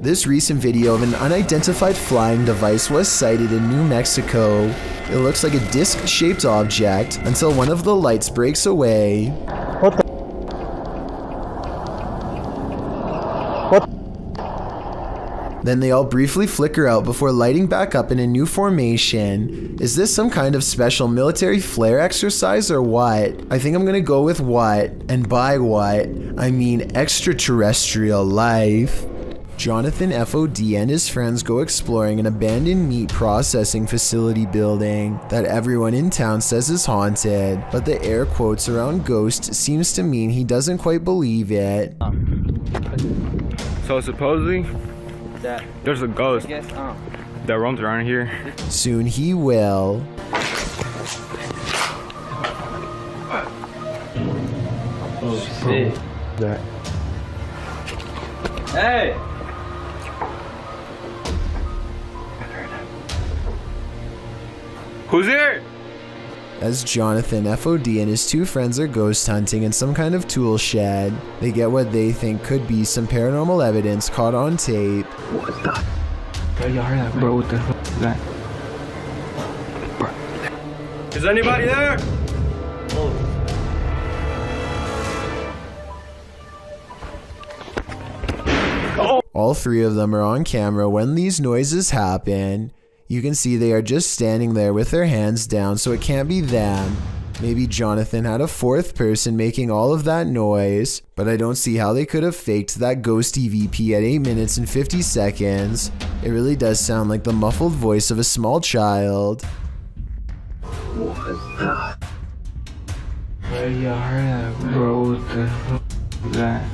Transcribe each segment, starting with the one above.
This recent video of an unidentified flying device was sighted in New Mexico. It looks like a disc-shaped object until one of the lights breaks away. What the? What? Then they all briefly flicker out before lighting back up in a new formation. Is this some kind of special military flare exercise or what? I think I'm gonna go with what, and by what, I mean extraterrestrial life. Jonathan FOD and his friends go exploring an abandoned meat processing facility building that everyone in town says is haunted, but the air quotes around ghost seems to mean he doesn't quite believe it. So supposedly, there's a ghost that roams around here. Soon he will. Oh shit. Hey! Who's here? As Jonathan FOD and his two friends are ghost hunting in some kind of tool shed, they get what they think could be some paranormal evidence caught on tape. What the? Bro, you heard that, bro? What the fuck is that? Bro. Is anybody there? Oh. All three of them are on camera when these noises happen. You can see they are just standing there with their hands down, so it can't be them. Maybe Jonathan had a fourth person making all of that noise, but I don't see how they could have faked that ghost EVP at 8 minutes and 50 seconds. It really does sound like the muffled voice of a small child. What the? Bro, you heard that, bro? What the fuck is that?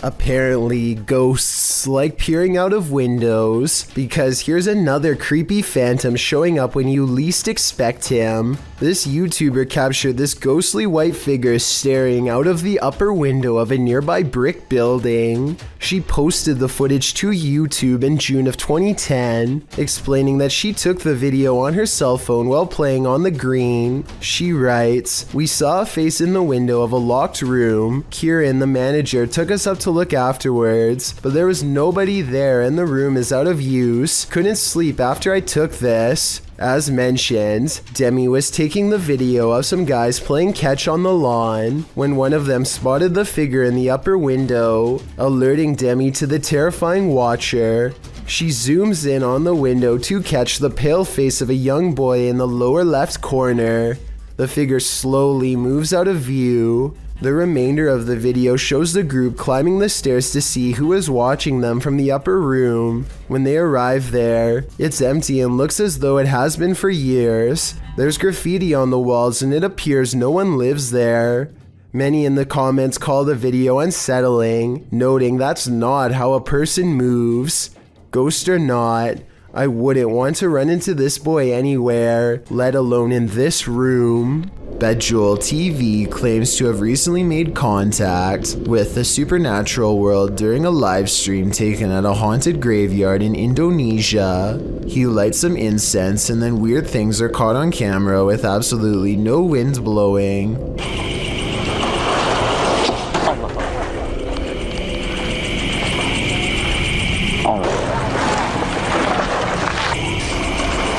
Apparently, ghosts like peering out of windows, because here's another creepy phantom showing up when you least expect him. This YouTuber captured this ghostly white figure staring out of the upper window of a nearby brick building. She posted the footage to YouTube in June of 2010, explaining that she took the video on her cell phone while playing on the green. She writes, "We saw a face in the window of a locked room. Kieran, the manager, took us up to look afterwards, but there was nobody there and the room is out of use. Couldn't sleep after I took this." As mentioned, Demi was taking the video of some guys playing catch on the lawn when one of them spotted the figure in the upper window, alerting Demi to the terrifying watcher. She zooms in on the window to catch the pale face of a young boy in the lower left corner. The figure slowly moves out of view. The remainder of the video shows the group climbing the stairs to see who is watching them from the upper room. When they arrive there, it's empty and looks as though it has been for years. There's graffiti on the walls and it appears no one lives there. Many in the comments call the video unsettling, noting that's not how a person moves. Ghost or not, I wouldn't want to run into this boy anywhere, let alone in this room. Bejewel TV claims to have recently made contact with the supernatural world during a live stream taken at a haunted graveyard in Indonesia. He lights some incense and then weird things are caught on camera with absolutely no wind blowing.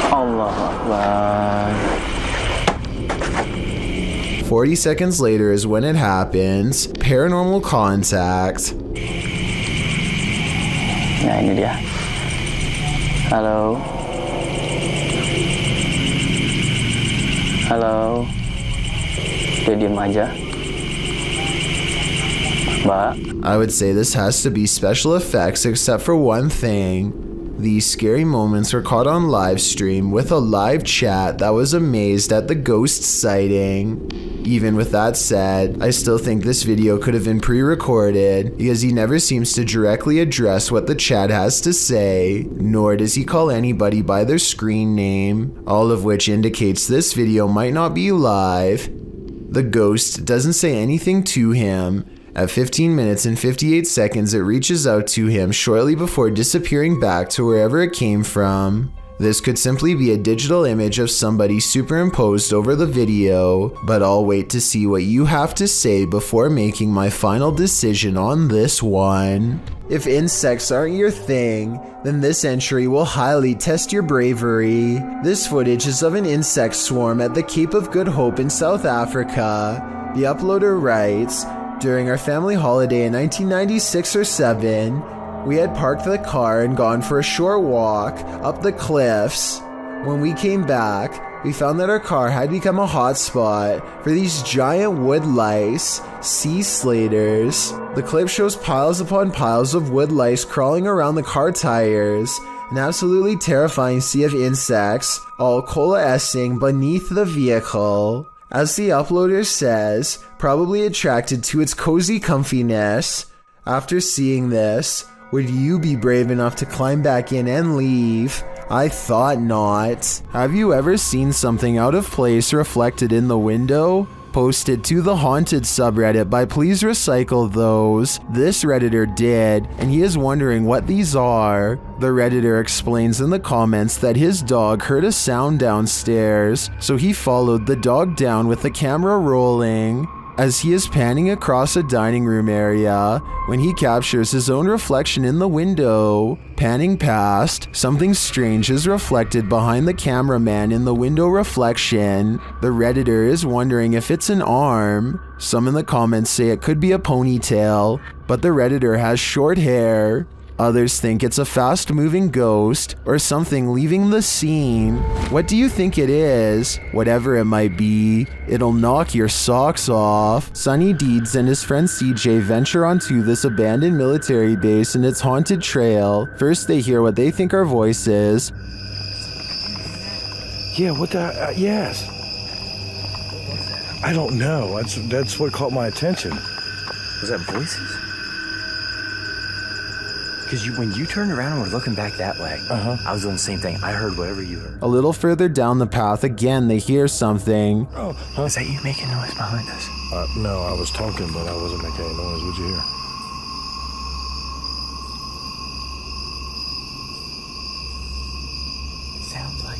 Allah Akbar. 40 seconds later is when it happens. Paranormal contact. Nah, ini dia. Halo. Halo. Dia diem aja. Mbak. I would say this has to be special effects except for one thing. These scary moments were caught on live stream with a live chat that was amazed at the ghost sighting. Even with that said, I still think this video could have been pre-recorded because he never seems to directly address what the chat has to say, nor does he call anybody by their screen name, all of which indicates this video might not be live. The ghost doesn't say anything to him. At 15 minutes and 58 seconds, it reaches out to him shortly before disappearing back to wherever it came from. This could simply be a digital image of somebody superimposed over the video, but I'll wait to see what you have to say before making my final decision on this one. If insects aren't your thing, then this entry will highly test your bravery. This footage is of an insect swarm at the Cape of Good Hope in South Africa. The uploader writes, "During our family holiday in 1996 or 7, we had parked the car and gone for a short walk up the cliffs. When we came back, we found that our car had become a hotspot for these giant wood lice, sea slaters. The clip shows piles upon piles of wood lice crawling around the car tires, an absolutely terrifying sea of insects, all coalescing beneath the vehicle. As the uploader says, probably attracted to its cozy comfiness. After seeing this, would you be brave enough to climb back in and leave? I thought not. Have you ever seen something out of place reflected in the window? Posted to the haunted subreddit by Please Recycle Those. This Redditor did, and he is wondering what these are. The Redditor explains in the comments that his dog heard a sound downstairs, so he followed the dog down with the camera rolling. As he is panning across a dining room area, when he captures his own reflection in the window. Panning past, something strange is reflected behind the cameraman in the window reflection. The Redditor is wondering if it's an arm. Some in the comments say it could be a ponytail, but the Redditor has short hair. Others think it's a fast-moving ghost or something leaving the scene. What do you think it is? Whatever it might be, it'll knock your socks off. Sunny Deeds and his friend CJ venture onto this abandoned military base and its haunted trail. First they hear what they think are voices. Yeah, what the, yes. I don't know, that's what caught my attention. Was that voices? Because when you turned around and were looking back that way, I was doing the same thing. I heard whatever you heard. A little further down the path, again they hear something. Oh, Is that you making noise behind us? no, I was talking, but I wasn't making any noise. What'd you hear? It sounds like,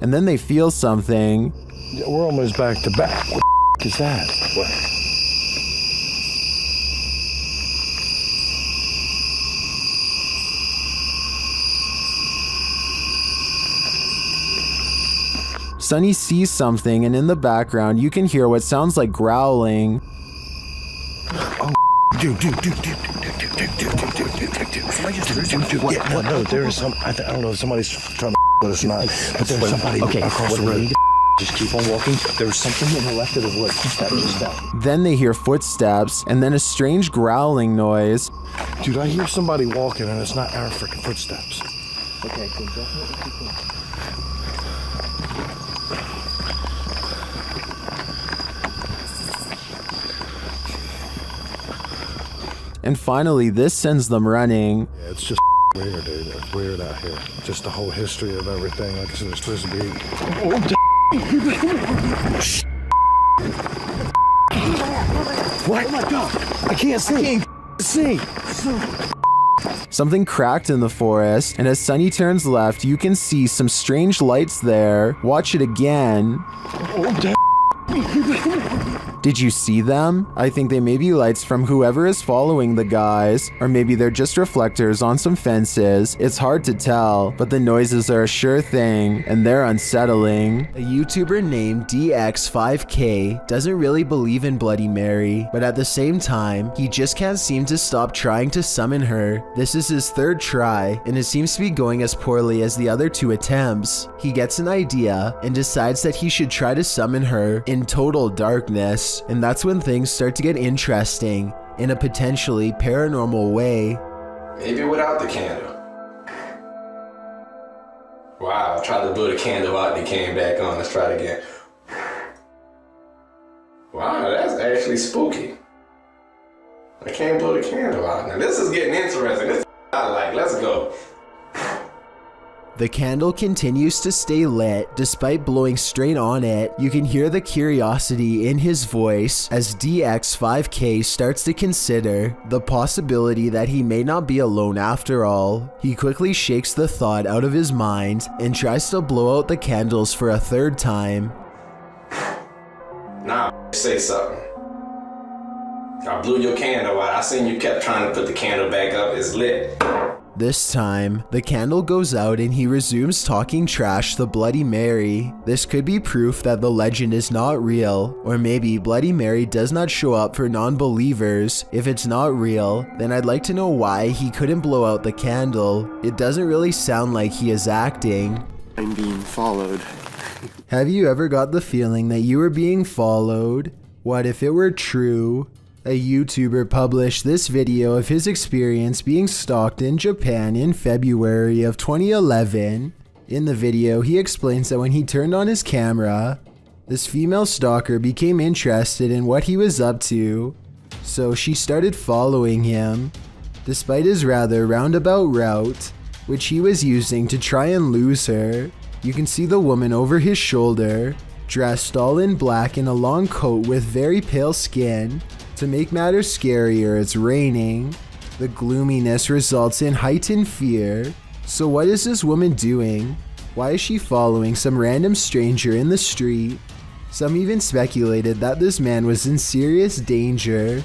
And then they feel something. Yeah, we're almost back to back. What the is that? What? Sunny sees something, and in the background you can hear what sounds like growling. Oh, dude. Yeah, no, there is some, I don't know if somebody's trying to but it's not. But there's somebody across the road. Just keep on walking. There was something in the left of the woods. Then they hear footsteps, and then a strange growling noise. Dude, I hear somebody walking, and it's not our freaking footsteps. Okay, so definitely keep on. And finally, this sends them running. Yeah, it's just weird, dude. It's weird out here. Just the whole history of everything. Like I said, it's supposed to be. What? Oh my God! I can't see. Something cracked in the forest, and as Sunny turns left, you can see some strange lights there. Watch it again. Did you see them? I think they may be lights from whoever is following the guys, or maybe they're just reflectors on some fences. It's hard to tell, but the noises are a sure thing, and they're unsettling. A YouTuber named DX5K doesn't really believe in Bloody Mary, but at the same time, he just can't seem to stop trying to summon her. This is his third try, and it seems to be going as poorly as the other two attempts. He gets an idea and decides that he should try to summon her in total darkness. And that's when things start to get interesting in a potentially paranormal way. Maybe without the candle. Wow, I tried to blow the candle out and it came back on. Let's try it again. Wow, that's actually spooky. I can't blow the candle out. Now this is getting interesting. This I like. Let's go. The candle continues to stay lit despite blowing straight on it. You can hear the curiosity in his voice as DX5K starts to consider the possibility that he may not be alone after all. He quickly shakes the thought out of his mind and tries to blow out the candles for a third time. Nah, say something. I blew your candle out. I seen you kept trying to put the candle back up. It's lit. This time, the candle goes out and he resumes talking trash to Bloody Mary. This could be proof that the legend is not real, or maybe Bloody Mary does not show up for non-believers. If it's not real, then I'd like to know why he couldn't blow out the candle. It doesn't really sound like he is acting. I'm being followed. Have you ever got the feeling that you were being followed? What if it were true? A YouTuber published this video of his experience being stalked in Japan in February of 2011. In the video, he explains that when he turned on his camera, this female stalker became interested in what he was up to, so she started following him. Despite his rather roundabout route, which he was using to try and lose her, you can see the woman over his shoulder, dressed all in black in a long coat with very pale skin. To make matters scarier, it's raining. The gloominess results in heightened fear. So what is this woman doing? Why is she following some random stranger in the street? Some even speculated that this man was in serious danger.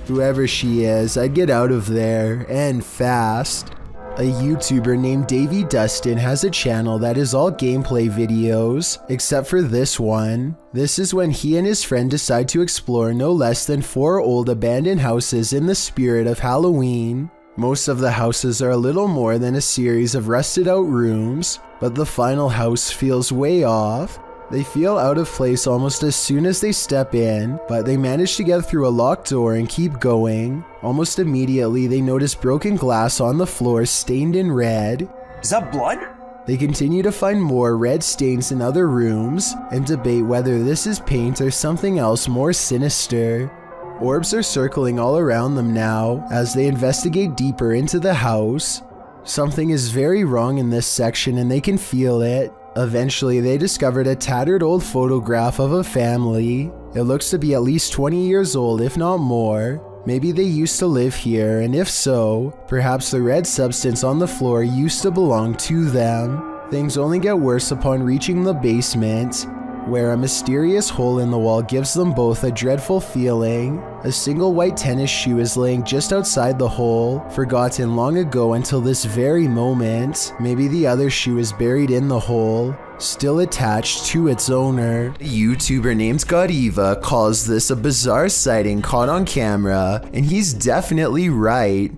Whoever she is, I'd get out of there, and fast. A YouTuber named Davey Dustin has a channel that is all gameplay videos, except for this one. This is when he and his friend decide to explore no less than 4 old abandoned houses in the spirit of Halloween. Most of the houses are a little more than a series of rusted out rooms, but the final house feels way off. They feel out of place almost as soon as they step in, but they manage to get through a locked door and keep going. Almost immediately, they notice broken glass on the floor stained in red. Is that blood? They continue to find more red stains in other rooms and debate whether this is paint or something else more sinister. Orbs are circling all around them now as they investigate deeper into the house. Something is very wrong in this section and they can feel it. Eventually, they discovered a tattered old photograph of a family. It looks to be at least 20 years old, if not more. Maybe they used to live here, and if so, perhaps the red substance on the floor used to belong to them. Things only get worse upon reaching the basement, where a mysterious hole in the wall gives them both a dreadful feeling. A single white tennis shoe is laying just outside the hole, forgotten long ago until this very moment. Maybe the other shoe is buried in the hole, still attached to its owner. A YouTuber named Godiva calls this a bizarre sighting caught on camera, and he's definitely right.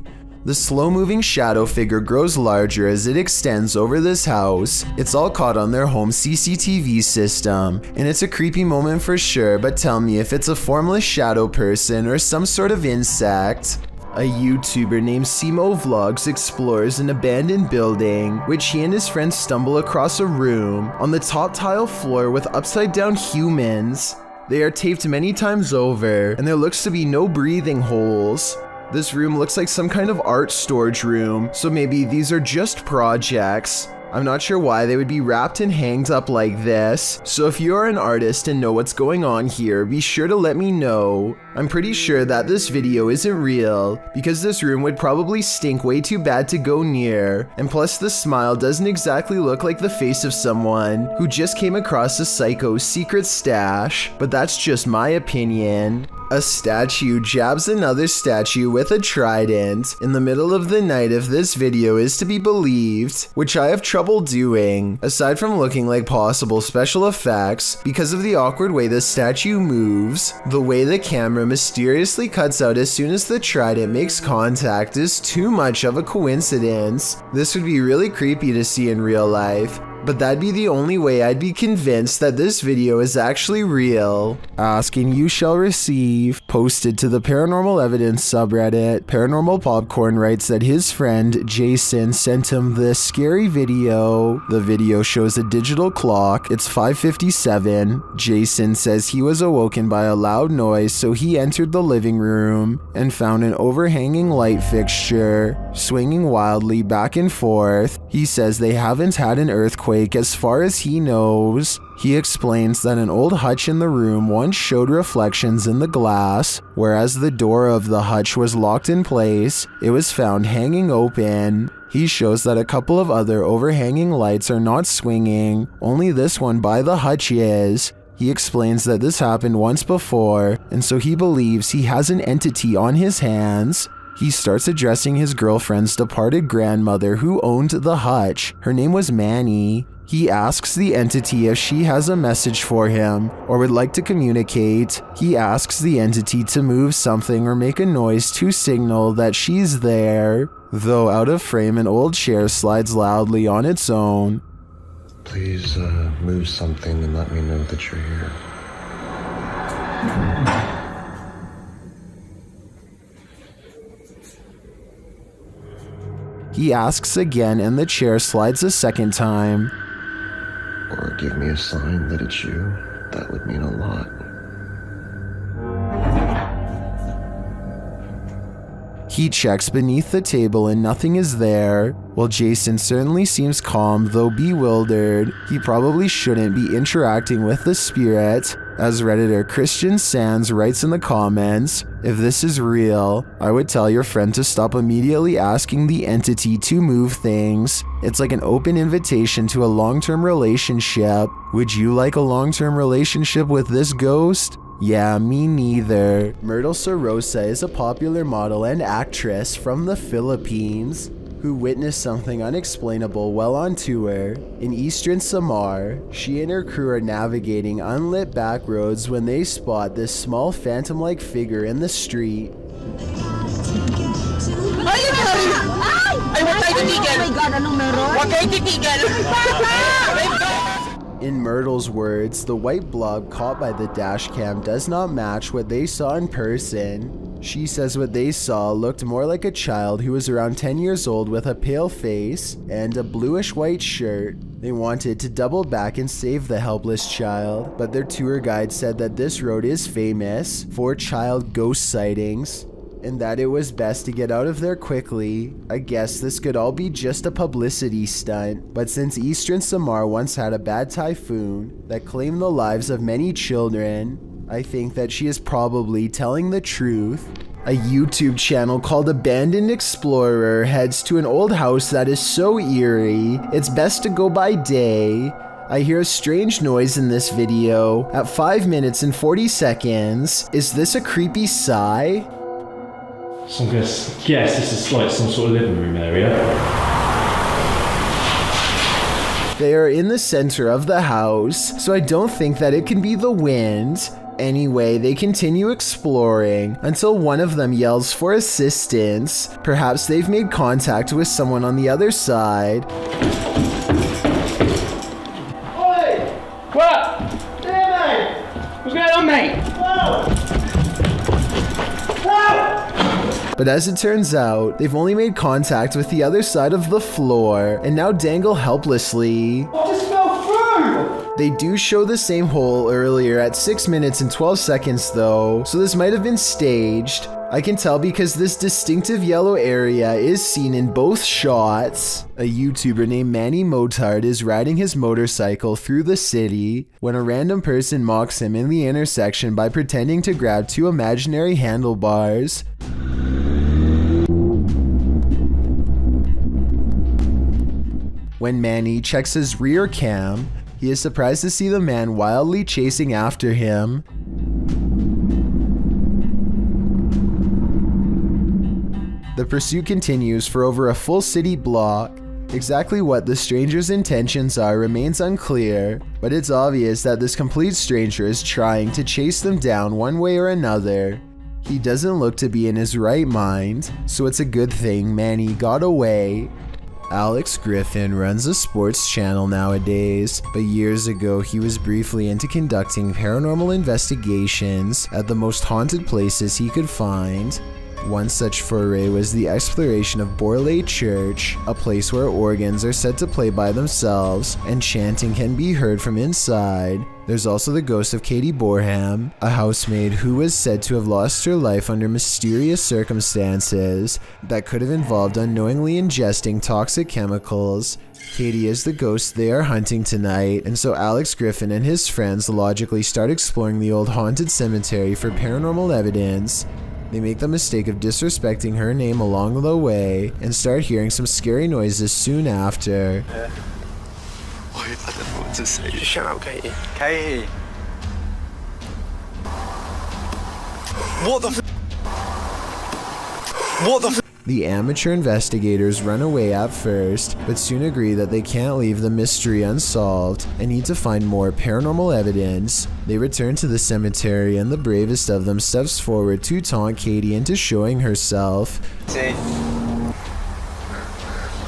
The slow-moving shadow figure grows larger as it extends over this house. It's all caught on their home CCTV system, and it's a creepy moment for sure, but tell me if it's a formless shadow person or some sort of insect. A YouTuber named Simo Vlogs explores an abandoned building, which he and his friends stumble across a room on the top tile floor with upside-down humans. They are taped many times over, and there looks to be no breathing holes. This room looks like some kind of art storage room, so maybe these are just projects. I'm not sure why they would be wrapped and hanged up like this, so if you are an artist and know what's going on here, be sure to let me know. I'm pretty sure that this video isn't real, because this room would probably stink way too bad to go near, and plus the smile doesn't exactly look like the face of someone who just came across a psycho's secret stash, but that's just my opinion. A statue jabs another statue with a trident in the middle of the night if this video is to be believed, which I have trouble doing, aside from looking like possible special effects, because of the awkward way the statue moves. The way the camera mysteriously cuts out as soon as the trident makes contact is too much of a coincidence. This would be really creepy to see in real life, but that'd be the only way I'd be convinced that this video is actually real. Ask and you shall receive. Posted to the Paranormal Evidence subreddit, Paranormal Popcorn writes that his friend Jason sent him this scary video. The video shows a digital clock. It's 5:57. Jason says he was awoken by a loud noise, so he entered the living room and found an overhanging light fixture swinging wildly back and forth. He says they haven't had an earthquake as far as he knows. He explains that an old hutch in the room once showed reflections in the glass, whereas the door of the hutch was locked in place. It was found hanging open. He shows that a couple of other overhanging lights are not swinging, only this one by the hutch is. He explains that this happened once before, and so he believes he has an entity on his hands. He starts addressing his girlfriend's departed grandmother who owned the hutch. Her name was Manny. He asks the entity if she has a message for him or would like to communicate. He asks the entity to move something or make a noise to signal that she's there. Though out of frame, an old chair slides loudly on its own. Please move something and let me know that you're here. He asks again and the chair slides a second time. Or give me a sign that it's you. That would mean a lot. He checks beneath the table and nothing is there. While Jason certainly seems calm, though bewildered, he probably shouldn't be interacting with the spirit. As Redditor Christian Sands writes in the comments, if this is real, I would tell your friend to stop immediately asking the entity to move things. It's like an open invitation to a long-term relationship. Would you like a long-term relationship with this ghost? Yeah, me neither. Myrtle Sorosa is a popular model and actress from the Philippines who witnessed something unexplainable while on tour. In eastern Samar, she and her crew are navigating unlit back roads when they spot this small phantom-like figure in the street. In Myrtle's words, the white blob caught by the dash cam does not match what they saw in person. She says what they saw looked more like a child who was around 10 years old with a pale face and a bluish-white shirt. They wanted to double back and save the helpless child, but their tour guide said that this road is famous for child ghost sightings, and that it was best to get out of there quickly. I guess this could all be just a publicity stunt, but since eastern Samar once had a bad typhoon that claimed the lives of many children, I think that she is probably telling the truth. A YouTube channel called Abandoned Explorer heads to an old house that is so eerie, it's best to go by day. I hear a strange noise in this video at 5 minutes and 40 seconds. Is this a creepy sigh? So I'm going to guess this is like some sort of living room area. They are in the center of the house, so I don't think that it can be the wind. Anyway, they continue exploring until one of them yells for assistance. Perhaps they've made contact with someone on the other side. Oi! What? Damn, mate! What's going on, mate? But as it turns out, they've only made contact with the other side of the floor and now dangle helplessly. I just fell through! They do show the same hole earlier at 6 minutes and 12 seconds though, so this might have been staged. I can tell because this distinctive yellow area is seen in both shots. A YouTuber named Manny Motard is riding his motorcycle through the city when a random person mocks him in the intersection by pretending to grab two imaginary handlebars. When Manny checks his rear cam, he is surprised to see the man wildly chasing after him. The pursuit continues for over a full city block. Exactly what the stranger's intentions are remains unclear, but it's obvious that this complete stranger is trying to chase them down one way or another. He doesn't look to be in his right mind, so it's a good thing Manny got away. Alex Griffin runs a sports channel nowadays, but years ago he was briefly into conducting paranormal investigations at the most haunted places he could find. One such foray was the exploration of Borley Church, a place where organs are said to play by themselves and chanting can be heard from inside. There's also the ghost of Katie Borham, a housemaid who was said to have lost her life under mysterious circumstances that could have involved unknowingly ingesting toxic chemicals. Katie is the ghost they are hunting tonight, and so Alex Griffin and his friends logically start exploring the old haunted cemetery for paranormal evidence. They make the mistake of disrespecting her name along the way and start hearing some scary noises soon after. I don't know what to say. Just shout out, Katie. Katie! What the What the The amateur investigators run away at first, but soon agree that they can't leave the mystery unsolved and need to find more paranormal evidence. They return to the cemetery and the bravest of them steps forward to taunt Katie into showing herself. See?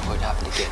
What happened again?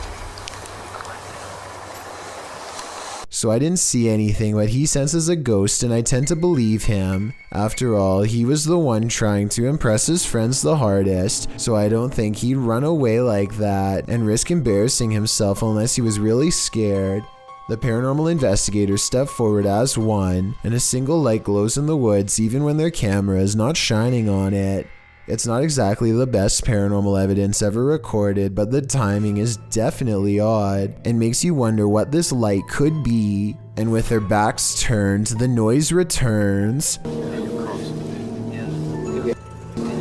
So I didn't see anything, but he senses a ghost and I tend to believe him. After all, he was the one trying to impress his friends the hardest, so I don't think he'd run away like that and risk embarrassing himself unless he was really scared. The paranormal investigators step forward as one, and a single light glows in the woods even when their camera is not shining on it. It's not exactly the best paranormal evidence ever recorded, but the timing is definitely odd and makes you wonder what this light could be. And with their backs turned, the noise returns.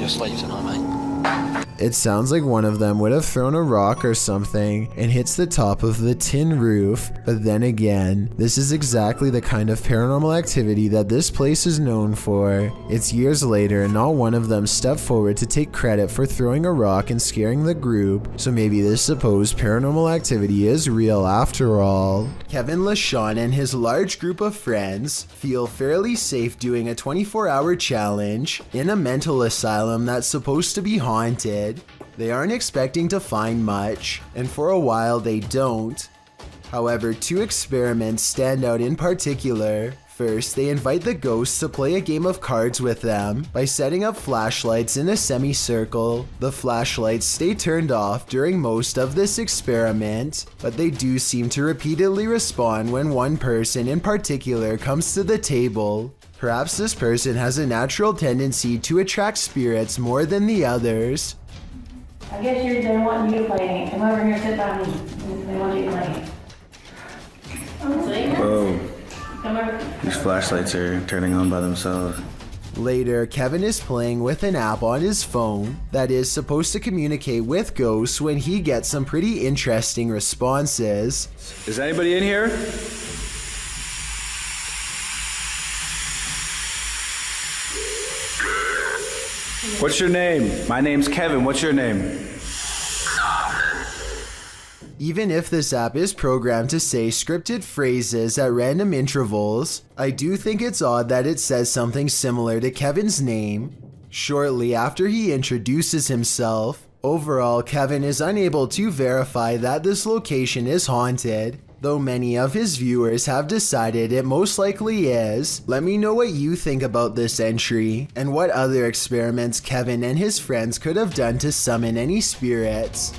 You're slaves tonight, mate. It sounds like one of them would have thrown a rock or something and hits the top of the tin roof, but then again, this is exactly the kind of paranormal activity that this place is known for. It's years later and not one of them stepped forward to take credit for throwing a rock and scaring the group, so maybe this supposed paranormal activity is real after all. Kevin LaShawn and his large group of friends feel fairly safe doing a 24-hour challenge in a mental asylum that's supposed to be haunted. They aren't expecting to find much, and for a while they don't. However, two experiments stand out in particular. First, they invite the ghosts to play a game of cards with them by setting up flashlights in a semicircle. The flashlights stay turned off during most of this experiment, but they do seem to repeatedly respond when one person in particular comes to the table. Perhaps this person has a natural tendency to attract spirits more than the others. I guess they want you to play. Come over here, sit by me. They want you to play. Whoa. Come over. These flashlights are turning on by themselves. Later, Kevin is playing with an app on his phone that is supposed to communicate with ghosts when he gets some pretty interesting responses. Is anybody in here? What's your name? My name's Kevin. What's your name? Even if this app is programmed to say scripted phrases at random intervals, I do think it's odd that it says something similar to Kevin's name shortly after he introduces himself. Overall, Kevin is unable to verify that this location is haunted, though many of his viewers have decided it most likely is. Let me know what you think about this entry, and what other experiments Kevin and his friends could have done to summon any spirits.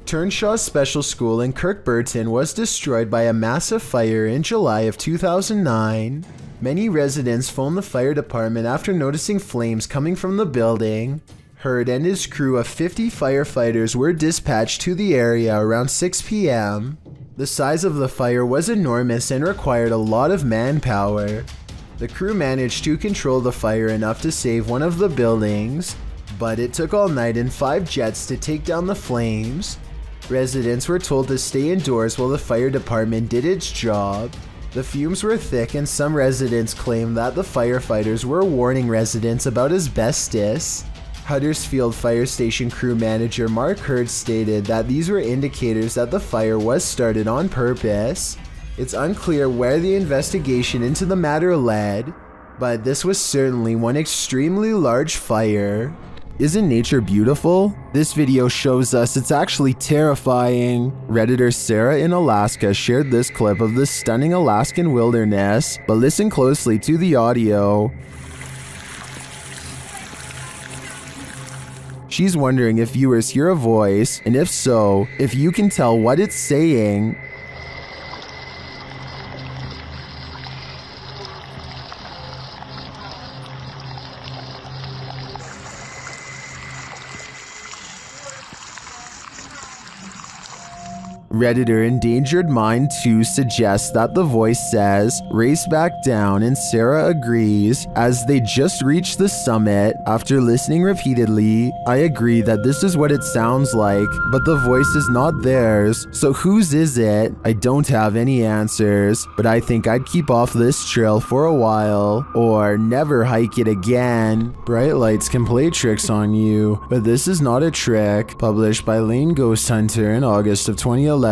Turnshaw Special School in Kirkburton was destroyed by a massive fire in July of 2009. Many residents phoned the fire department after noticing flames coming from the building. Hurd and his crew of 50 firefighters were dispatched to the area around 6 p.m. The size of the fire was enormous and required a lot of manpower. The crew managed to control the fire enough to save one of the buildings, but it took all night and 5 jets to take down the flames. Residents were told to stay indoors while the fire department did its job. The fumes were thick and some residents claimed that the firefighters were warning residents about asbestos. Huddersfield Fire Station crew manager Mark Hurd stated that these were indicators that the fire was started on purpose. It's unclear where the investigation into the matter led, but this was certainly one extremely large fire. Isn't nature beautiful? This video shows us it's actually terrifying. Redditor Sarah in Alaska shared this clip of the stunning Alaskan wilderness, but listen closely to the audio. She's wondering if viewers hear a voice, and if so, if you can tell what it's saying. Redditor Endangered Mind 2 suggests that the voice says, "Race back down," and Sarah agrees. As they just reached the summit, after listening repeatedly, I agree that this is what it sounds like, but the voice is not theirs, so whose is it? I don't have any answers, but I think I'd keep off this trail for a while, or never hike it again. Bright lights can play tricks on you, but this is not a trick. Published by Lane Ghost Hunter in August of 2011.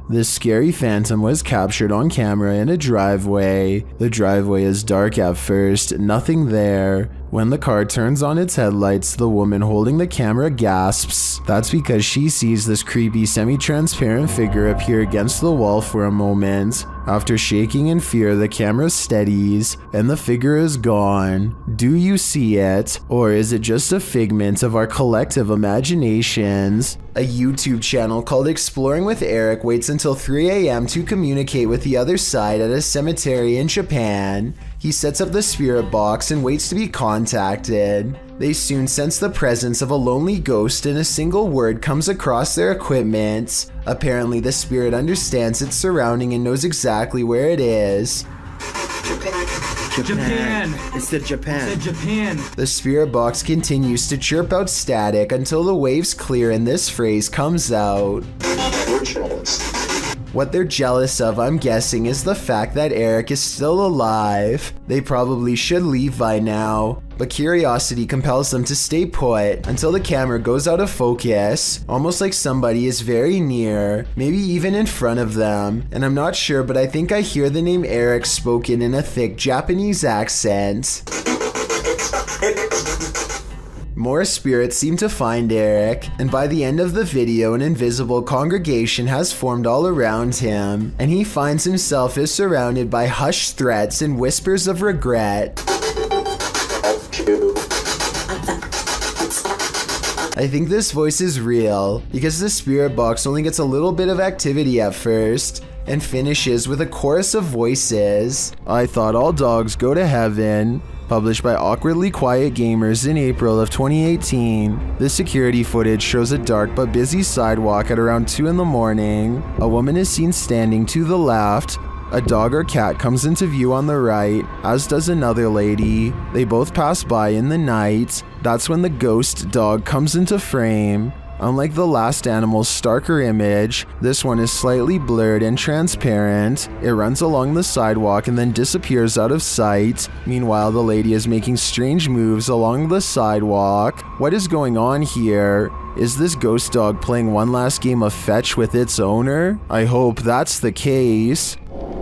This scary phantom was captured on camera in a driveway. The driveway is dark at first, nothing there. When the car turns on its headlights, the woman holding the camera gasps. That's because she sees this creepy semi-transparent figure appear against the wall for a moment. After shaking in fear, the camera steadies, and the figure is gone. Do you see it? Or is it just a figment of our collective imaginations? A YouTube channel called Exploring with Eric waits until 3 a.m. to communicate with the other side at a cemetery in Japan. He sets up the spirit box and waits to be contacted. They soon sense the presence of a lonely ghost, and a single word comes across their equipment. Apparently, the spirit understands its surrounding and knows exactly where it is. Japan. It's the Japan. It's the Japan. The spirit box continues to chirp out static until the waves clear and this phrase comes out. What they're jealous of, I'm guessing, is the fact that Eric is still alive. They probably should leave by now, but curiosity compels them to stay put until the camera goes out of focus, almost like somebody is very near, maybe even in front of them. And I'm not sure, but I think I hear the name Eric spoken in a thick Japanese accent. More spirits seem to find Eric, and by the end of the video, an invisible congregation has formed all around him, and he finds himself is surrounded by hushed threats and whispers of regret. I think this voice is real, because the spirit box only gets a little bit of activity at first, and finishes with a chorus of voices. I thought all dogs go to heaven. Published by Awkwardly Quiet Gamers in April of 2018. The security footage shows a dark but busy sidewalk at around 2 in the morning. A woman is seen standing to the left. A dog or cat comes into view on the right, as does another lady. They both pass by in the night. That's when the ghost dog comes into frame. Unlike the last animal's starker image, this one is slightly blurred and transparent. It runs along the sidewalk and then disappears out of sight. Meanwhile, the lady is making strange moves along the sidewalk. What is going on here? Is this ghost dog playing one last game of fetch with its owner? I hope that's the case.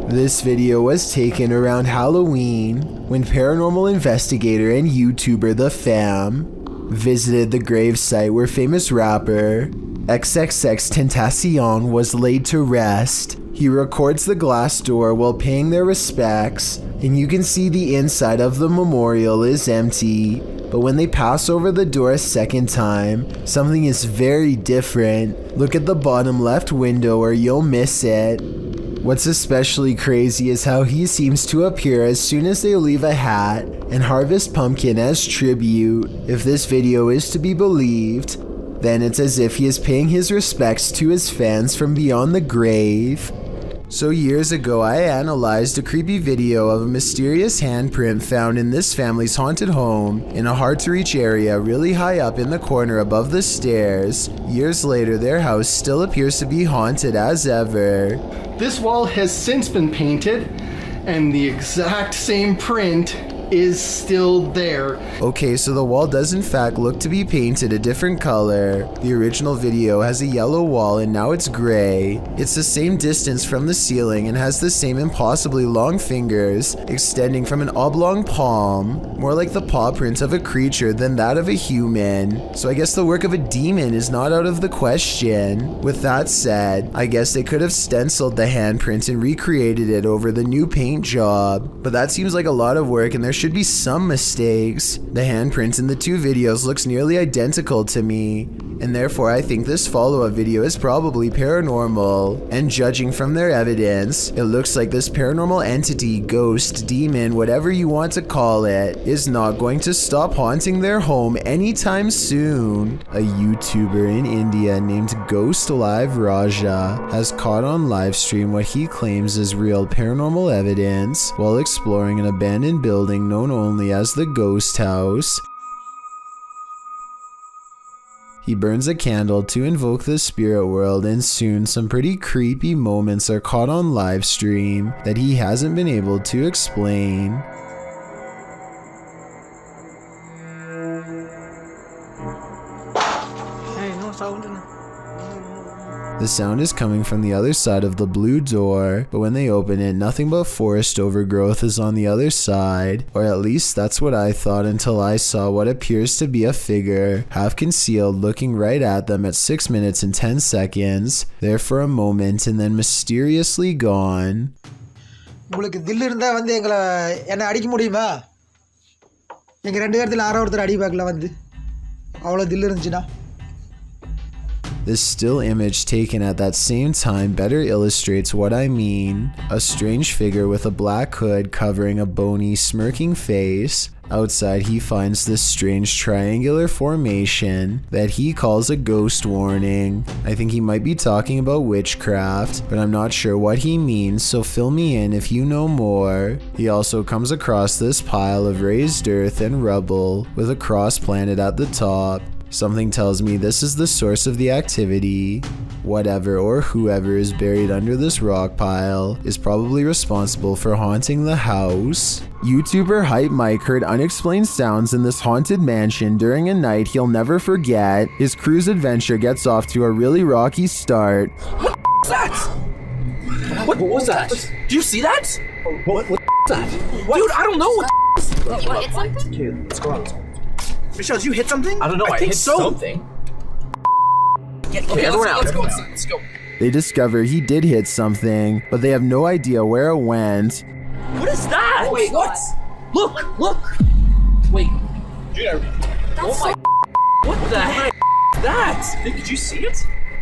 This video was taken around Halloween when paranormal investigator and YouTuber The Fam visited the gravesite where famous rapper XXXTentacion was laid to rest. He records the glass door while paying their respects, and you can see the inside of the memorial is empty. But when they pass over the door a second time, something is very different. Look at the bottom left window or you'll miss it. What's especially crazy is how he seems to appear as soon as they leave a hat and harvest pumpkin as tribute. If this video is to be believed, then it's as if he is paying his respects to his fans from beyond the grave. So years ago, I analyzed a creepy video of a mysterious handprint found in this family's haunted home in a hard-to-reach area really high up in the corner above the stairs. Years later, their house still appears to be haunted as ever. This wall has since been painted, and the exact same print is still there. Okay, so the wall does in fact look to be painted a different color. The original video has a yellow wall and now it's gray. It's the same distance from the ceiling and has the same impossibly long fingers extending from an oblong palm, more like the paw print of a creature than that of a human. So I guess the work of a demon is not out of the question. With that said, I guess they could have stenciled the handprint and recreated it over the new paint job, but that seems like a lot of work and there should be some mistakes. The handprint in the two videos looks nearly identical to me, and therefore I think this follow-up video is probably paranormal. And judging from their evidence, it looks like this paranormal entity, ghost, demon, whatever you want to call it, is not going to stop haunting their home anytime soon. A YouTuber in India named Ghost Live Raja has caught on livestream what he claims is real paranormal evidence while exploring an abandoned building known only as the Ghost House. He burns a candle to invoke the spirit world, and soon some pretty creepy moments are caught on live stream that he hasn't been able to explain. The sound is coming from the other side of the blue door, but when they open it, nothing but forest overgrowth is on the other side, or at least that's what I thought until I saw what appears to be a figure, half concealed, looking right at them at 6 minutes and 10 seconds, there for a moment and then mysteriously gone. உங்களுக்கு தில் இருந்தா வந்து என்ன அடிக்க முடியுமா? எங்க ரெண்டு பேர்த்துல யாரோ ஒருத்தர் அடி பார்க்கல வந்து. அவ்வளவு தில் இருந்துச்சுனா. This still image taken at that same time better illustrates what I mean. A strange figure with a black hood covering a bony, smirking face. Outside, he finds this strange triangular formation that he calls a ghost warning. I think he might be talking about witchcraft, but I'm not sure what he means, so fill me in if you know more. He also comes across this pile of raised earth and rubble with a cross planted at the top. Something tells me this is the source of the activity. Whatever or whoever is buried under this rock pile is probably responsible for haunting the house. YouTuber Hype Mike heard unexplained sounds in this haunted mansion during a night he'll never forget. His cruise adventure gets off to a really rocky start. What was that? What was that? Do you see that? What was that? Dude, I don't know what Did you hit something? Dude, let's go out. Michelle, did you hit something? I don't know. I think hit so. Something. Okay, everyone out. Let's go inside. Let's go. They discover he did hit something, but they have no idea where it went. What is that? Oh, wait, what? Look! Wait. Dude, oh my! What the heck is that? Did you see it?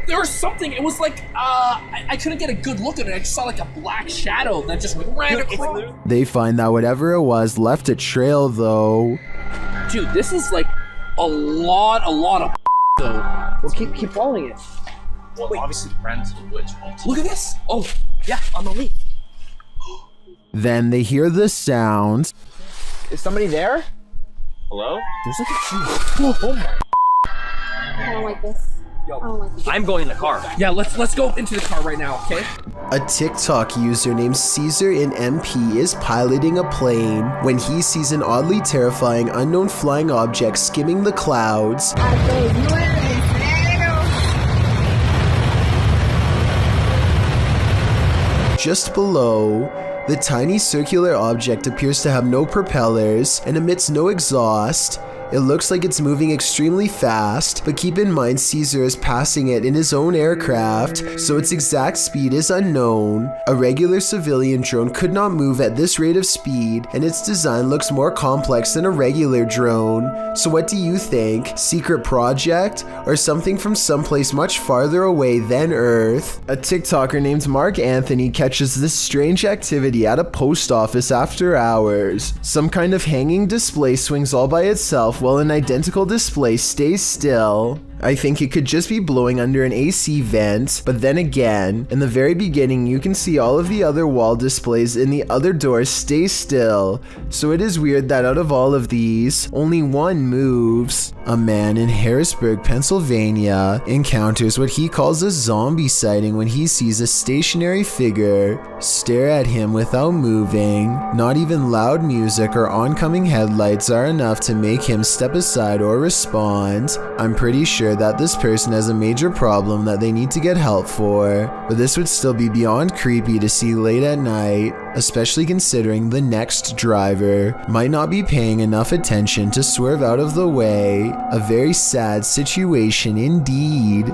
There was something. It was like I couldn't get a good look at it. I just saw like a black shadow that just ran across. They find that whatever it was left a trail though. Dude, this is like a lot of though. Well, keep following it. Well, wait. Obviously the friends of the witch. Look at this. Oh, yeah, on the leaf. Then they hear the sound. Is somebody there? Hello? There's like a tree. Oh my. I don't like this. I'm going in the car. Yeah, let's go into the car right now, okay? A TikTok user named Caesar in MP is piloting a plane when he sees an oddly terrifying unknown flying object skimming the clouds. Just below, the tiny circular object appears to have no propellers and emits no exhaust. It looks like it's moving extremely fast, but keep in mind Caesar is passing it in his own aircraft, so its exact speed is unknown. A regular civilian drone could not move at this rate of speed, and its design looks more complex than a regular drone. So what do you think? Secret project? Or something from someplace much farther away than Earth? A TikToker named Mark Anthony catches this strange activity at a post office after hours. Some kind of hanging display swings all by itself while an identical display stays still. I think it could just be blowing under an AC vent, but then again, in the very beginning you can see all of the other wall displays in the other doors stay still, so it is weird that out of all of these, only one moves. A man in Harrisburg, Pennsylvania encounters what he calls a zombie sighting when he sees a stationary figure stare at him without moving. Not even loud music or oncoming headlights are enough to make him step aside or respond. I'm pretty sure that this person has a major problem that they need to get help for, but this would still be beyond creepy to see late at night, especially considering the next driver might not be paying enough attention to swerve out of the way. A very sad situation indeed.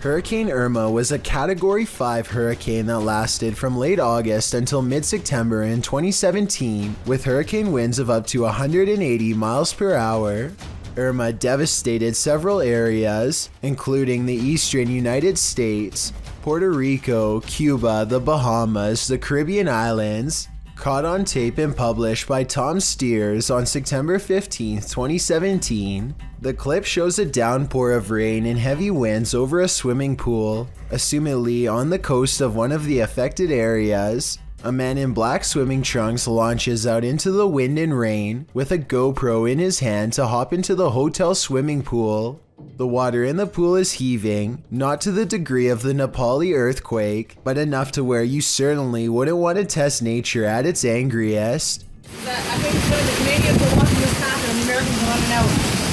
Hurricane Irma was a Category 5 hurricane that lasted from late August until mid-September in 2017, with hurricane winds of up to 180 miles per hour. Irma devastated several areas, including the eastern United States, Puerto Rico, Cuba, the Bahamas, the Caribbean islands. Caught on tape and published by Tom Steers on September 15, 2017. The clip shows a downpour of rain and heavy winds over a swimming pool, assumedly on the coast of one of the affected areas. A man in black swimming trunks launches out into the wind and rain with a GoPro in his hand to hop into the hotel swimming pool. The water in the pool is heaving, not to the degree of the Nepali earthquake, but enough to where you certainly wouldn't want to test nature at its angriest. I think the Canadians are watching this happen and the Americans are running out.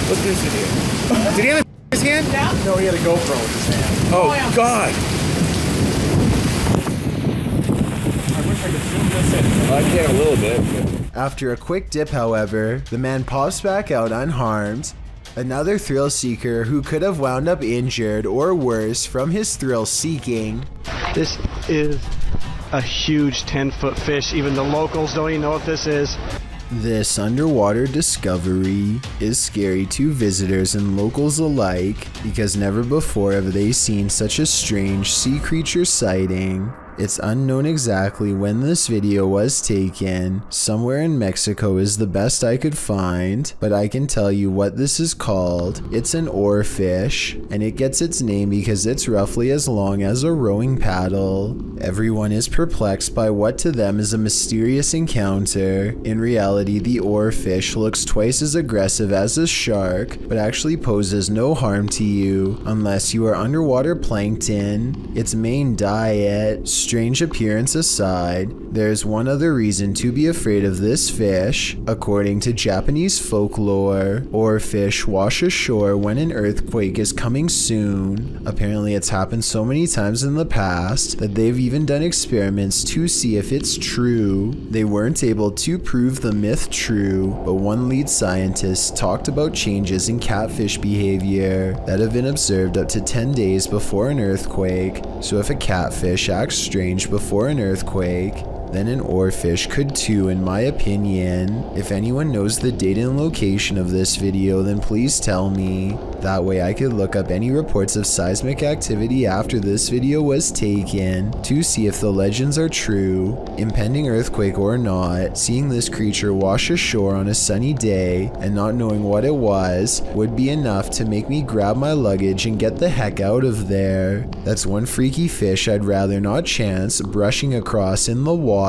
Look at this idiot. Did he have his hand? Yeah. No, he had a GoPro in his hand. Oh, yeah. God. I wish I could zoom this in. I can a little bit. After a quick dip, however, the man pops back out unharmed. Another thrill seeker who could have wound up injured or worse from his thrill seeking. This is a huge 10-foot fish. Even the locals don't even know what this is. This underwater discovery is scary to visitors and locals alike because never before have they seen such a strange sea creature sighting. It's unknown exactly when this video was taken. Somewhere in Mexico is the best I could find, but I can tell you what this is called. It's an oarfish, and it gets its name because it's roughly as long as a rowing paddle. Everyone is perplexed by what to them is a mysterious encounter. In reality, the oarfish looks twice as aggressive as a shark, but actually poses no harm to you unless you are underwater plankton. Its main diet, strange appearance aside, there's one other reason to be afraid of this fish. According to Japanese folklore, oarfish wash ashore when an earthquake is coming soon. Apparently it's happened so many times in the past that they've even done experiments to see if it's true. They weren't able to prove the myth true, but one lead scientist talked about changes in catfish behavior that have been observed up to 10 days before an earthquake. So if a catfish acts strange before an earthquake, then an oarfish could too, in my opinion. If anyone knows the date and location of this video, then please tell me. That way I could look up any reports of seismic activity after this video was taken to see if the legends are true. Impending earthquake or not, seeing this creature wash ashore on a sunny day and not knowing what it was would be enough to make me grab my luggage and get the heck out of there. That's one freaky fish I'd rather not chance brushing across in the water.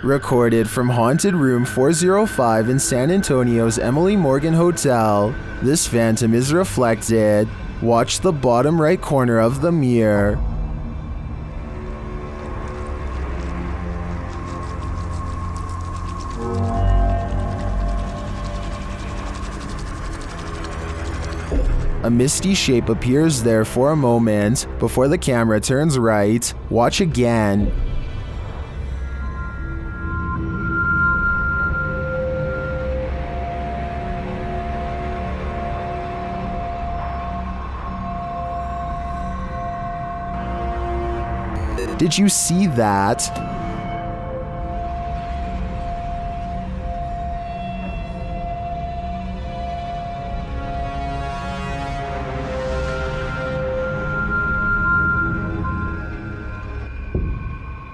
Recorded from Haunted Room 405 in San Antonio's Emily Morgan Hotel, this phantom is reflected. Watch the bottom right corner of the mirror. A misty shape appears there for a moment before the camera turns right. Watch again. Did you see that?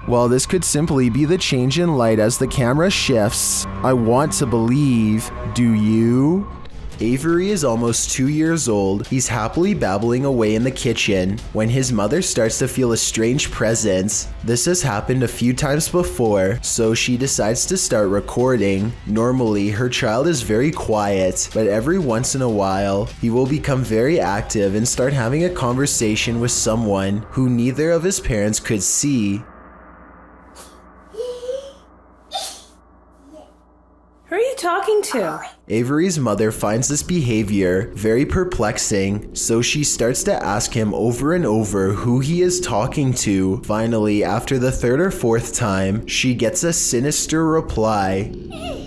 Well, this could simply be the change in light as the camera shifts. I want to believe. Do you? Avery is almost 2 years old. He's happily babbling away in the kitchen when his mother starts to feel a strange presence. This has happened a few times before, so she decides to start recording. Normally, her child is very quiet, but every once in a while, he will become very active and start having a conversation with someone who neither of his parents could see. Who are you talking to? Avery's mother finds this behavior very perplexing, so she starts to ask him over and over who he is talking to. Finally, after the third or fourth time, she gets a sinister reply.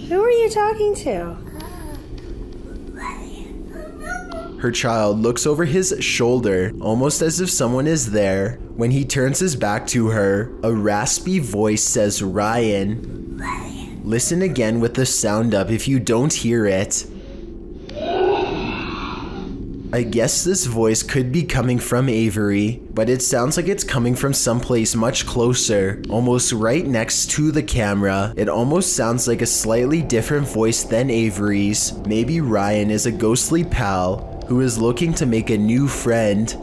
Who are you talking to? Her child looks over his shoulder, almost as if someone is there. When he turns his back to her, a raspy voice says, "Ryan." Listen again with the sound up if you don't hear it. I guess this voice could be coming from Avery, but it sounds like it's coming from someplace much closer, almost right next to the camera. It almost sounds like a slightly different voice than Avery's. Maybe Ryan is a ghostly pal who is looking to make a new friend.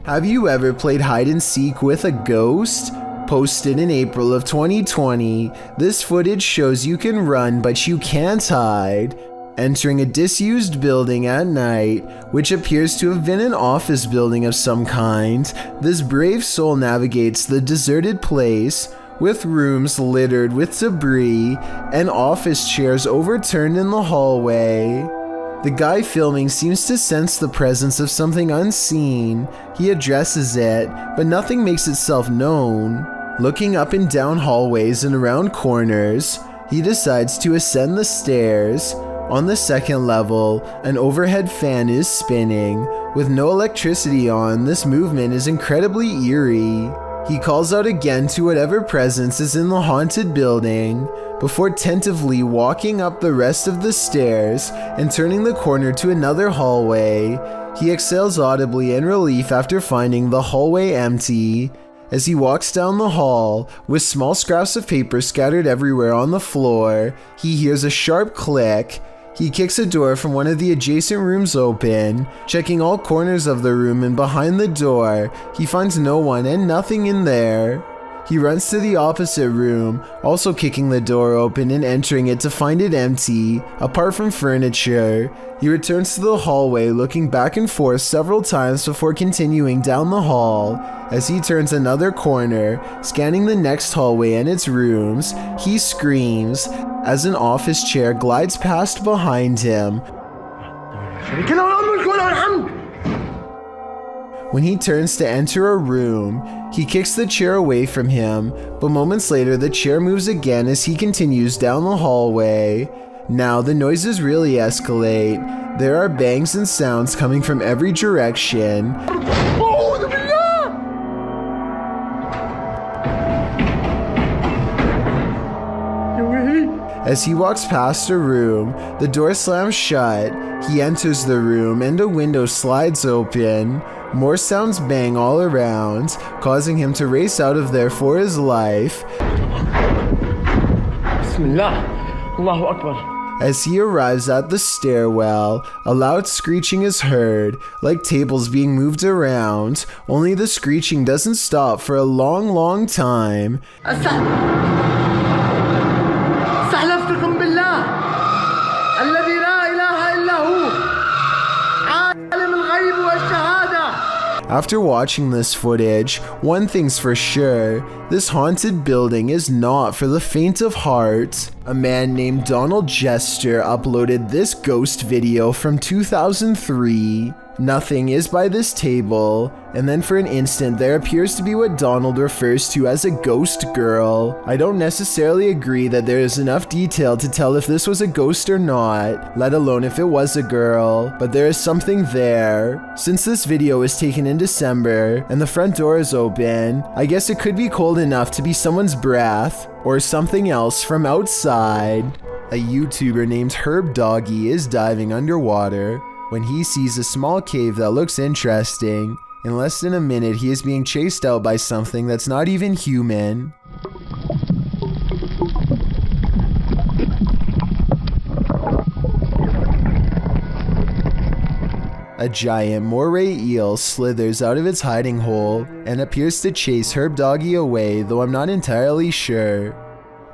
Have you ever played hide and seek with a ghost? Posted in April of 2020, this footage shows you can run but you can't hide. Entering a disused building at night, which appears to have been an office building of some kind, this brave soul navigates the deserted place with rooms littered with debris and office chairs overturned in the hallway. The guy filming seems to sense the presence of something unseen. He addresses it, but nothing makes itself known. Looking up and down hallways and around corners, he decides to ascend the stairs. On the second level, an overhead fan is spinning. With no electricity on, this movement is incredibly eerie. He calls out again to whatever presence is in the haunted building, before tentatively walking up the rest of the stairs and turning the corner to another hallway. He exhales audibly in relief after finding the hallway empty. As he walks down the hall, with small scraps of paper scattered everywhere on the floor, he hears a sharp click. He kicks a door from one of the adjacent rooms open. Checking all corners of the room and behind the door, he finds no one and nothing in there. He runs to the opposite room, also kicking the door open and entering it to find it empty, apart from furniture. He returns to the hallway, looking back and forth several times before continuing down the hall. As he turns another corner, scanning the next hallway and its rooms, he screams as an office chair glides past behind him. When he turns to enter a room, he kicks the chair away from him, but moments later the chair moves again as he continues down the hallway. Now the noises really escalate. There are bangs and sounds coming from every direction. As he walks past a room, the door slams shut. He enters the room and a window slides open. More sounds bang all around, causing him to race out of there for his life. Bismillah, Allahu Akbar. As he arrives at the stairwell, a loud screeching is heard, like tables being moved around, only the screeching doesn't stop for a long time. After watching this footage, one thing's for sure, this haunted building is not for the faint of heart. A man named Donald Jester uploaded this ghost video from 2003. Nothing is by this table, and then for an instant there appears to be what Donald refers to as a ghost girl. I don't necessarily agree that there is enough detail to tell if this was a ghost or not, let alone if it was a girl, but there is something there. Since this video was taken in December, and the front door is open, I guess it could be cold enough to be someone's breath, or something else from outside. A YouTuber named Herb Doggy is diving underwater when he sees a small cave that looks interesting. In less than a minute, he is being chased out by something that's not even human. A giant moray eel slithers out of its hiding hole and appears to chase Herb Doggy away, though I'm not entirely sure.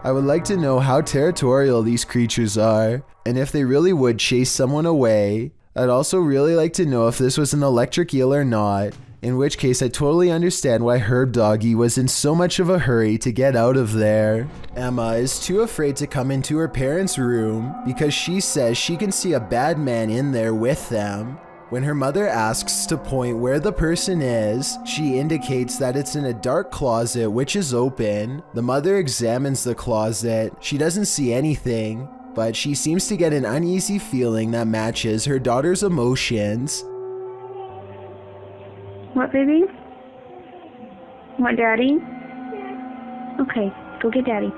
I would like to know how territorial these creatures are, and if they really would chase someone away. I'd also really like to know if this was an electric eel or not, in which case I totally understand why Herb Doggy was in so much of a hurry to get out of there. Emma is too afraid to come into her parents' room because she says she can see a bad man in there with them. When her mother asks to point where the person is, she indicates that it's in a dark closet which is open. The mother examines the closet. She doesn't see anything, but she seems to get an uneasy feeling that matches her daughter's emotions. What, baby? Want daddy? Okay, go get daddy.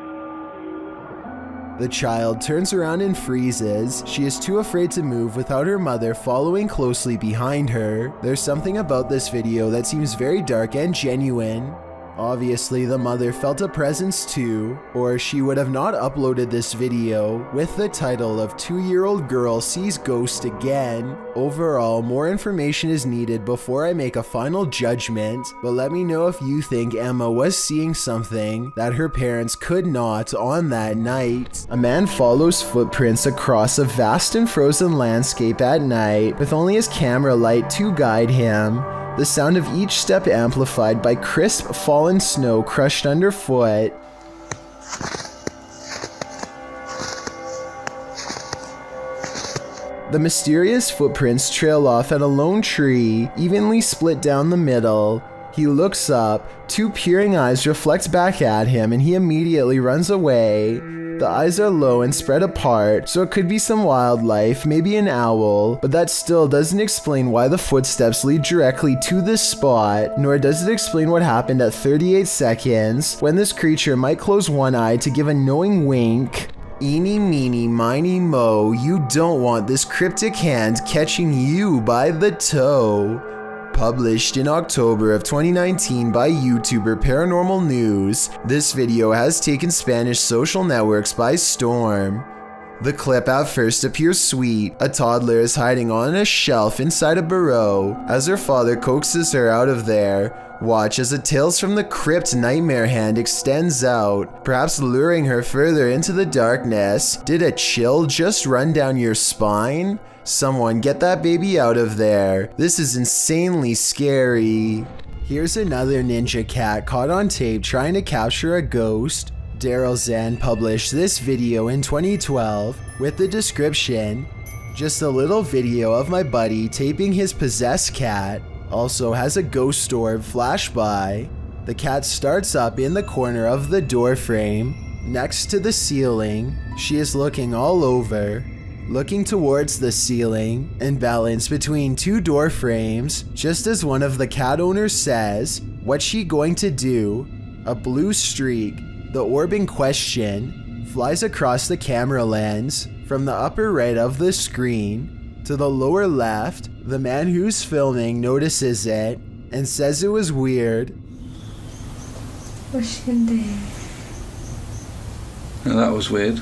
The child turns around and freezes. She is too afraid to move without her mother following closely behind her. There's something about this video that seems very dark and genuine. Obviously, the mother felt a presence too, or she would have not uploaded this video with the title of 2-year-old girl sees ghost again. Overall, more information is needed before I make a final judgment, but let me know if you think Emma was seeing something that her parents could not on that night. A man follows footprints across a vast and frozen landscape at night with only his camera light to guide him. The sound of each step amplified by crisp fallen snow crushed underfoot. The mysterious footprints trail off at a lone tree, evenly split down the middle. He looks up, 2 peering eyes reflect back at him, and he immediately runs away. The eyes are low and spread apart, so it could be some wildlife, maybe an owl, but that still doesn't explain why the footsteps lead directly to this spot, nor does it explain what happened at 38 seconds, when this creature might close one eye to give a knowing wink. Eeny, meeny, miny, mo, you don't want this cryptic hand catching you by the toe. Published in October of 2019 by YouTuber Paranormal News, this video has taken Spanish social networks by storm. The clip at first appears sweet. A toddler is hiding on a shelf inside a burrow as her father coaxes her out of there. Watch as a Tales from the Crypt nightmare hand extends out, perhaps luring her further into the darkness. Did a chill just run down your spine? Someone get that baby out of there. This is insanely scary. Here's another ninja cat caught on tape trying to capture a ghost. Daryl Zan published this video in 2012 with the description, "Just a little video of my buddy taping his possessed cat. Also has a ghost orb flash by. The cat starts up in the corner of the door frame, next to the ceiling. She is looking all over, looking towards the ceiling and balanced between 2 door frames, just as one of the cat owners says, 'What's she going to do?' A blue streak, the orb in question, flies across the camera lens from the upper right of the screen to the lower left. The man who's filming notices it and says it was weird. What's she gonna do? Now that was weird.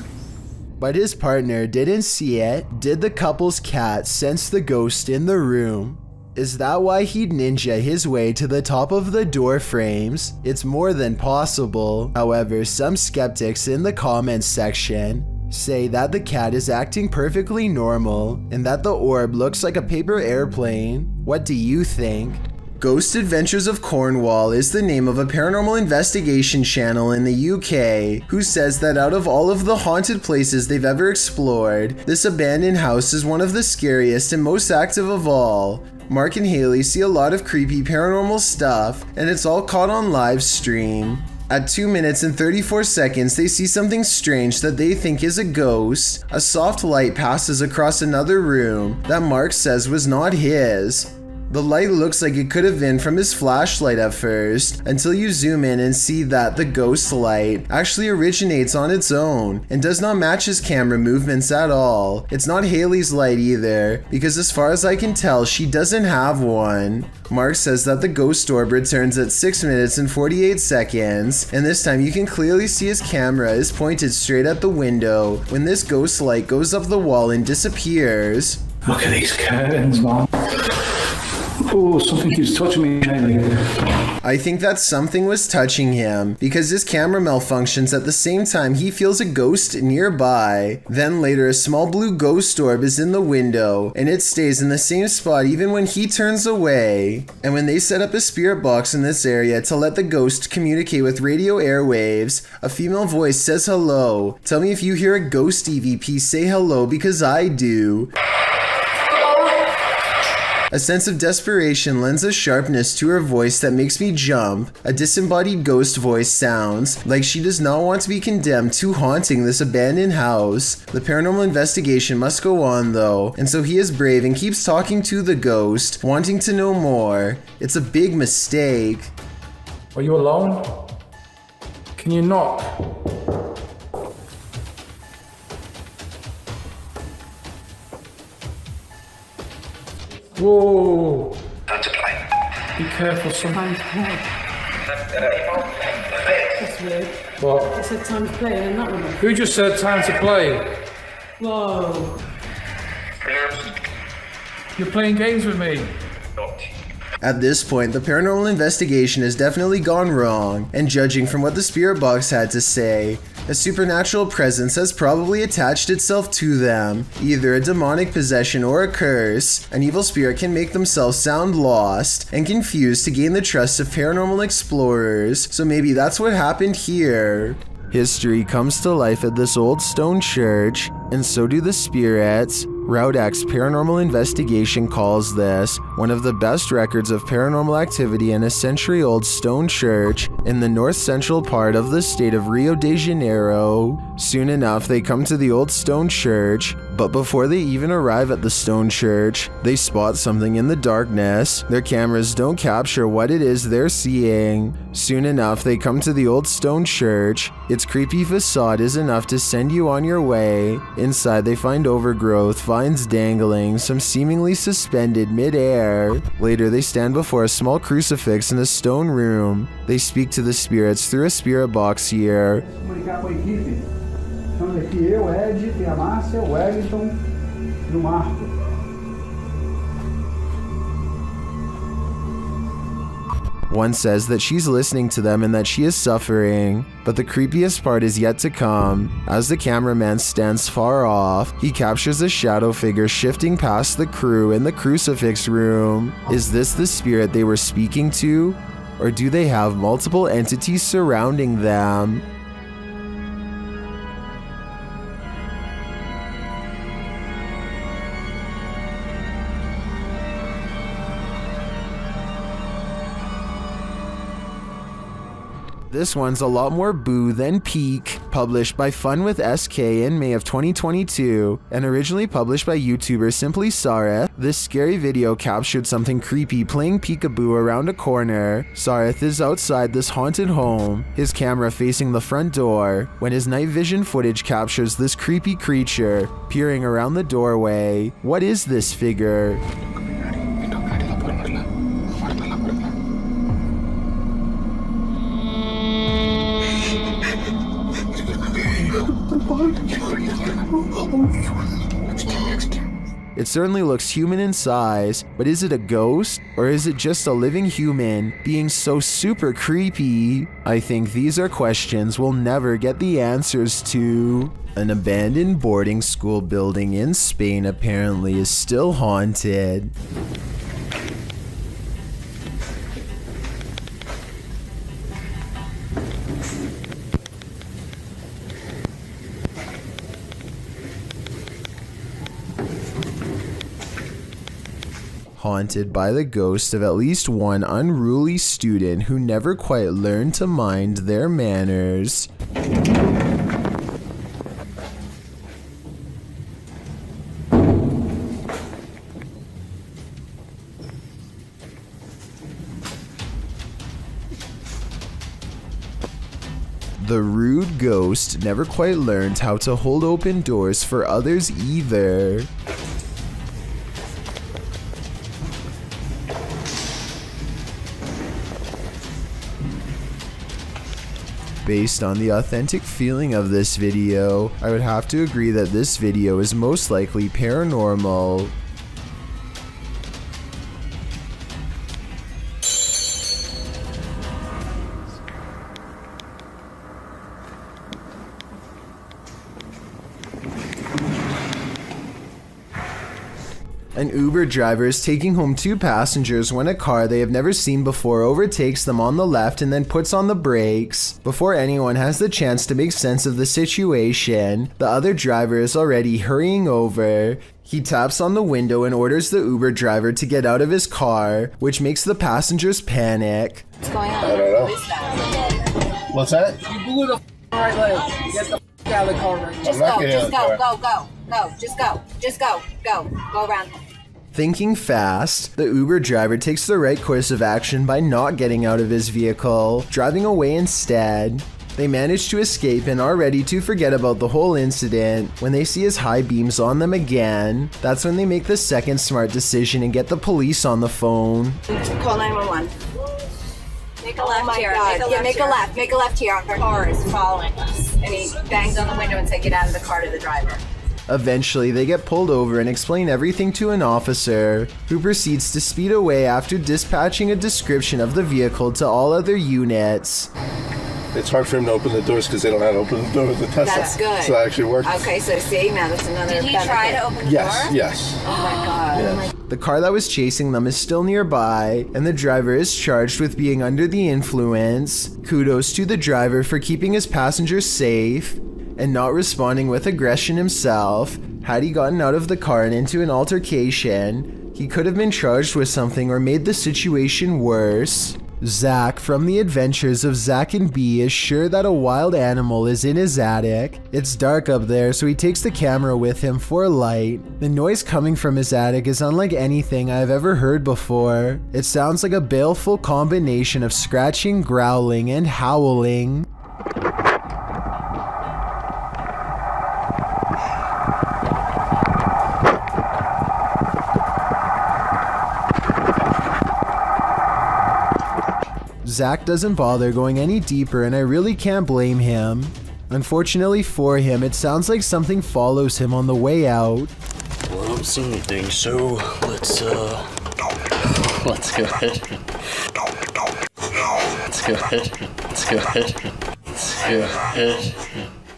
But his partner didn't see it. Did the couple's cat sense the ghost in the room? Is that why he'd ninja his way to the top of the door frames? It's more than possible. However, some skeptics in the comments section say that the cat is acting perfectly normal and that the orb looks like a paper airplane. What do you think? Ghost Adventures of Cornwall is the name of a paranormal investigation channel in the UK who says that out of all of the haunted places they've ever explored, this abandoned house is one of the scariest and most active of all. Mark and Haley see a lot of creepy paranormal stuff, and it's all caught on live stream. At 2 minutes and 34 seconds, they see something strange that they think is a ghost. A soft light passes across another room that Mark says was not his. The light looks like it could have been from his flashlight at first, until you zoom in and see that the ghost light actually originates on its own and does not match his camera movements at all. It's not Haley's light either, because as far as I can tell, she doesn't have one. Mark says that the ghost orb returns at 6 minutes and 48 seconds, and this time you can clearly see his camera is pointed straight at the window when this ghost light goes up the wall and disappears. Look at these curtains, man. Oh, something keeps touching me. I think that something was touching him because his camera malfunctions at the same time he feels a ghost nearby. Then later a small blue ghost orb is in the window and it stays in the same spot even when he turns away. And when they set up a spirit box in this area to let the ghost communicate with radio airwaves, a female voice says hello. Tell me if you hear a ghost EVP say hello because I do. A sense of desperation lends a sharpness to her voice that makes me jump. A disembodied ghost voice sounds like she does not want to be condemned to haunting this abandoned house. The paranormal investigation must go on though, and so he is brave and keeps talking to the ghost, wanting to know more. It's a big mistake. Are you alone? Can you knock? Whoa! Time to play. Be careful, son. Time to play. That's weird. What? It said time to play and that one. Who just said time to play? Whoa. You're playing games with me. At this point, the paranormal investigation has definitely gone wrong, and judging from what the spirit box had to say, a supernatural presence has probably attached itself to them, either a demonic possession or a curse. An evil spirit can make themselves sound lost and confused to gain the trust of paranormal explorers, so maybe that's what happened here. History comes to life at this old stone church, and so do the spirits. Route X Paranormal Investigation calls this one of the best records of paranormal activity in a century-old stone church in the north-central part of the state of Rio de Janeiro. Soon enough, they come to the old stone church, but before they even arrive at the stone church, they spot something in the darkness. Their cameras don't capture what it is they're seeing. Soon enough, they come to the old stone church. Its creepy facade is enough to send you on your way. Inside, they find overgrowth, vines dangling, some seemingly suspended mid-air. Later, they stand before a small crucifix in a stone room. They speak to the spirits through a spirit box here. One says that she's listening to them and that she is suffering, but the creepiest part is yet to come. As the cameraman stands far off, he captures a shadow figure shifting past the crew in the crucifix room. Is this the spirit they were speaking to? Or do they have multiple entities surrounding them? This one's a lot more boo than peak. Published by Fun with SK in May of 2022, and originally published by YouTuber Simply Sareth, this scary video captured something creepy playing peekaboo around a corner. Sareth is outside this haunted home, his camera facing the front door, when his night vision footage captures this creepy creature peering around the doorway. What is this figure? It certainly looks human in size, but is it a ghost? Or is it just a living human being so super creepy? I think these are questions we'll never get the answers to. An abandoned boarding school building in Spain apparently is still haunted. Haunted by the ghost of at least one unruly student who never quite learned to mind their manners. The rude ghost never quite learned how to hold open doors for others either. Based on the authentic feeling of this video, I would have to agree that this video is most likely paranormal. An Uber driver is taking home 2 passengers when a car they have never seen before overtakes them on the left and then puts on the brakes. Before anyone has the chance to make sense of the situation, the other driver is already hurrying over. He taps on the window and orders the Uber driver to get out of his car, which makes the passengers panic. What's going on? I don't know. What is that? What's that? You blew the right leg. Get the out of the car right now. Just go around. Thinking fast, the Uber driver takes the right course of action by not getting out of his vehicle, driving away instead. They manage to escape and are ready to forget about the whole incident when they see his high beams on them again. That's when they make the second smart decision and get the police on the phone. Call 911. Make a left here. Make a left here. Our car is following us. And he bangs on the window and said, get out of the car to the driver. Eventually, they get pulled over and explain everything to an officer, who proceeds to speed away after dispatching a description of the vehicle to all other units. It's hard for him to open the doors because they don't know how to open the door with the Tesla. That's good. So that actually worked. Okay, so see, now that's another benefit. Did he try to open the door? Yes. Oh my God. Yes. The car that was chasing them is still nearby, and the driver is charged with being under the influence. Kudos to the driver for keeping his passengers safe and not responding with aggression himself. Had he gotten out of the car and into an altercation, he could have been charged with something or made the situation worse. Zach from the Adventures of Zach and Bee is sure that a wild animal is in his attic. It's dark up there, so he takes the camera with him for light. The noise coming from his attic is unlike anything I've ever heard before. It sounds like a baleful combination of scratching, growling, and howling. Zach doesn't bother going any deeper, and I really can't blame him. Unfortunately for him, it sounds like something follows him on the way out. Well, I don't see anything, so let's go ahead.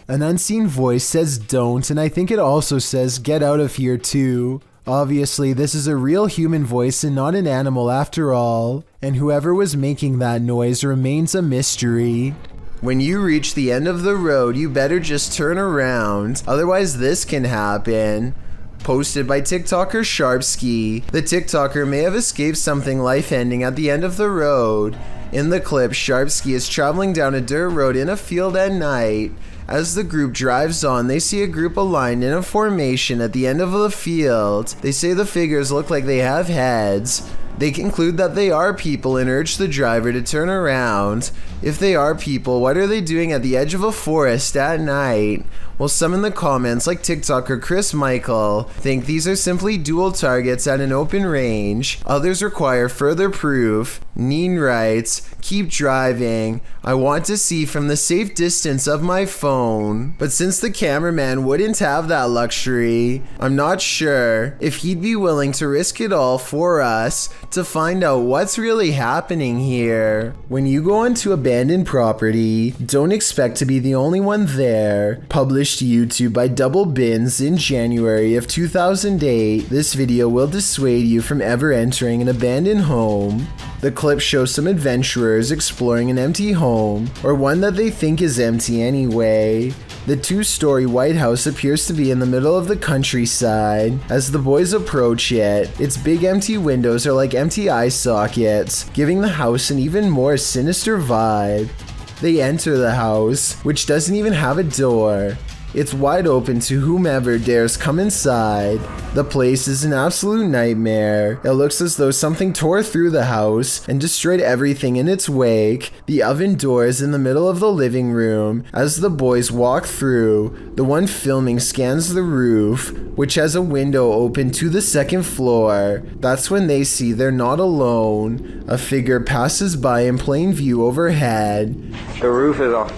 An unseen voice says don't, and I think it also says get out of here too. Obviously, this is a real human voice and not an animal after all, and whoever was making that noise remains a mystery. When you reach the end of the road, you better just turn around, otherwise this can happen. Posted by TikToker Sharpski. The TikToker may have escaped something life-ending at the end of the road. In the clip, Sharpski is traveling down a dirt road in a field at night. As the group drives on, they see a group aligned in a formation at the end of the field. They say the figures look like they have heads. They conclude that they are people and urge the driver to turn around. If they are people, what are they doing at the edge of a forest at night? Well, some in the comments, like TikToker Chris Michael, think these are simply dual targets at an open range. Others require further proof. Neen writes, keep driving. I want to see from the safe distance of my phone. But since the cameraman wouldn't have that luxury, I'm not sure if he'd be willing to risk it all for us to find out what's really happening here. When you go onto abandoned property, don't expect to be the only one there. Published to YouTube by Double Bins in January of 2008, this video will dissuade you from ever entering an abandoned home. The clip shows some adventurers exploring an empty home, or one that they think is empty anyway. The 2-story White House appears to be in the middle of the countryside. As the boys approach it, its big empty windows are like empty eye sockets, giving the house an even more sinister vibe. They enter the house, which doesn't even have a door. It's wide open to whomever dares come inside. The place is an absolute nightmare. It looks as though something tore through the house and destroyed everything in its wake. The oven door is in the middle of the living room. As the boys walk through, the one filming scans the roof, which has a window open to the second floor. That's when they see they're not alone. A figure passes by in plain view overhead. The roof is off.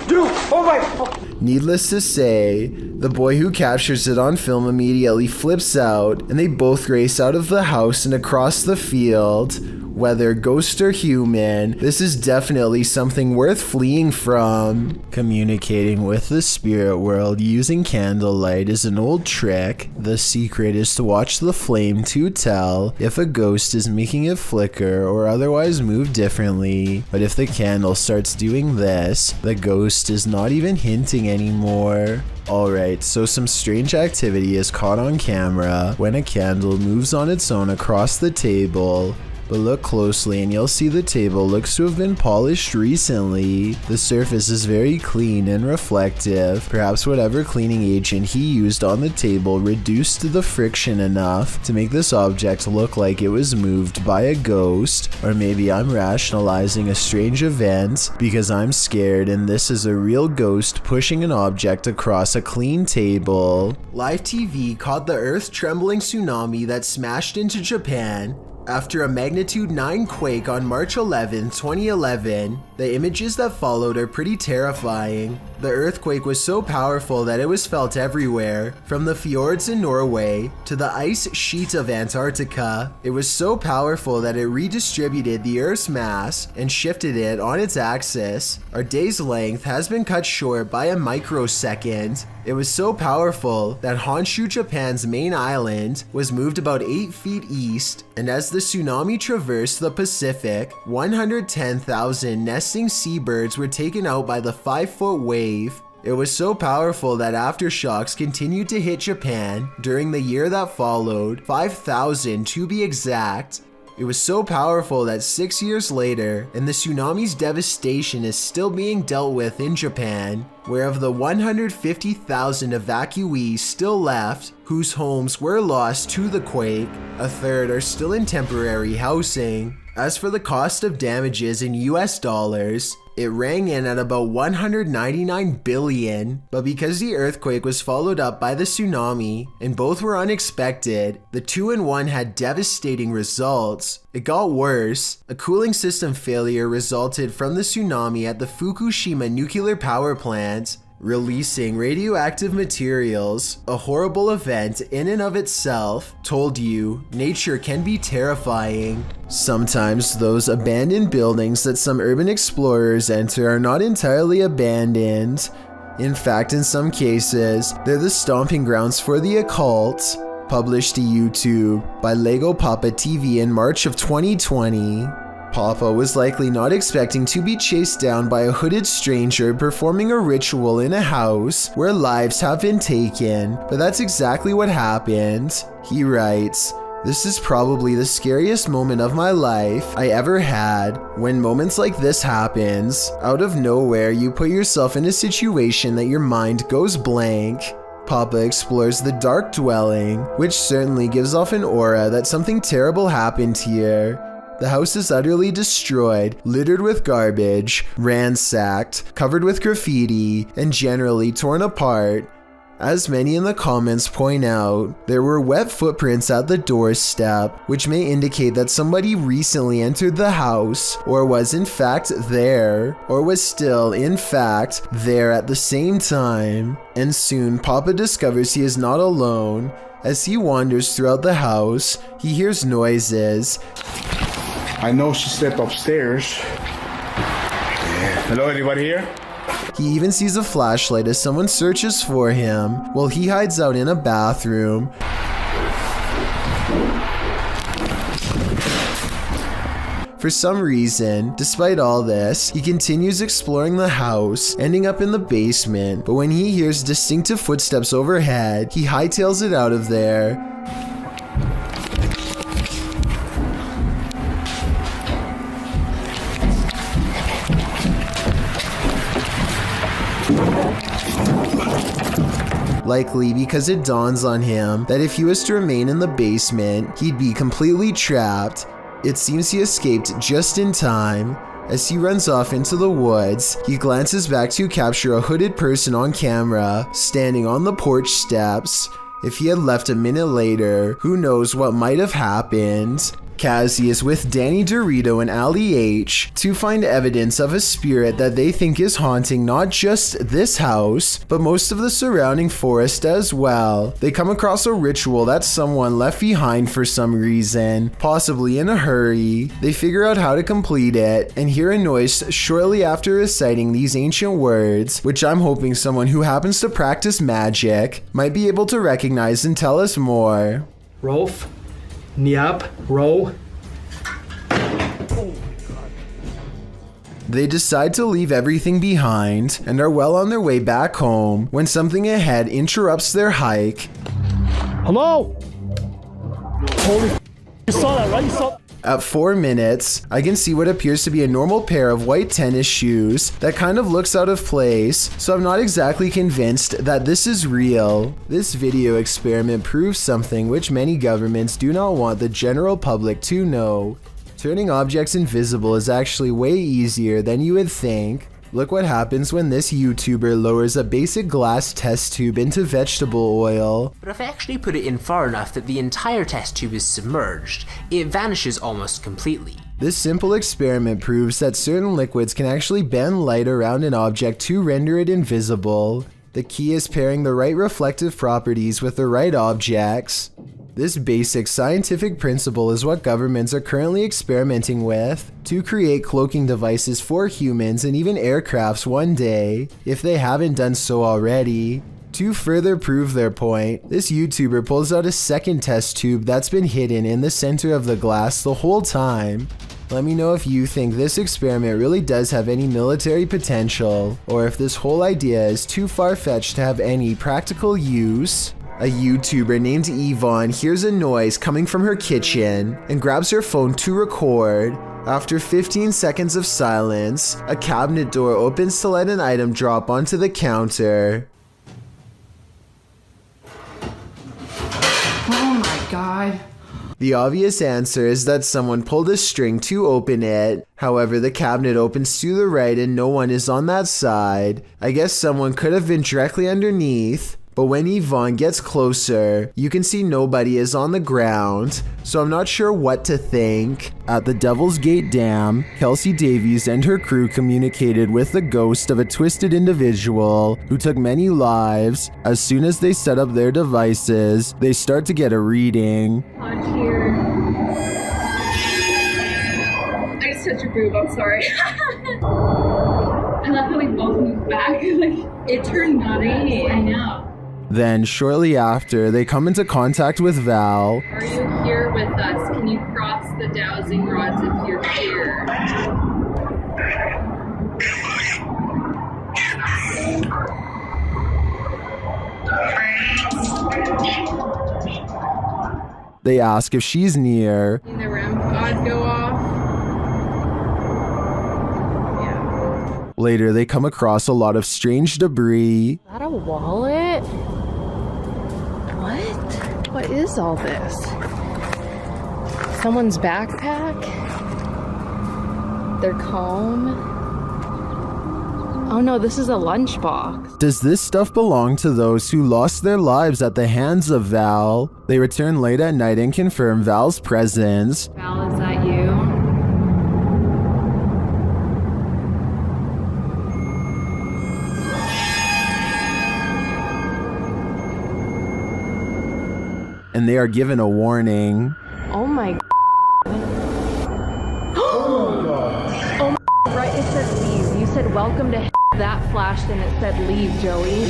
Dude, oh my... Needless to say, the boy who captures it on film immediately flips out, and they both race out of the house and across the field. Whether ghost or human, this is definitely something worth fleeing from. Communicating with the spirit world using candlelight is an old trick. The secret is to watch the flame to tell if a ghost is making it flicker or otherwise move differently. But if the candle starts doing this, the ghost is not even hinting anymore. Alright, so some strange activity is caught on camera when a candle moves on its own across the table. But look closely and you'll see the table looks to have been polished recently. The surface is very clean and reflective. Perhaps whatever cleaning agent he used on the table reduced the friction enough to make this object look like it was moved by a ghost. Or maybe I'm rationalizing a strange event because I'm scared and this is a real ghost pushing an object across a clean table. Live TV caught the earth-trembling tsunami that smashed into Japan. After a magnitude 9 quake on March 11, 2011, the images that followed are pretty terrifying. The earthquake was so powerful that it was felt everywhere, from the fjords in Norway to the ice sheet of Antarctica. It was so powerful that it redistributed the Earth's mass and shifted it on its axis. Our day's length has been cut short by a microsecond. It was so powerful that Honshu, Japan's main island, was moved about 8 feet east, and as the tsunami traversed the Pacific, 110,000 nesting seabirds were taken out by the 5-foot wave. It was so powerful that aftershocks continued to hit Japan during the year that followed, 5,000 to be exact. It was so powerful that 6 years later, and the tsunami's devastation is still being dealt with in Japan, where of the 150,000 evacuees still left, whose homes were lost to the quake, a third are still in temporary housing. As for the cost of damages in US dollars, it rang in at about 199 billion, but because the earthquake was followed up by the tsunami, and both were unexpected, the 2-in-1 had devastating results. It got worse. A cooling system failure resulted from the tsunami at the Fukushima nuclear power plant, releasing radioactive materials. A horrible event in and of itself. Told you, nature can be terrifying. Sometimes those abandoned buildings that some urban explorers enter are not entirely abandoned. In fact, in some cases, they're the stomping grounds for the occult. Published to YouTube by Lego Papa TV in March of 2020. Papa was likely not expecting to be chased down by a hooded stranger performing a ritual in a house where lives have been taken, but that's exactly what happened. He writes, "This is probably the scariest moment of my life I ever had. When moments like this happens, out of nowhere you put yourself in a situation that your mind goes blank." Papa explores the dark dwelling, which certainly gives off an aura that something terrible happened here. The house is utterly destroyed, littered with garbage, ransacked, covered with graffiti, and generally torn apart. As many in the comments point out, there were wet footprints at the doorstep, which may indicate that somebody recently entered the house, or was in fact there, or was still in fact there at the same time. And soon Papa discovers he is not alone. As he wanders throughout the house, he hears noises. I know she stepped upstairs. Hello, anybody here? He even sees a flashlight as someone searches for him while he hides out in a bathroom. For some reason, despite all this, he continues exploring the house, ending up in the basement, but when he hears distinctive footsteps overhead, he hightails it out of there. Likely because it dawns on him that if he was to remain in the basement, he'd be completely trapped. It seems he escaped just in time. As he runs off into the woods, he glances back to capture a hooded person on camera, standing on the porch steps. If he had left a minute later, who knows what might have happened. Cassie is with Danny Dorito and Ali H to find evidence of a spirit that they think is haunting not just this house, but most of the surrounding forest as well. They come across a ritual that someone left behind for some reason, possibly in a hurry. They figure out how to complete it and hear a noise shortly after reciting these ancient words, which I'm hoping someone who happens to practice magic might be able to recognize and tell us more. Rolf, Niap, Ro. They decide to leave everything behind and are well on their way back home when something ahead interrupts their hike. Hello? Holy you saw that, right? You saw. At 4 minutes, I can see what appears to be a normal pair of white tennis shoes that kind of looks out of place, so I'm not exactly convinced that this is real. This video experiment proves something which many governments do not want the general public to know. Turning objects invisible is actually way easier than you would think. Look what happens when this YouTuber lowers a basic glass test tube into vegetable oil. But if I actually put it in far enough that the entire test tube is submerged, it vanishes almost completely. This simple experiment proves that certain liquids can actually bend light around an object to render it invisible. The key is pairing the right reflective properties with the right objects. This basic scientific principle is what governments are currently experimenting with to create cloaking devices for humans and even aircrafts one day, if they haven't done so already. To further prove their point, this YouTuber pulls out a second test tube that's been hidden in the center of the glass the whole time. Let me know if you think this experiment really does have any military potential, or if this whole idea is too far-fetched to have any practical use. A YouTuber named Yvonne hears a noise coming from her kitchen and grabs her phone to record. After 15 seconds of silence, a cabinet door opens to let an item drop onto the counter. Oh my god. The obvious answer is that someone pulled a string to open it. However, the cabinet opens to the right and no one is on that side. I guess someone could have been directly underneath. But when Yvonne gets closer, you can see nobody is on the ground, so I'm not sure what to think. At the Devil's Gate Dam, Kelsey Davies and her crew communicated with the ghost of a twisted individual who took many lives. As soon as they set up their devices, they start to get a reading. Here. I just touched your boob, I'm sorry. I love how we both moved back. Like, it turned naughty. I know. Then, shortly after, they come into contact with Val. Are you here with us? Can you cross the dowsing rods if you're here? They ask if she's near. Can the REM pod go off? Yeah. Later, they come across a lot of strange debris. Is that a wallet? What? What is all this? Someone's backpack? Their comb? Oh no, this is a lunchbox. Does this stuff belong to those who lost their lives at the hands of Val? They return late at night and confirm Val's presence. Val, is that you? And they are given a warning. Oh my Oh my right, it said leave. You said welcome to that flashed and it said leave, Joey.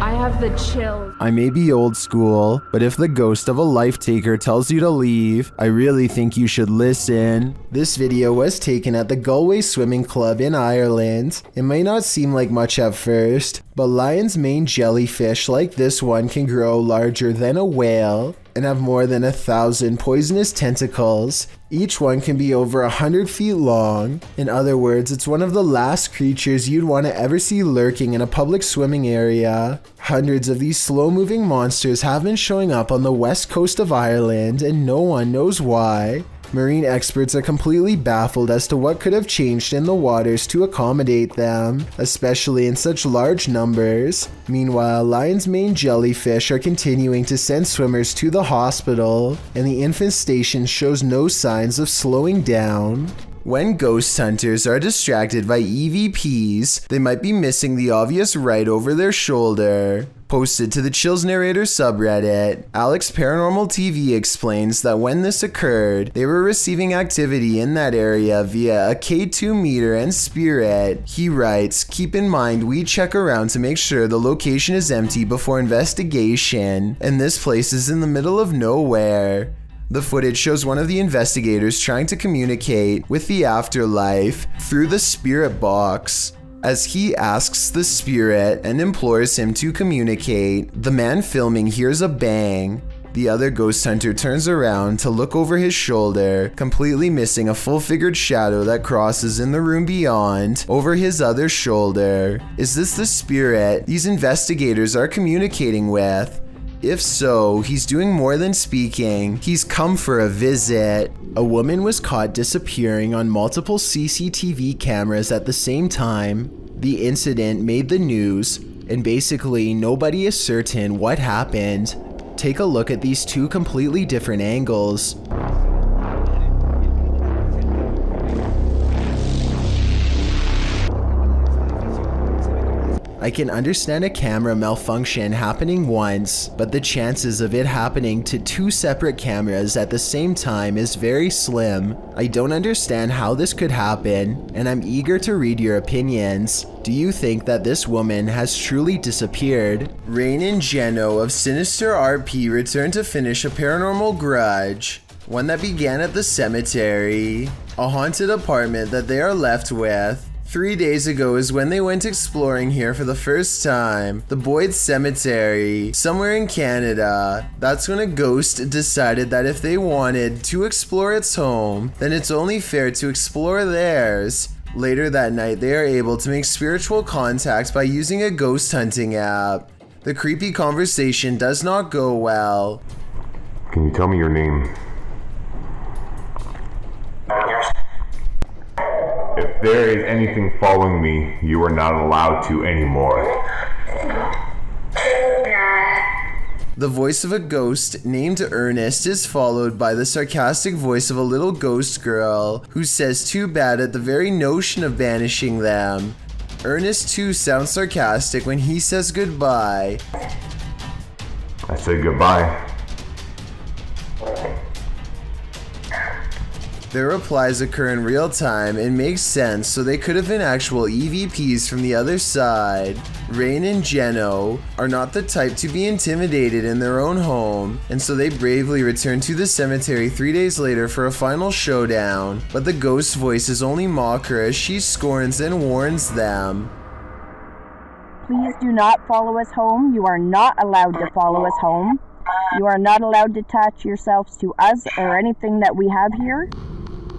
I have the chills. I may be old school, but if the ghost of a life taker tells you to leave, I really think you should listen. This video was taken at the Galway Swimming Club in Ireland. It may not seem like much at first, but lion's mane jellyfish like this one can grow larger than a whale and have more than 1,000 poisonous tentacles. Each one can be over 100 feet long. In other words, it's one of the last creatures you'd want to ever see lurking in a public swimming area. Hundreds of these slow-moving monsters have been showing up on the west coast of Ireland, and no one knows why. Marine experts are completely baffled as to what could have changed in the waters to accommodate them, especially in such large numbers. Meanwhile, Lion's Mane jellyfish are continuing to send swimmers to the hospital, and the infestation shows no signs of slowing down. When ghost hunters are distracted by EVPs, they might be missing the obvious right over their shoulder. Posted to the Chills Narrator subreddit, Alex Paranormal TV explains that when this occurred, they were receiving activity in that area via a K2 meter and spirit. He writes, "Keep in mind we check around to make sure the location is empty before investigation, and this place is in the middle of nowhere." The footage shows one of the investigators trying to communicate with the afterlife through the spirit box. As he asks the spirit and implores him to communicate, the man filming hears a bang. The other ghost hunter turns around to look over his shoulder, completely missing a full-figured shadow that crosses in the room beyond, over his other shoulder. Is this the spirit these investigators are communicating with? If so, he's doing more than speaking. He's come for a visit. A woman was caught disappearing on multiple CCTV cameras at the same time. The incident made the news, and basically nobody is certain what happened. Take a look at these two completely different angles. I can understand a camera malfunction happening once, but the chances of it happening to two separate cameras at the same time is very slim. I don't understand how this could happen, and I'm eager to read your opinions. Do you think that this woman has truly disappeared? Rain and Geno of Sinister RP return to finish a paranormal grudge, one that began at the cemetery, a haunted apartment that they are left with. 3 days ago is when they went exploring here for the first time, the Boyd Cemetery, somewhere in Canada. That's when a ghost decided that if they wanted to explore its home, then it's only fair to explore theirs. Later that night, they are able to make spiritual contact by using a ghost hunting app. The creepy conversation does not go well. Can you tell me your name? If there is anything following me, you are not allowed to anymore. The voice of a ghost named Ernest is followed by the sarcastic voice of a little ghost girl who says too bad at the very notion of banishing them. Ernest too sounds sarcastic when he says goodbye. I said goodbye. Their replies occur in real time and make sense, so they could have been actual EVPs from the other side. Rain and Geno are not the type to be intimidated in their own home, and so they bravely return to the cemetery 3 days later for a final showdown, but the ghost's voices only mock her as she scorns and warns them. Please do not follow us home. You are not allowed to follow us home. You are not allowed to attach yourselves to us or anything that we have here.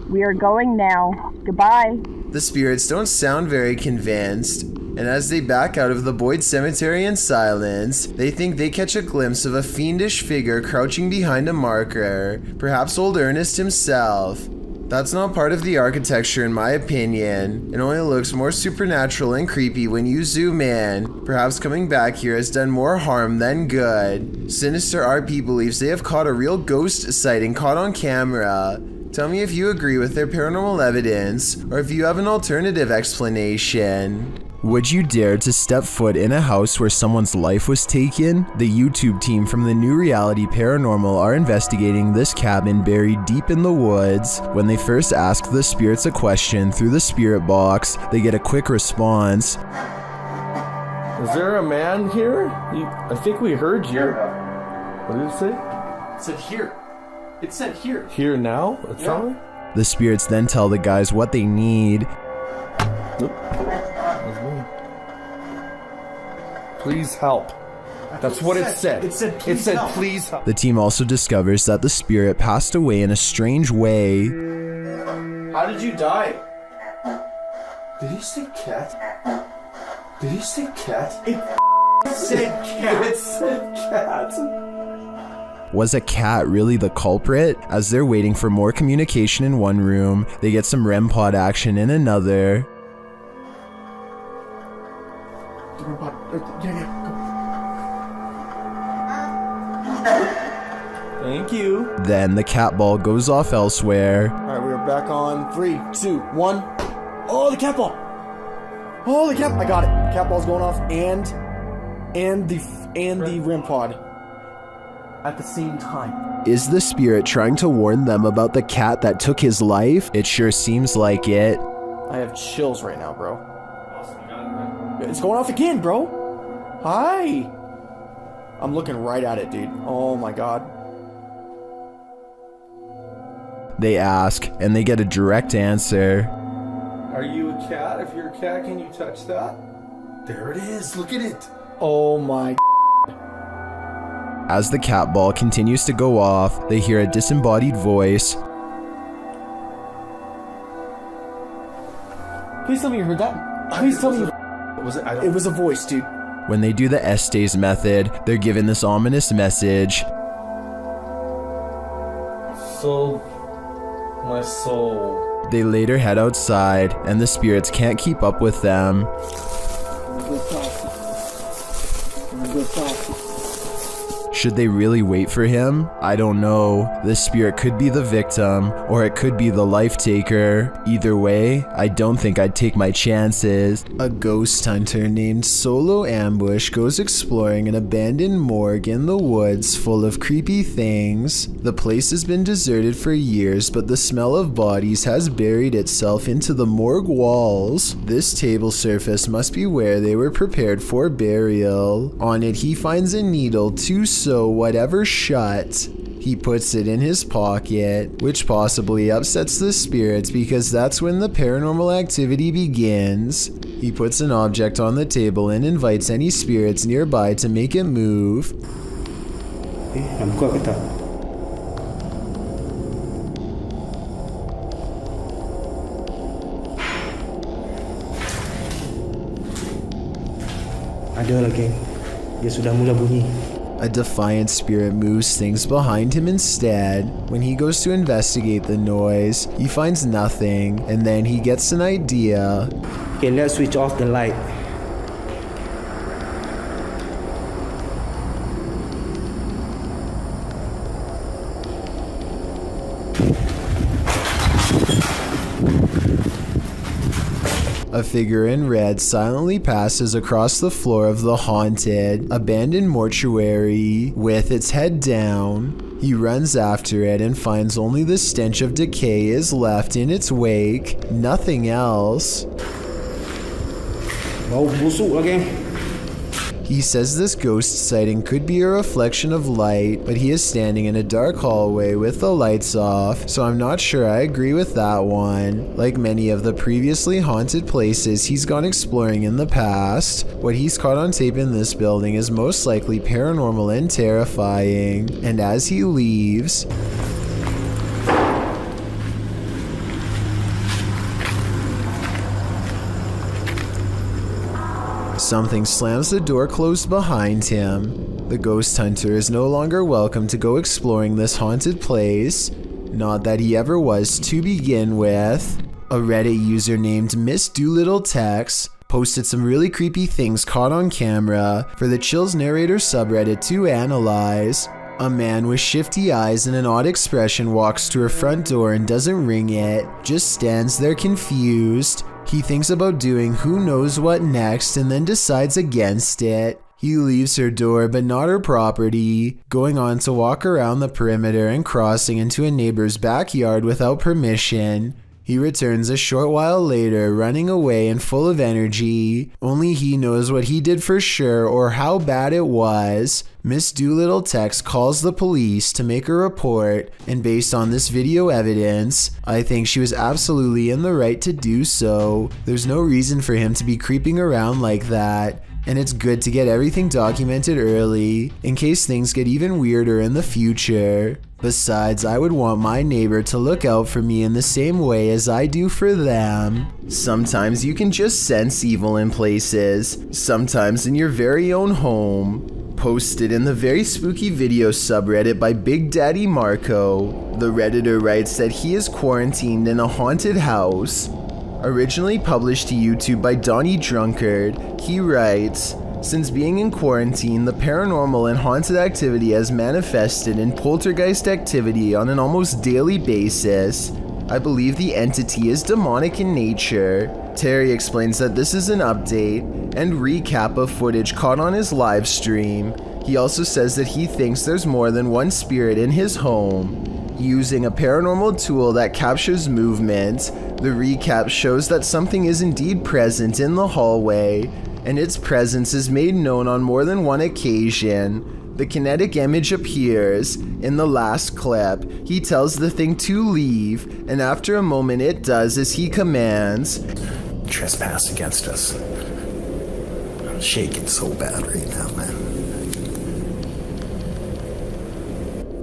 We are going now. Goodbye. The spirits don't sound very convinced, and as they back out of the Boyd Cemetery in silence, they think they catch a glimpse of a fiendish figure crouching behind a marker, perhaps old Ernest himself. That's not part of the architecture in my opinion. It only looks more supernatural and creepy when you zoom in. Perhaps coming back here has done more harm than good. Sinister RP believes they have caught a real ghost sighting caught on camera. Tell me if you agree with their paranormal evidence, or if you have an alternative explanation. Would you dare to step foot in a house where someone's life was taken? The YouTube team from the New Reality Paranormal are investigating this cabin buried deep in the woods. When they first ask the spirits a question through the spirit box, they get a quick response. Is there a man here? I think we heard you. What did it say? It said here. It said here. Here now? It's on? The spirits then tell the guys what they need. Nope. Please help. That's what it said. It said please help. Please help. The team also discovers that the spirit passed away in a strange way. How did you die? Did he say cat? Did he say cat? It said cat. It said cat. Was a cat really the culprit? As they're waiting for more communication in one room, they get some REM pod action in another. Thank you. Then the cat ball goes off elsewhere. Alright, we're back on 3, 2, 1. Oh, the cat ball! Oh, the cat! I got it. Cat ball's going off, and the REM pod at the same time. Is the spirit trying to warn them about the cat that took his life? It sure seems like it. I have chills right now, bro. It's going off again, bro. Hi. I'm looking right at it, dude. Oh my god. They ask, and they get a direct answer. Are you a cat? If you're a cat, can you touch that? There it is. Look at it. Oh my. As the cat ball continues to go off, they hear a disembodied voice. Please tell me you heard that. Please tell me you... Was it? It was a voice, dude. When they do the Estes method, they're given this ominous message. So, my soul. They later head outside, and the spirits can't keep up with them. Should they really wait for him? I don't know. The spirit could be the victim, or it could be the life taker. Either way, I don't think I'd take my chances. A ghost hunter named Solo Ambush goes exploring an abandoned morgue in the woods full of creepy things. The place has been deserted for years, but the smell of bodies has buried itself into the morgue walls. This table surface must be where they were prepared for burial. On it, he finds a needle to sew whatever shut. He puts it in his pocket, which possibly upsets the spirits because that's when the paranormal activity begins. He puts an object on the table and invites any spirits nearby to make it move. Ada lagi. Dia sudah mula bunyi. A defiant spirit moves things behind him instead. When he goes to investigate the noise, he finds nothing, and then he gets an idea. Okay, let's switch off the light. A figure in red silently passes across the floor of the haunted, abandoned mortuary with its head down. He runs after it and finds only the stench of decay is left in its wake, nothing else. Bau busuk lagi. He says this ghost sighting could be a reflection of light, but he is standing in a dark hallway with the lights off, so I'm not sure I agree with that one. Like many of the previously haunted places he's gone exploring in the past, what he's caught on tape in this building is most likely paranormal and terrifying. And as he leaves, something slams the door closed behind him. The ghost hunter is no longer welcome to go exploring this haunted place. Not that he ever was to begin with. A Reddit user named Miss Doolittle Tex posted some really creepy things caught on camera for the Chills Narrator subreddit to analyze. A man with shifty eyes and an odd expression walks to her front door and doesn't ring it, just stands there confused. He thinks about doing who knows what next and then decides against it. He leaves her door but not her property, going on to walk around the perimeter and crossing into a neighbor's backyard without permission. He returns a short while later, running away and full of energy. Only he knows what he did for sure or how bad it was. Miss Doolittle Tex calls the police to make a report, and based on this video evidence, I think she was absolutely in the right to do so. There's no reason for him to be creeping around like that. And it's good to get everything documented early, in case things get even weirder in the future. Besides, I would want my neighbor to look out for me in the same way as I do for them. Sometimes you can just sense evil in places, sometimes in your very own home. Posted in the very spooky video subreddit by Big Daddy Marco, the Redditor writes that he is quarantined in a haunted house. Originally published to YouTube by Donnie Drunkard, he writes, "Since being in quarantine, the paranormal and haunted activity has manifested in poltergeist activity on an almost daily basis. I believe the entity is demonic in nature." Terry explains that this is an update and recap of footage caught on his live stream. He also says that he thinks there's more than one spirit in his home. Using a paranormal tool that captures movement, the recap shows that something is indeed present in the hallway, and its presence is made known on more than one occasion. The kinetic image appears. In the last clip, he tells the thing to leave, and after a moment it does as he commands. Trespass against us. I'm shaking so bad right now, man.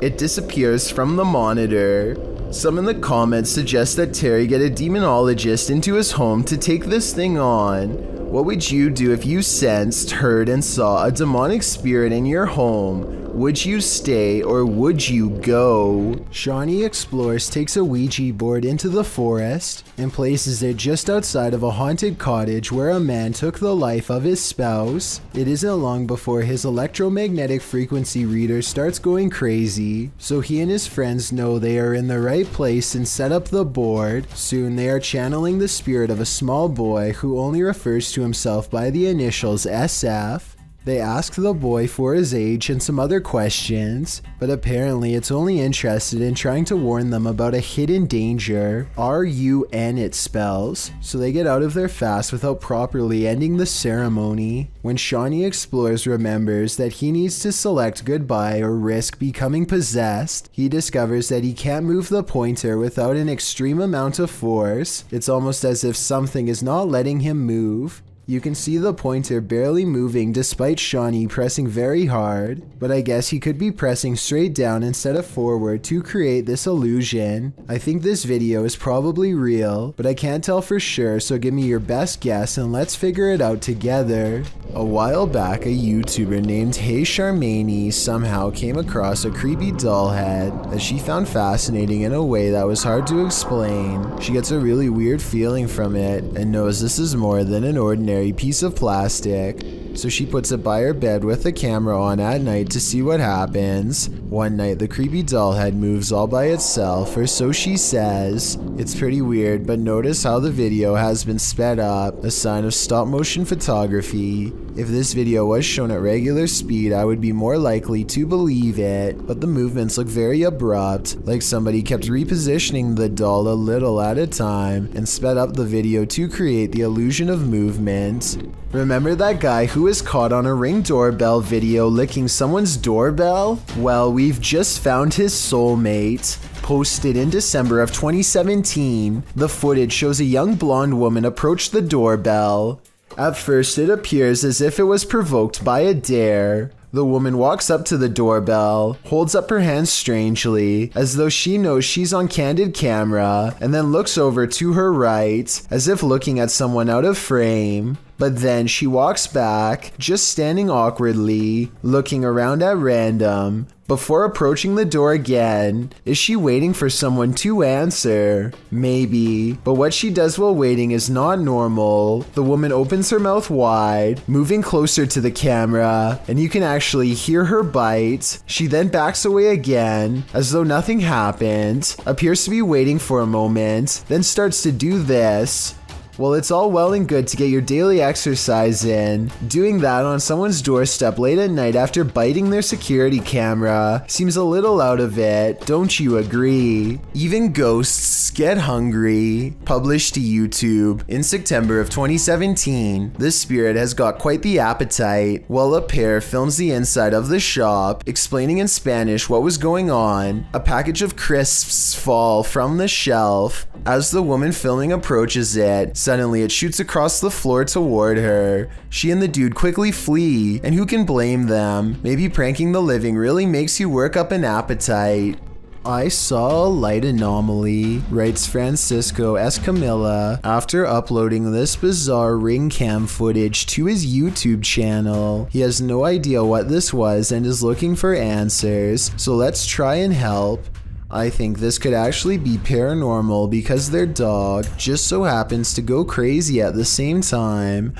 It disappears from the monitor. Some in the comments suggest that Terry get a demonologist into his home to take this thing on. What would you do if you sensed, heard, and saw a demonic spirit in your home? Would you stay or would you go? Shawnee Explores takes a Ouija board into the forest and places it just outside of a haunted cottage where a man took the life of his spouse. It isn't long before his electromagnetic frequency reader starts going crazy, so he and his friends know they are in the right place and set up the board. Soon they are channeling the spirit of a small boy who only refers to himself by the initials SF. They ask the boy for his age and some other questions, but apparently it's only interested in trying to warn them about a hidden danger. RUN it spells, so they get out of there fast without properly ending the ceremony. When Shawnee Explores remembers that he needs to select goodbye or risk becoming possessed, he discovers that he can't move the pointer without an extreme amount of force. It's almost as if something is not letting him move. You can see the pointer barely moving despite Shawnee pressing very hard, but I guess he could be pressing straight down instead of forward to create this illusion. I think this video is probably real, but I can't tell for sure, so give me your best guess and let's figure it out together. A while back, a YouTuber named Hey Charmaine somehow came across a creepy doll head that she found fascinating in a way that was hard to explain. She gets a really weird feeling from it and knows this is more than an ordinary piece of plastic, so she puts it by her bed with the camera on at night to see what happens. One night the creepy doll head moves all by itself, or so she says. It's pretty weird, but notice how the video has been sped up, a sign of stop motion photography. If this video was shown at regular speed, I would be more likely to believe it, but the movements look very abrupt, like somebody kept repositioning the doll a little at a time and sped up the video to create the illusion of movement. Remember that guy who was caught on a Ring doorbell video licking someone's doorbell? Well, we've just found his soulmate. Posted in December of 2017, the footage shows a young blonde woman approach the doorbell. At first, it appears as if it was provoked by a dare. The woman walks up to the doorbell, holds up her hands strangely, as though she knows she's on candid camera, and then looks over to her right, as if looking at someone out of frame. But then she walks back, just standing awkwardly, looking around at random, before approaching the door again. Is she waiting for someone to answer? Maybe, but what she does while waiting is not normal. The woman opens her mouth wide, moving closer to the camera, and you can actually hear her bite. She then backs away again, as though nothing happened, appears to be waiting for a moment, then starts to do this. Well, it's all well and good to get your daily exercise in. Doing that on someone's doorstep late at night after biting their security camera seems a little out of it, don't you agree? Even ghosts get hungry. Published to YouTube in September of 2017, this spirit has got quite the appetite. While a pair films the inside of the shop, explaining in Spanish what was going on, a package of crisps fall from the shelf. As the woman filming approaches it, suddenly it shoots across the floor toward her. She and the dude quickly flee, and who can blame them? Maybe pranking the living really makes you work up an appetite. I saw a light anomaly, writes Francisco Escamilla after uploading this bizarre ring cam footage to his YouTube channel. He has no idea what this was and is looking for answers, so let's try and help. I think this could actually be paranormal because their dog just so happens to go crazy at the same time.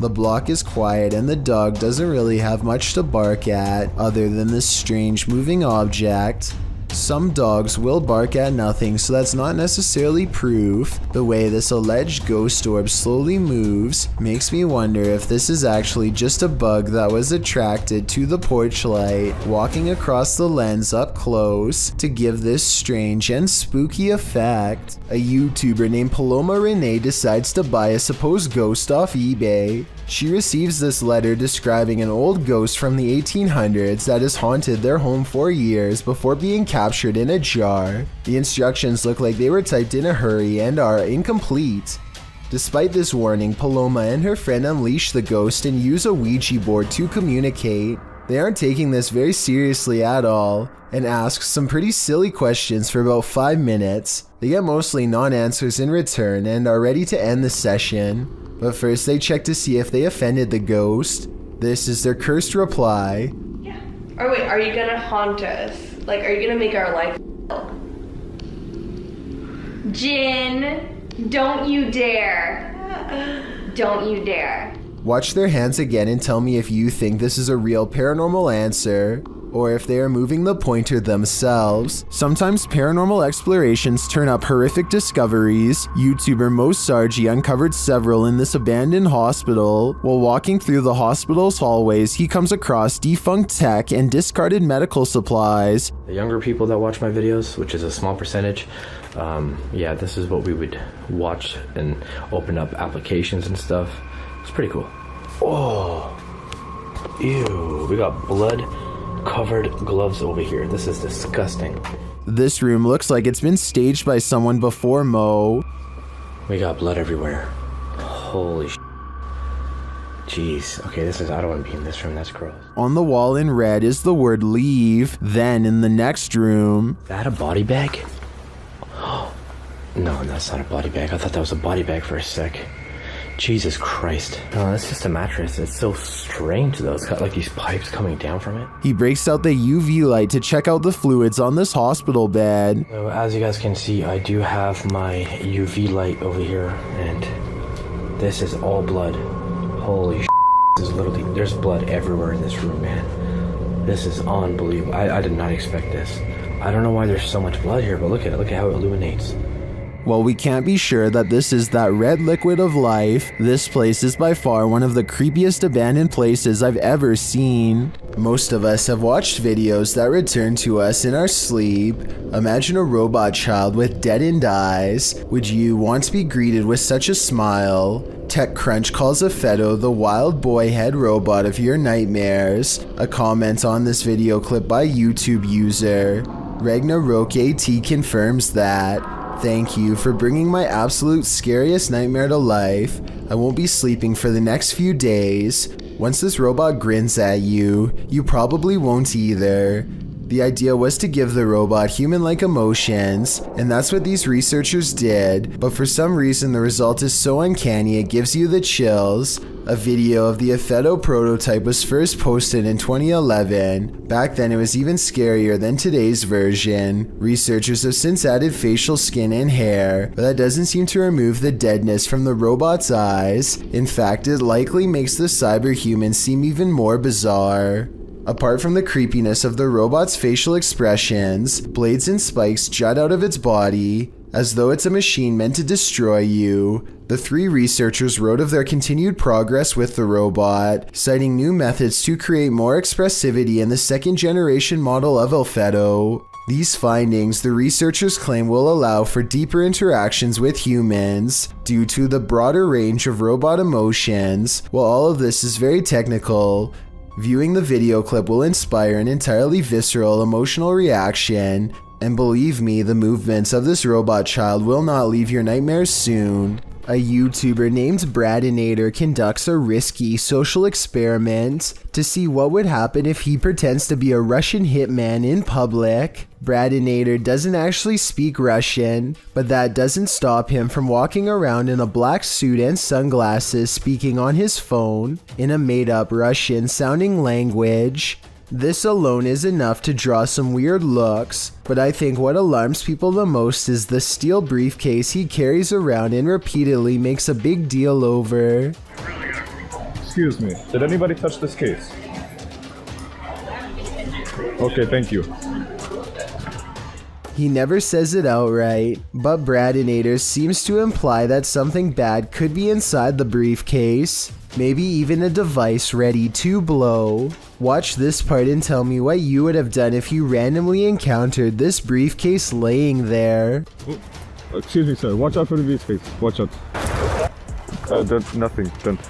The block is quiet and the dog doesn't really have much to bark at other than this strange moving object. Some dogs will bark at nothing, so that's not necessarily proof. The way this alleged ghost orb slowly moves makes me wonder if this is actually just a bug that was attracted to the porch light, walking across the lens up close to give this strange and spooky effect. A YouTuber named Paloma Renee decides to buy a supposed ghost off eBay. She receives this letter describing an old ghost from the 1800s that has haunted their home for years before being captured in a jar. The instructions look like they were typed in a hurry and are incomplete. Despite this warning, Paloma and her friend unleash the ghost and use a Ouija board to communicate. They aren't taking this very seriously at all and ask some pretty silly questions for about 5 minutes. They get mostly non-answers in return and are ready to end the session. But first they check to see if they offended the ghost. This is their cursed reply. Yeah. Or wait, are you gonna haunt us? Like, are you gonna make our life hell? Jin, don't you dare. Don't you dare. Watch their hands again and tell me if you think this is a real paranormal answer, or if they are moving the pointer themselves. Sometimes paranormal explorations turn up horrific discoveries. YouTuber Mo Sargi uncovered several in this abandoned hospital. While walking through the hospital's hallways, he comes across defunct tech and discarded medical supplies. The younger people that watch my videos, which is a small percentage, yeah, this is what we would watch and open up applications and stuff. It's pretty cool. Oh, ew, we got blood covered gloves over here. This is disgusting. This room looks like it's been staged by someone before Mo. We got blood everywhere. Holy sh**. Jeez. Okay, I don't want to be in this room. That's gross. On the wall in red is the word leave. Then in the next room. Is that a body bag? No, that's not a body bag. I thought that was a body bag for a sec. Jesus Christ. No, that's just a mattress. It's so strange though. It's got like these pipes coming down from it. He breaks out the UV light to check out the fluids on this hospital bed. So as you guys can see, I do have my UV light over here, and this is all blood. Holy sh**. This is literally, there's blood everywhere in this room, man. This is unbelievable. I did not expect this. I don't know why there's so much blood here, but look at it. Look at how it illuminates. While we can't be sure that this is that red liquid of life, this place is by far one of the creepiest abandoned places I've ever seen. Most of us have watched videos that return to us in our sleep. Imagine a robot child with deadened eyes. Would you want to be greeted with such a smile? TechCrunch calls Afeto the wild boy head robot of your nightmares. A comment on this video clip by YouTube user Ragnarok AT confirms that. Thank you for bringing my absolute scariest nightmare to life. I won't be sleeping for the next few days. Once this robot grins at you, you probably won't either. The idea was to give the robot human-like emotions, and that's what these researchers did, but for some reason the result is so uncanny it gives you the chills. A video of the Afeto prototype was first posted in 2011. Back then it was even scarier than today's version. Researchers have since added facial skin and hair, but that doesn't seem to remove the deadness from the robot's eyes. In fact, it likely makes the cyberhuman seem even more bizarre. Apart from the creepiness of the robot's facial expressions, blades and spikes jut out of its body, as though it's a machine meant to destroy you. The three researchers wrote of their continued progress with the robot, citing new methods to create more expressivity in the second-generation model of Afeto. These findings, the researchers claim, will allow for deeper interactions with humans due to the broader range of robot emotions. While all of this is very technical, Viewing the video clip will inspire an entirely visceral emotional reaction, and believe me, the movements of this robot child will not leave your nightmares soon. A YouTuber named Bradinator conducts a risky social experiment to see what would happen if he pretends to be a Russian hitman in public. Bradinator doesn't actually speak Russian, but that doesn't stop him from walking around in a black suit and sunglasses speaking on his phone in a made-up Russian-sounding language. This alone is enough to draw some weird looks, but I think what alarms people the most is the steel briefcase he carries around and repeatedly makes a big deal over. Excuse me, did anybody touch this case? Okay, thank you. He never says it outright, but Bradinator seems to imply that something bad could be inside the briefcase, maybe even a device ready to blow. Watch this part and tell me what you would have done if you randomly encountered this briefcase laying there. Oh, excuse me, sir. Watch out for the briefcase. Watch out. That's nothing. Don't.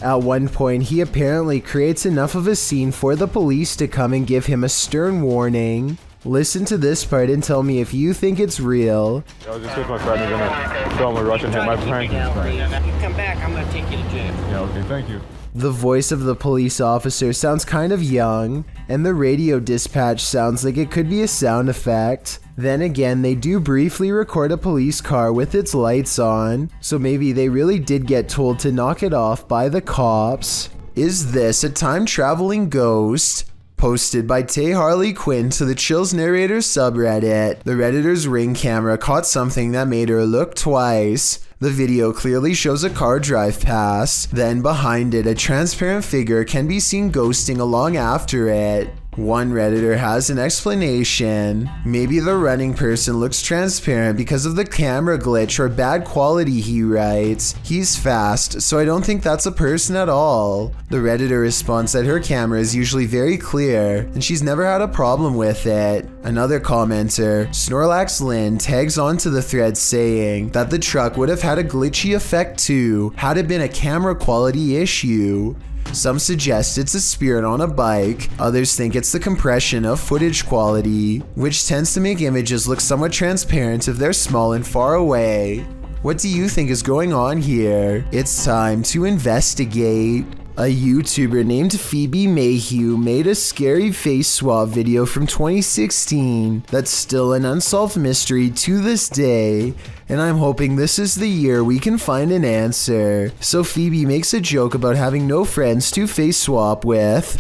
At one point, he apparently creates enough of a scene for the police to come and give him a stern warning. Listen to this part and tell me if you think it's real. I was just with my friend. I'm gonna film a Russian hit. My prank is fine. You come back, I'm gonna take you to jail. Yeah, okay, thank you. The voice of the police officer sounds kind of young, and the radio dispatch sounds like it could be a sound effect. Then again, they do briefly record a police car with its lights on, so maybe they really did get told to knock it off by the cops. Is this a time-traveling ghost? Posted by Tay Harley Quinn to the Chills Narrator subreddit. The Redditor's Ring camera caught something that made her look twice. The video clearly shows a car drive past, then behind it a transparent figure can be seen ghosting along after it. One Redditor has an explanation. Maybe the running person looks transparent because of the camera glitch or bad quality, he writes. He's fast, so I don't think that's a person at all. The Redditor responds that her camera is usually very clear, and she's never had a problem with it. Another commenter, Snorlax Lynn, tags onto the thread saying that the truck would have had a glitchy effect too, had it been a camera quality issue. Some suggest it's a spirit on a bike, others think it's the compression of footage quality, which tends to make images look somewhat transparent if they're small and far away. What do you think is going on here? It's time to investigate. A YouTuber named Phoebe Mayhew made a scary face swap video from 2016 that's still an unsolved mystery to this day, and I'm hoping this is the year we can find an answer. So Phoebe makes a joke about having no friends to face swap with,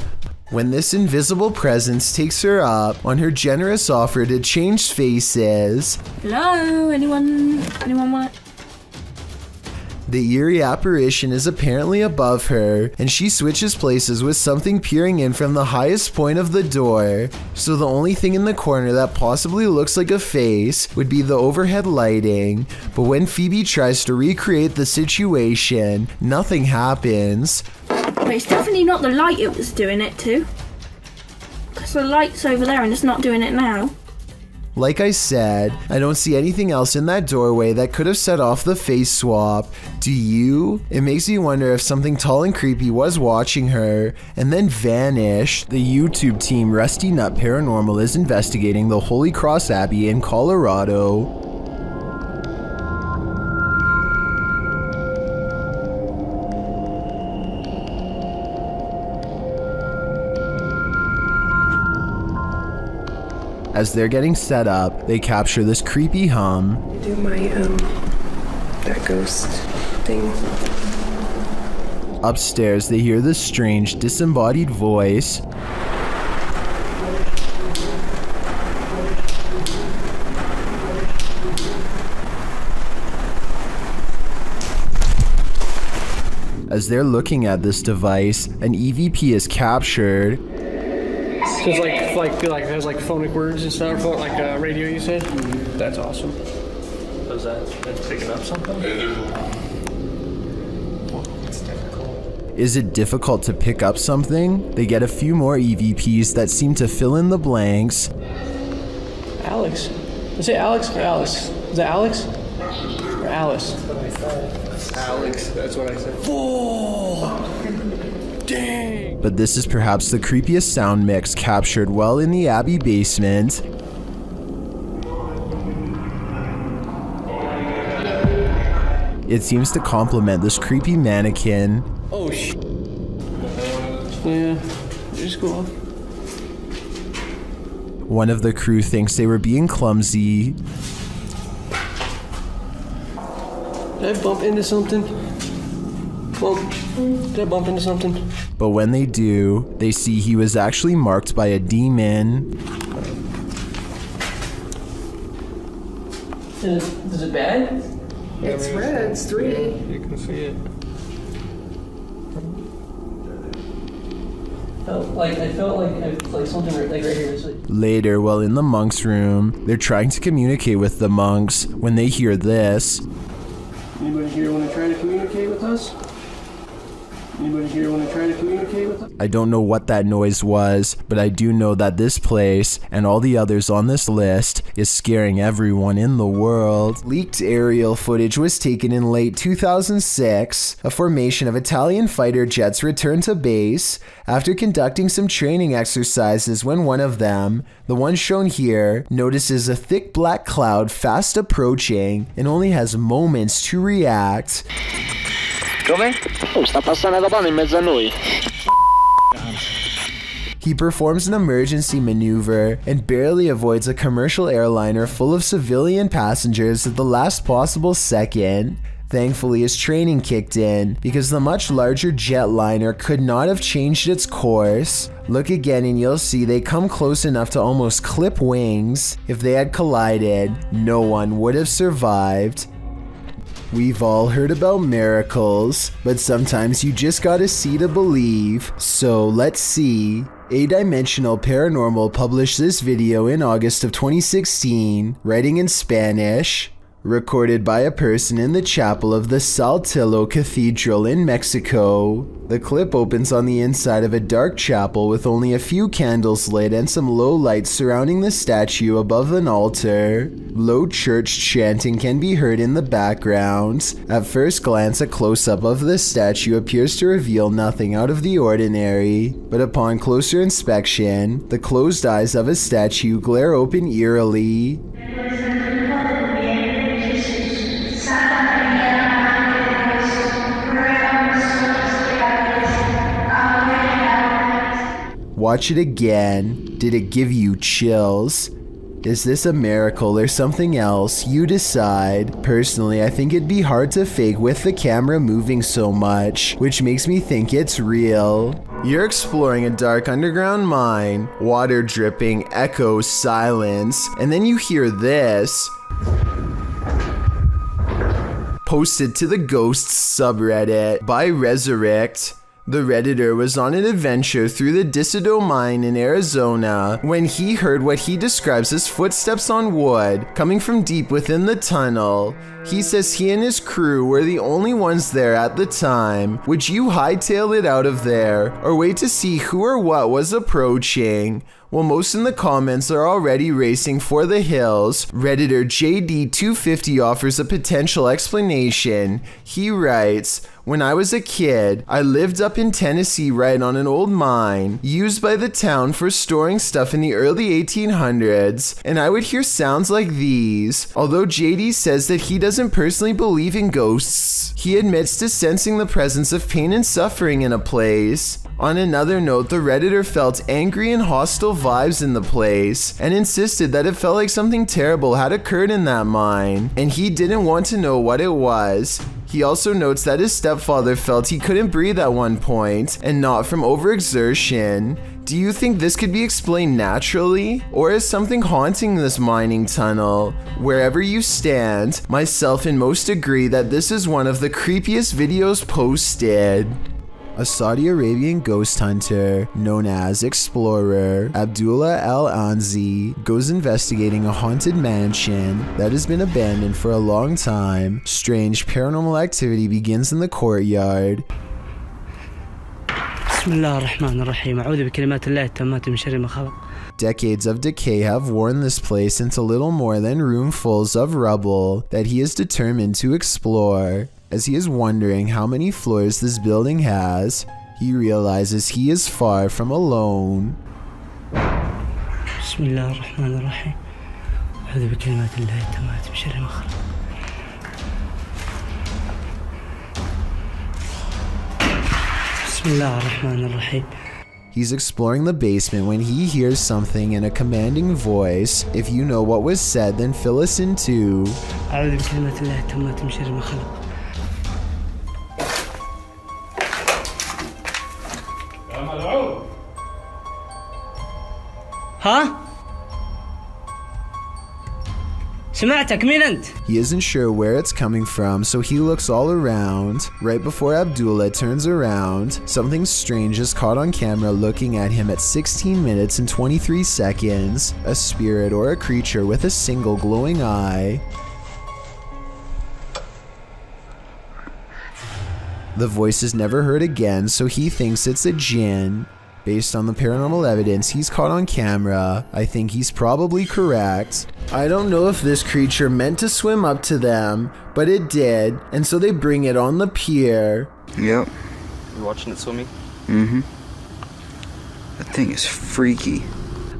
when this invisible presence takes her up on her generous offer to change faces. Hello, anyone want it? The eerie apparition is apparently above her, and she switches places with something peering in from the highest point of the door. So the only thing in the corner that possibly looks like a face would be the overhead lighting, but when Phoebe tries to recreate the situation, nothing happens. But it's definitely not the light it was doing it to. Because the light's over there and it's not doing it now. Like I said, I don't see anything else in that doorway that could have set off the face swap. Do you? It makes me wonder if something tall and creepy was watching her and then vanished. The YouTube team Rusty Nut Paranormal is investigating the Holy Cross Abbey in Colorado. As they're getting set up, they capture this creepy hum. Do my, that ghost thing. Upstairs, they hear this strange, disembodied voice. As they're looking at this device, an EVP is captured. So it's like it has like phonic words and stuff, like radio you said? That's awesome. Is that's picking up something? Is it difficult to pick up something? They get a few more EVPs that seem to fill in the blanks. Alex. Is it Alex or Alice? Is that Alex? Or Alice? Alex, that's what I said. Whoa! Dang. But this is perhaps the creepiest sound mix captured while in the Abbey basement. It seems to complement this creepy mannequin. Oh shit. Yeah, just go off. One of the crew thinks they were being clumsy. Did I bump into something? Well, did I bump into something? But when they do, they see he was actually marked by a demon. Is it bad? It's red. It's 3. Yeah, you can see it. I felt like something right here. Later, while in the monks' room, they're trying to communicate with the monks when they hear this. Anybody here want to try to communicate with us? Anybody here want to try to communicate with us? I don't know what that noise was, but I do know that this place and all the others on this list is scaring everyone in the world. Leaked aerial footage was taken in late 2006. A formation of Italian fighter jets returned to base after conducting some training exercises when one of them, the one shown here, notices a thick black cloud fast approaching and only has moments to react. Dove? Oh, sta passando da pane in mezzo a noi. He performs an emergency maneuver and barely avoids a commercial airliner full of civilian passengers at the last possible second. Thankfully, his training kicked in because the much larger jetliner could not have changed its course. Look again and you'll see they come close enough to almost clip wings. If they had collided, no one would have survived. We've all heard about miracles, but sometimes you just gotta see to believe. So let's see. A-Dimensional Paranormal published this video in August of 2016, writing in Spanish. Recorded by a person in the chapel of the Saltillo Cathedral in Mexico. The clip opens on the inside of a dark chapel with only a few candles lit and some low lights surrounding the statue above an altar. Low church chanting can be heard in the background. At first glance, a close-up of the statue appears to reveal nothing out of the ordinary, but upon closer inspection, the closed eyes of a statue glare open eerily. Watch it again. Did it give you chills? Is this a miracle or something else? You decide. Personally, I think it'd be hard to fake with the camera moving so much, which makes me think it's real. You're exploring a dark underground mine, water dripping, echoes, silence, and then you hear this. Posted to the Ghosts subreddit by Resurrect. The Redditor was on an adventure through the Disido mine in Arizona when he heard what he describes as footsteps on wood coming from deep within the tunnel. He says he and his crew were the only ones there at the time. Would you hightail it out of there or wait to see who or what was approaching? Well, most in the comments are already racing for the hills. Redditor JD250 offers a potential explanation. He writes, "When I was a kid, I lived up in Tennessee right on an old mine used by the town for storing stuff in the early 1800s, and I would hear sounds like these." Although JD says that he doesn't personally believe in ghosts, he admits to sensing the presence of pain and suffering in a place. On another note, the Redditor felt angry and hostile vibes in the place and insisted that it felt like something terrible had occurred in that mine, and he didn't want to know what it was. He also notes that his stepfather felt he couldn't breathe at one point, and not from overexertion. Do you think this could be explained naturally? Or is something haunting this mining tunnel? Wherever you stand, myself and most agree that this is one of the creepiest videos posted. A Saudi Arabian ghost hunter known as Explorer Abdullah Al-Anzi goes investigating a haunted mansion that has been abandoned for a long time. Strange paranormal activity begins in the courtyard. Decades of decay have worn this place into little more than roomfuls of rubble that he is determined to explore. As he is wondering how many floors this building has, he realizes he is far from alone. بسم الله الرحمن الرحيم أعوذ بكلمات الله التامات من شر ما خلق بسم الله الرحمن الرحيم. He's exploring the basement when he hears something in a commanding voice. If you know what was said, then fill us in too. أعوذ بكلمات الله التامات من شر ما خلق. ها؟ سمعتك مين أنت؟ He isn't sure where it's coming from, so he looks all around. Right before Abdullah turns around, something strange is caught on camera looking at him at 16 minutes and 23 seconds. A spirit or a creature with a single glowing eye. The voice is never heard again, so he thinks it's a jinn. Based on the paranormal evidence he's caught on camera, I think he's probably correct. I don't know if this creature meant to swim up to them, but it did, and so they bring it on the pier. Yep. You watching it swimming? Mm-hmm. That thing is freaky.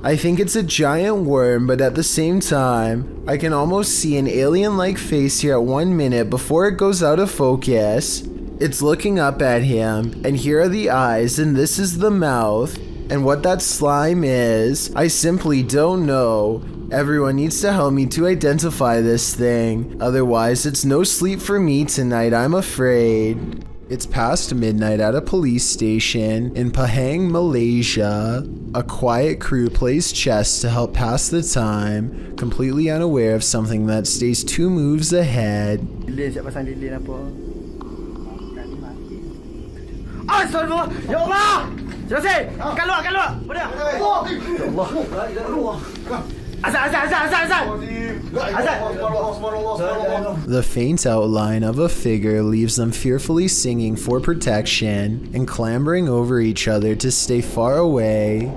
I think it's a giant worm, but at the same time, I can almost see an alien-like face here at 1 minute before it goes out of focus. It's looking up at him, and here are the eyes, and this is the mouth. And what that slime is, I simply don't know. Everyone needs to help me to identify this thing. Otherwise, it's no sleep for me tonight, I'm afraid. It's past midnight at a police station in Pahang, Malaysia. A quiet crew plays chess to help pass the time, completely unaware of something that stays 2 moves ahead. Astagfirullah, ya Allah. Selesai. Keluar. Mudah. Ya Allah. Azan. The faint outline of a figure leaves them fearfully singing for protection and clambering over each other to stay far away.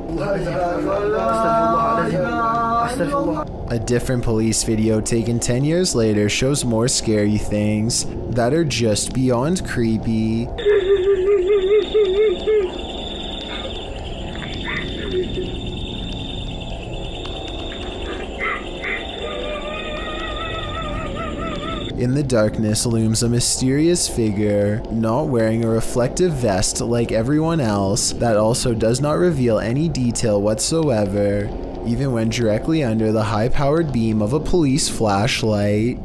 A different police video taken 10 years later shows more scary things that are just beyond creepy. In the darkness looms a mysterious figure, not wearing a reflective vest like everyone else, that also does not reveal any detail whatsoever, even when directly under the high-powered beam of a police flashlight.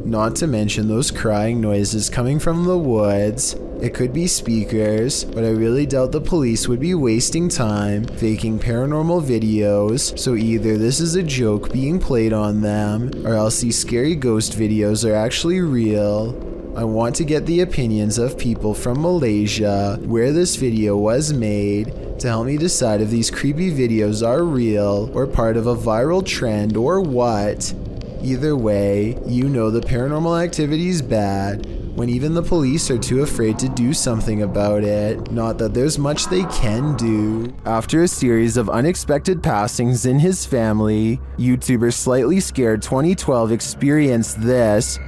Not to mention those crying noises coming from the woods. It could be speakers, but I really doubt the police would be wasting time faking paranormal videos, so either this is a joke being played on them, or else these scary ghost videos are actually real. I want to get the opinions of people from Malaysia, where this video was made, to help me decide if these creepy videos are real, or part of a viral trend, or what. Either way, you know the paranormal activity is bad, when even the police are too afraid to do something about it. Not that there's much they can do. After a series of unexpected passings in his family, YouTuber Slightly Scared 2012 experienced this.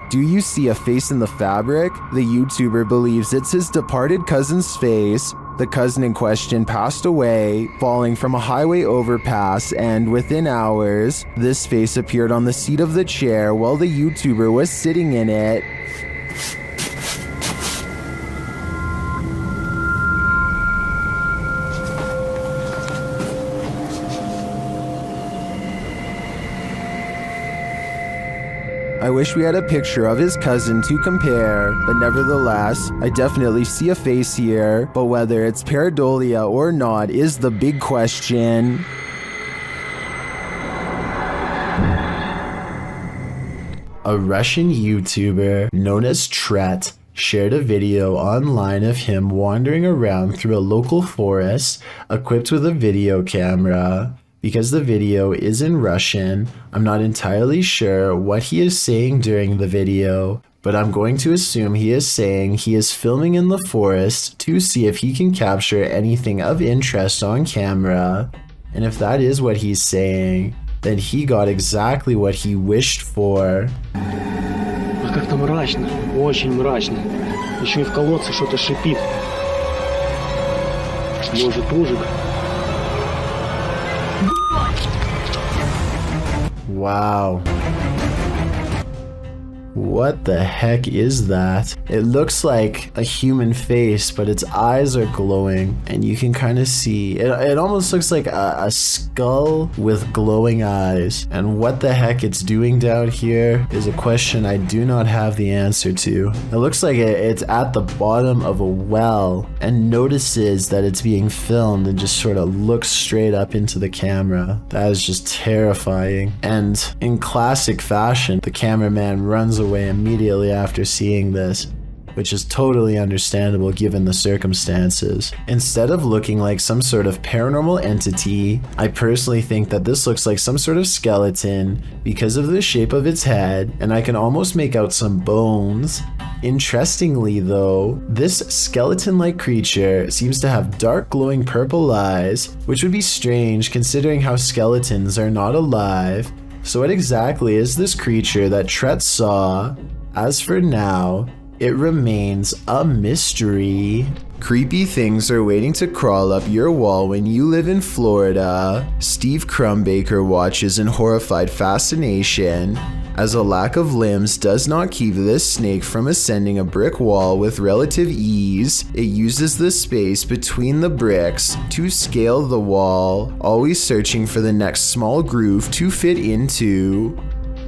Do you see a face in the fabric? The YouTuber believes it's his departed cousin's face. The cousin in question passed away, falling from a highway overpass, and within hours, this face appeared on the seat of the chair while the YouTuber was sitting in it. I wish we had a picture of his cousin to compare, but nevertheless, I definitely see a face here, but whether it's pareidolia or not is the big question. A Russian YouTuber known as Tret shared a video online of him wandering around through a local forest equipped with a video camera. Because the video is in Russian, I'm not entirely sure what he is saying during the video, but I'm going to assume he is saying he is filming in the forest to see if he can capture anything of interest on camera. And if that is what he's saying, then he got exactly what he wished for. Как-то мрачно, очень мрачно. Еще и в колодце что-то шипит. Может, ужик. Wow. What the heck is that? It looks like a human face, but its eyes are glowing, and you can kind of see it almost looks like a skull with glowing eyes. And what the heck it's doing down here is a question I do not have the answer to. It looks like it's at the bottom of a well and notices that it's being filmed and just sort of looks straight up into the camera. That is just terrifying. And in classic fashion, the cameraman runs away immediately after seeing this, which is totally understandable given the circumstances. Instead of looking like some sort of paranormal entity, I personally think that this looks like some sort of skeleton because of the shape of its head, and I can almost make out some bones. Interestingly though, this skeleton-like creature seems to have dark glowing purple eyes, which would be strange considering how skeletons are not alive. So what exactly is this creature that Tret saw? As for now, it remains a mystery. Creepy things are waiting to crawl up your wall when you live in Florida. Steve Crumbaker watches in horrified fascination as a lack of limbs does not keep this snake from ascending a brick wall with relative ease. It uses the space between the bricks to scale the wall, always searching for the next small groove to fit into.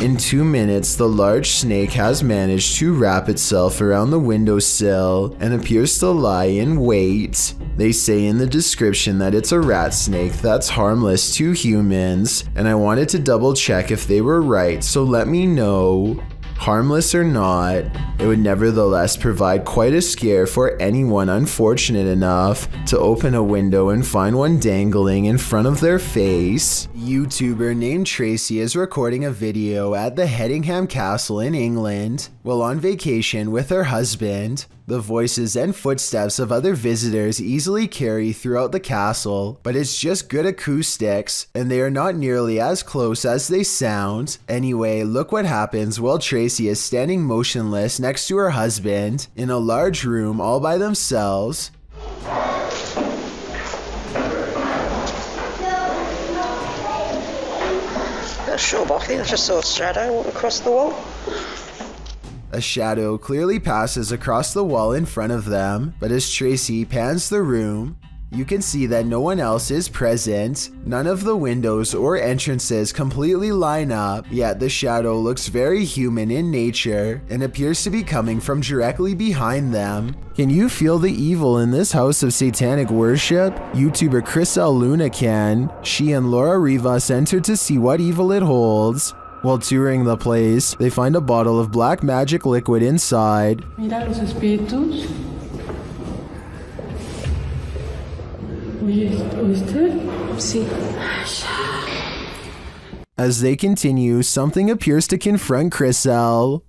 In 2 minutes, the large snake has managed to wrap itself around the windowsill and appears to lie in wait. They say in the description that it's a rat snake that's harmless to humans, and I wanted to double check if they were right, so let me know. Harmless or not, it would nevertheless provide quite a scare for anyone unfortunate enough to open a window and find one dangling in front of their face. A YouTuber named Tracy is recording a video at the Hedingham Castle in England while on vacation with her husband. The voices and footsteps of other visitors easily carry throughout the castle, but it's just good acoustics, and they are not nearly as close as they sound. Anyway, look what happens while Tracy is standing motionless next to her husband in a large room all by themselves. Not sure, but I think I just saw a shadow walk across the wall. A shadow clearly passes across the wall in front of them, but as Tracy pans the room, you can see that no one else is present. None of the windows or entrances completely line up, yet the shadow looks very human in nature and appears to be coming from directly behind them. Can you feel the evil in this house of satanic worship? YouTuber Chriselle Luna can. She and Laura Rivas enter to see what evil it holds. While touring the place, they find a bottle of black magic liquid inside. Mira los espíritus. ¿Oíste? Sí. As they continue, something appears to confront Chriselle.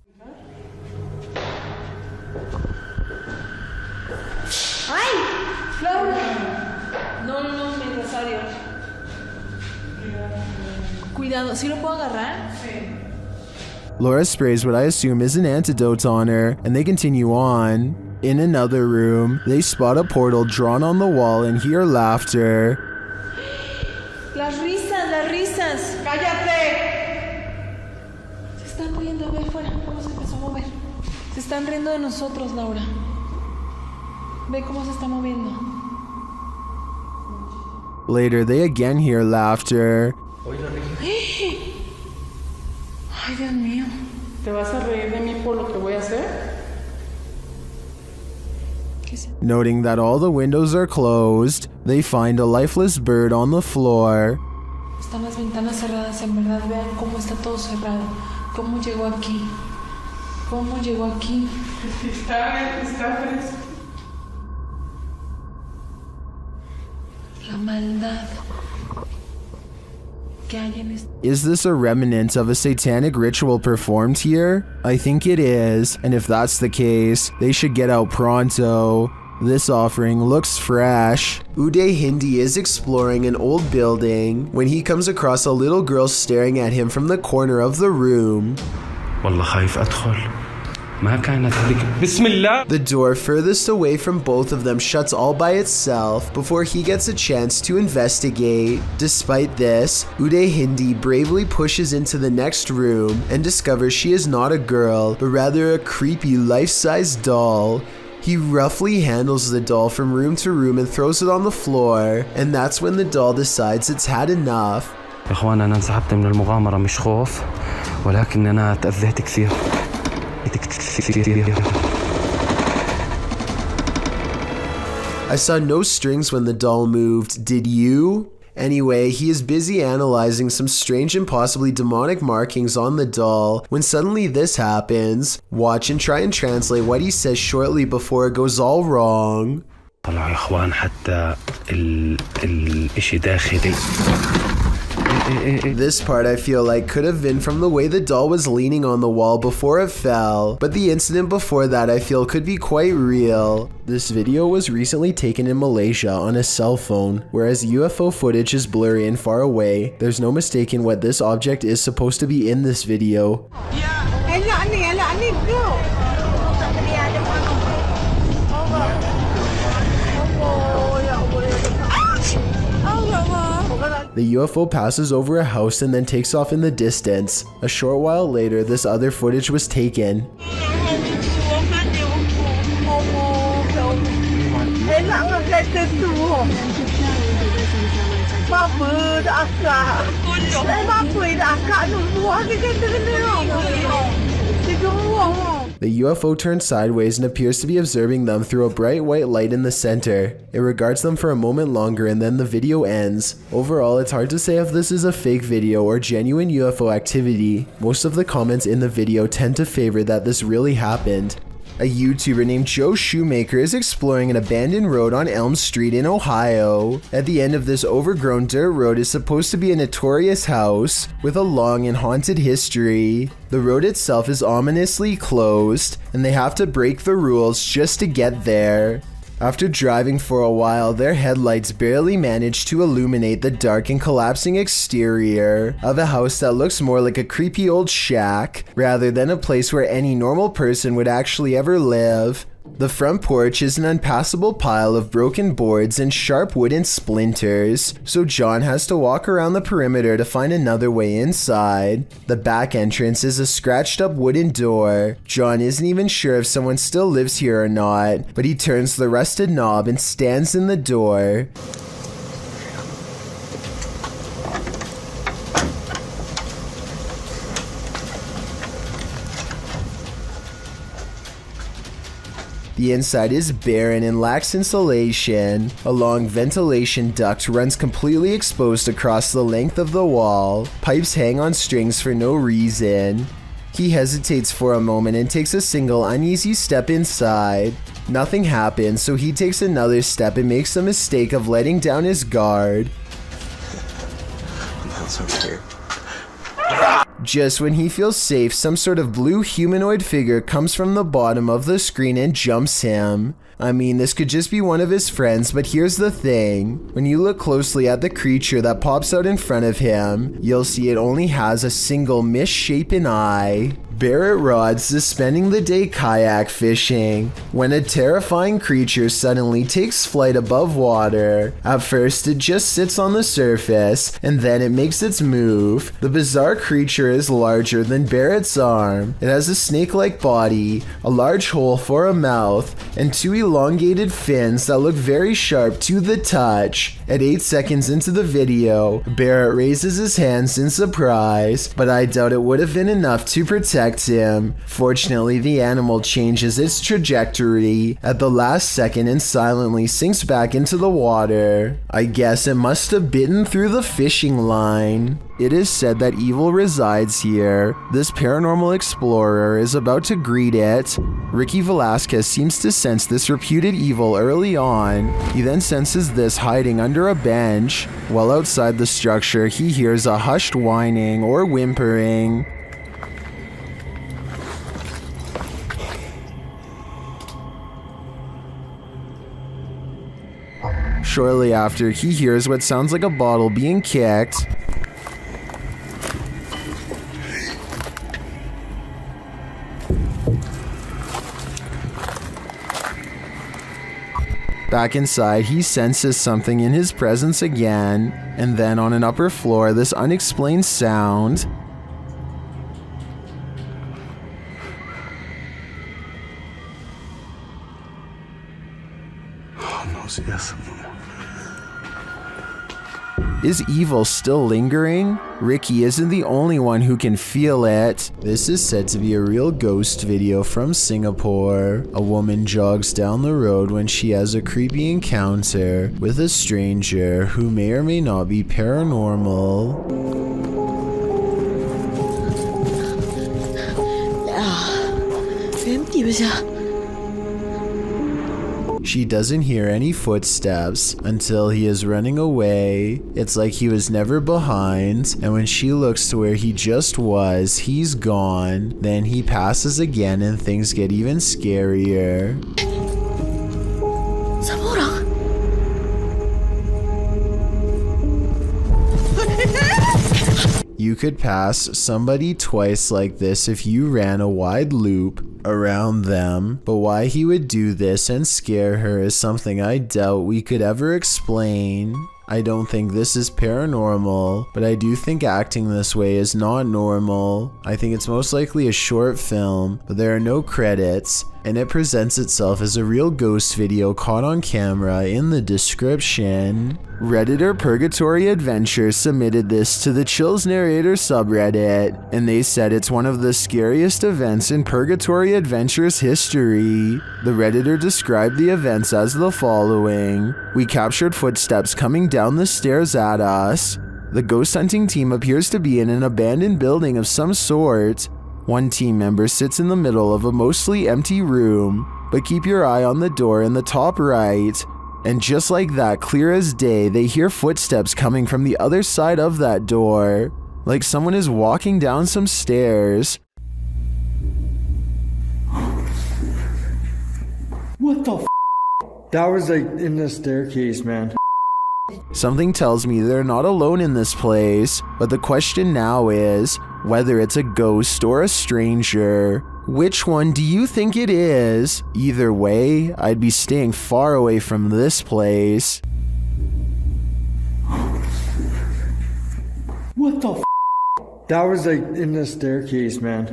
¡Ay! ¡Laura! No, mi rosario. Cuidado, ¿sí lo puedo agarrar? Sí. Laura sprays what I assume is an antidote on her, and they continue on. In another room, they spot a portal drawn on the wall and hear laughter. Las risas. ¡Cállate! Se están riendo, ve afuera. ¿Cómo se empezó a mover? Se están riendo de nosotros, Laura. Ve cómo se está moviendo. Later, they again hear laughter. Ay, Dios mío. ¿Te vas a reír de mí por lo que voy a hacer? Noting that all the windows are closed, they find a lifeless bird on the floor. Están las ventanas cerradas, en verdad. Vean cómo está todo cerrado. ¿Cómo llegó aquí? Está fresco. La maldad. Is this a remnant of a satanic ritual performed here? I think it is, and if that's the case, they should get out pronto. This offering looks fresh. Uday Hindi is exploring an old building when he comes across a little girl staring at him from the corner of the room. The door furthest away from both of them shuts all by itself before he gets a chance to investigate. Despite this, Uday Hindi bravely pushes into the next room and discovers she is not a girl, but rather a creepy life-size doll. He roughly handles the doll from room to room and throws it on the floor, and that's when the doll decides it's had enough. إخوان أنا انسحبت من المغامرة مش خوف ولكن أنا تأذيت كثير. I saw no strings when the doll moved, did you? Anyway, he is busy analyzing some strange and possibly demonic markings on the doll when suddenly this happens. Watch and try and translate what he says shortly before it goes all wrong. طلعوا يا إخوان حتى الإشي داخلي. This part I feel like could have been from the way the doll was leaning on the wall before it fell, but the incident before that I feel could be quite real. This video was recently taken in Malaysia on a cell phone, whereas UFO footage is blurry and far away. There's no mistaking what this object is supposed to be in this video. The UFO passes over a house and then takes off in the distance. A short while later, this other footage was taken. The UFO turns sideways and appears to be observing them through a bright white light in the center. It regards them for a moment longer and then the video ends. Overall, it's hard to say if this is a fake video or genuine UFO activity. Most of the comments in the video tend to favor that this really happened. A YouTuber named Joe Shoemaker is exploring an abandoned road on Elm Street in Ohio. At the end of this overgrown dirt road is supposed to be a notorious house with a long and haunted history. The road itself is ominously closed, and they have to break the rules just to get there. After driving for a while, their headlights barely manage to illuminate the dark and collapsing exterior of a house that looks more like a creepy old shack rather than a place where any normal person would actually ever live. The front porch is an unpassable pile of broken boards and sharp wooden splinters, so John has to walk around the perimeter to find another way inside. The back entrance is a scratched up wooden door. John isn't even sure if someone still lives here or not, but he turns the rusted knob and stands in the door. The inside is barren and lacks insulation. A long ventilation duct runs completely exposed across the length of the wall. Pipes hang on strings for no reason. He hesitates for a moment and takes a single uneasy step inside. Nothing happens, so he takes another step and makes the mistake of letting down his guard. That's so scared. Just when he feels safe, some sort of blue humanoid figure comes from the bottom of the screen and jumps him. I mean, this could just be one of his friends, but here's the thing. When you look closely at the creature that pops out in front of him, you'll see it only has a single misshapen eye. Barrett Rods is spending the day kayak fishing when a terrifying creature suddenly takes flight above water. At first, it just sits on the surface, and then it makes its move. The bizarre creature is larger than Barrett's arm. It has a snake-like body, a large hole for a mouth, and two elongated fins that look very sharp to the touch. At 8 seconds into the video, Barrett raises his hands in surprise, but I doubt it would have been enough to protect him. Fortunately, the animal changes its trajectory at the last second and silently sinks back into the water. I guess it must have bitten through the fishing line. It is said that evil resides here. This paranormal explorer is about to greet it. Ricky Velasquez seems to sense this reputed evil early on. He then senses this hiding under a bench. While outside the structure, he hears a hushed whining or whimpering. Shortly after, he hears what sounds like a bottle being kicked. Back inside, he senses something in his presence again, and then on an upper floor, this unexplained sound. Oh no, yes. Is evil still lingering? Ricky isn't the only one who can feel it. This is said to be a real ghost video from Singapore. A woman jogs down the road when she has a creepy encounter with a stranger who may or may not be paranormal. She doesn't hear any footsteps until he is running away. It's like he was never behind, and when she looks to where he just was, he's gone. Then he passes again and things get even scarier. You could pass somebody twice like this if you ran a wide loop around them, but why he would do this and scare her is something I doubt we could ever explain. I don't think this is paranormal, but I do think acting this way is not normal. I think it's most likely a short film, but there are no credits, and it presents itself as a real ghost video caught on camera in the description. Redditor Purgatory Adventures submitted this to the Chills Narrator subreddit, and they said it's one of the scariest events in Purgatory Adventures history. The Redditor described the events as the following. We captured footsteps coming down the stairs at us. The ghost hunting team appears to be in an abandoned building of some sort. One team member sits in the middle of a mostly empty room, but keep your eye on the door in the top right. And just like that, clear as day, they hear footsteps coming from the other side of that door, like someone is walking down some stairs. What the f? That was like in the staircase, man. Something tells me they're not alone in this place, but the question now is whether it's a ghost or a stranger. Which one do you think it is? Either way, I'd be staying far away from this place. What the f? That was like in the staircase, man.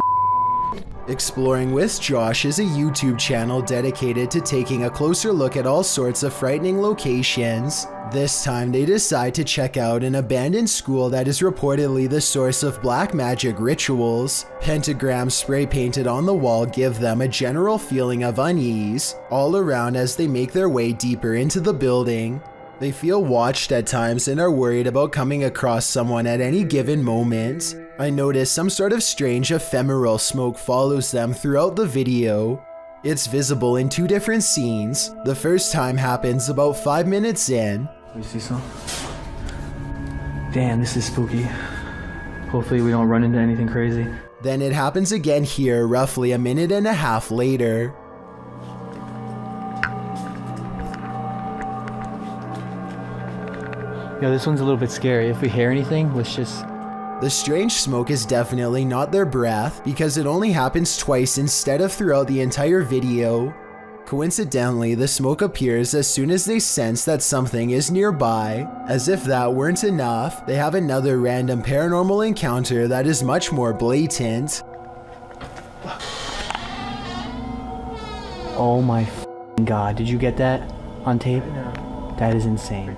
Exploring with Josh is a YouTube channel dedicated to taking a closer look at all sorts of frightening locations. This time they decide to check out an abandoned school that is reportedly the source of black magic rituals. Pentagrams spray painted on the wall give them a general feeling of unease all around as they make their way deeper into the building. They feel watched at times and are worried about coming across someone at any given moment. I notice some sort of strange ephemeral smoke follows them throughout the video. It's visible in two different scenes. The first time happens about 5 minutes in. You see some? Damn, this is spooky. Hopefully we don't run into anything crazy. Then it happens again here roughly a minute and a half later. Yo, this one's a little bit scary. If we hear anything, let's just... The strange smoke is definitely not their breath, because it only happens twice instead of throughout the entire video. Coincidentally, the smoke appears as soon as they sense that something is nearby. As if that weren't enough, they have another random paranormal encounter that is much more blatant. Oh my f***ing god, did you get that on tape? No. That is insane.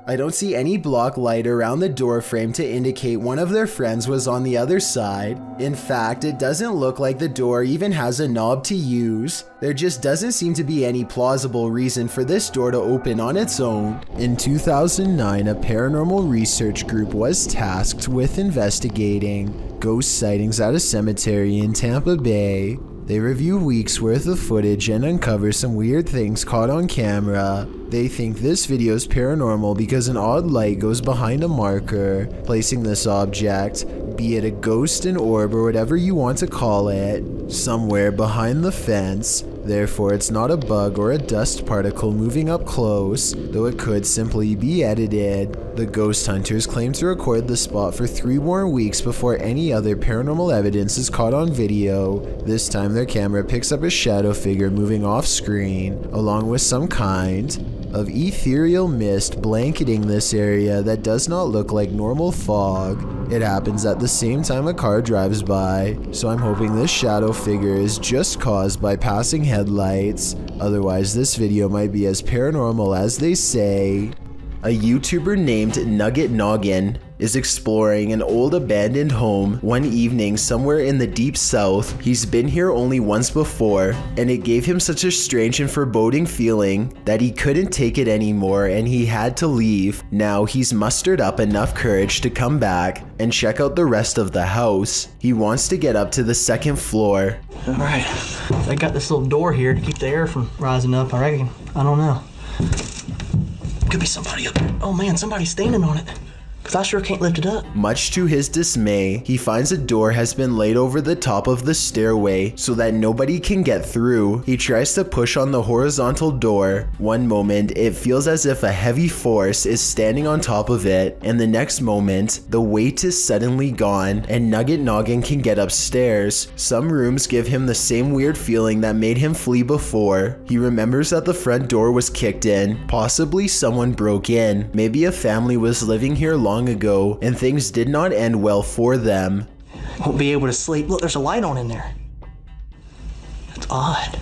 I don't see any block light around the door frame to indicate one of their friends was on the other side. In fact, it doesn't look like the door even has a knob to use. There just doesn't seem to be any plausible reason for this door to open on its own. In 2009, a paranormal research group was tasked with investigating ghost sightings at a cemetery in Tampa Bay. They review weeks worth of footage and uncover some weird things caught on camera. They think this video is paranormal because an odd light goes behind a marker, placing this object, be it a ghost, an orb, or whatever you want to call it, somewhere behind the fence. Therefore, it's not a bug or a dust particle moving up close, though it could simply be edited. The ghost hunters claim to record the spot for 3 more weeks before any other paranormal evidence is caught on video. This time their camera picks up a shadow figure moving off screen, along with some kind of ethereal mist blanketing this area that does not look like normal fog. It happens at the same time a car drives by, so I'm hoping this shadow figure is just caused by passing headlights. Otherwise, this video might be as paranormal as they say. A YouTuber named Nugget Noggin is exploring an old abandoned home one evening somewhere in the deep south. He's been here only once before, and it gave him such a strange and foreboding feeling that he couldn't take it anymore and he had to leave. Now he's mustered up enough courage to come back and check out the rest of the house. He wants to get up to the 2nd floor. Alright, they got this little door here to keep the air from rising up, I reckon. I don't know. Could be somebody up there. Oh man, somebody's standing on it. Cause I sure can't lift it up. Much to his dismay, he finds a door has been laid over the top of the stairway so that nobody can get through. He tries to push on the horizontal door. One moment, it feels as if a heavy force is standing on top of it, and the next moment, the weight is suddenly gone and Nugget Noggin can get upstairs. Some rooms give him the same weird feeling that made him flee before. He remembers that the front door was kicked in. Possibly someone broke in. Maybe a family was living here long ago and things did not end well for them. Won't be able to sleep. Look, there's a light on in there. That's odd.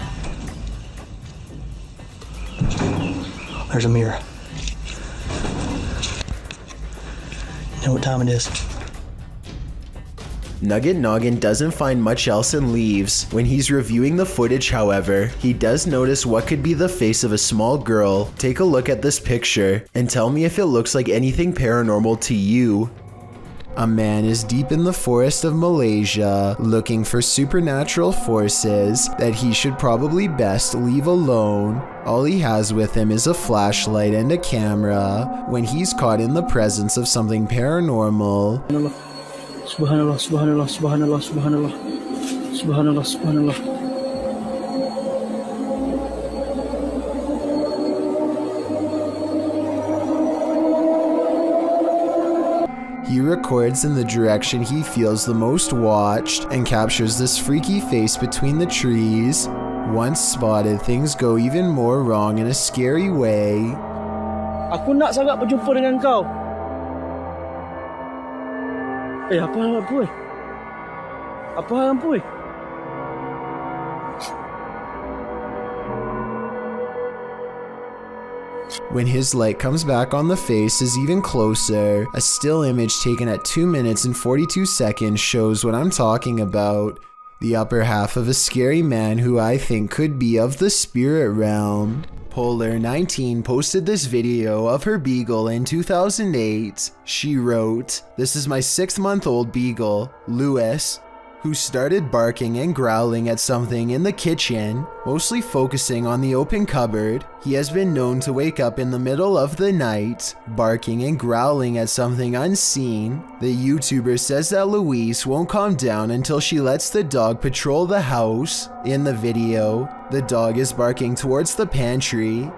There's a mirror. You know what time it is? Nugget Noggin doesn't find much else and leaves. When he's reviewing the footage, however, he does notice what could be the face of a small girl. Take a look at this picture and tell me if it looks like anything paranormal to you. A man is deep in the forest of Malaysia, looking for supernatural forces that he should probably best leave alone. All he has with him is a flashlight and a camera when he's caught in the presence of something paranormal. Subhanallah, subhanallah, subhanallah, subhanallah, subhanallah, subhanallah. He records in the direction he feels the most watched and captures this freaky face between the trees. Once spotted, things go even more wrong in a scary way. Aku nak sangat berjumpa dengan kau. Apa hal puy? Apa hal puy? When his light comes back on, the face is even closer. A still image taken at 2 minutes and 42 seconds shows what I'm talking about. The upper half of a scary man who I think could be of the spirit realm. Polar19 posted this video of her beagle in 2008. She wrote, "This is my 6-month-old beagle, Lewis, who started barking and growling at something in the kitchen, mostly focusing on the open cupboard. He has been known to wake up in the middle of the night, barking and growling at something unseen. The YouTuber says that Louise won't calm down until she lets the dog patrol the house. In the video, the dog is barking towards the pantry.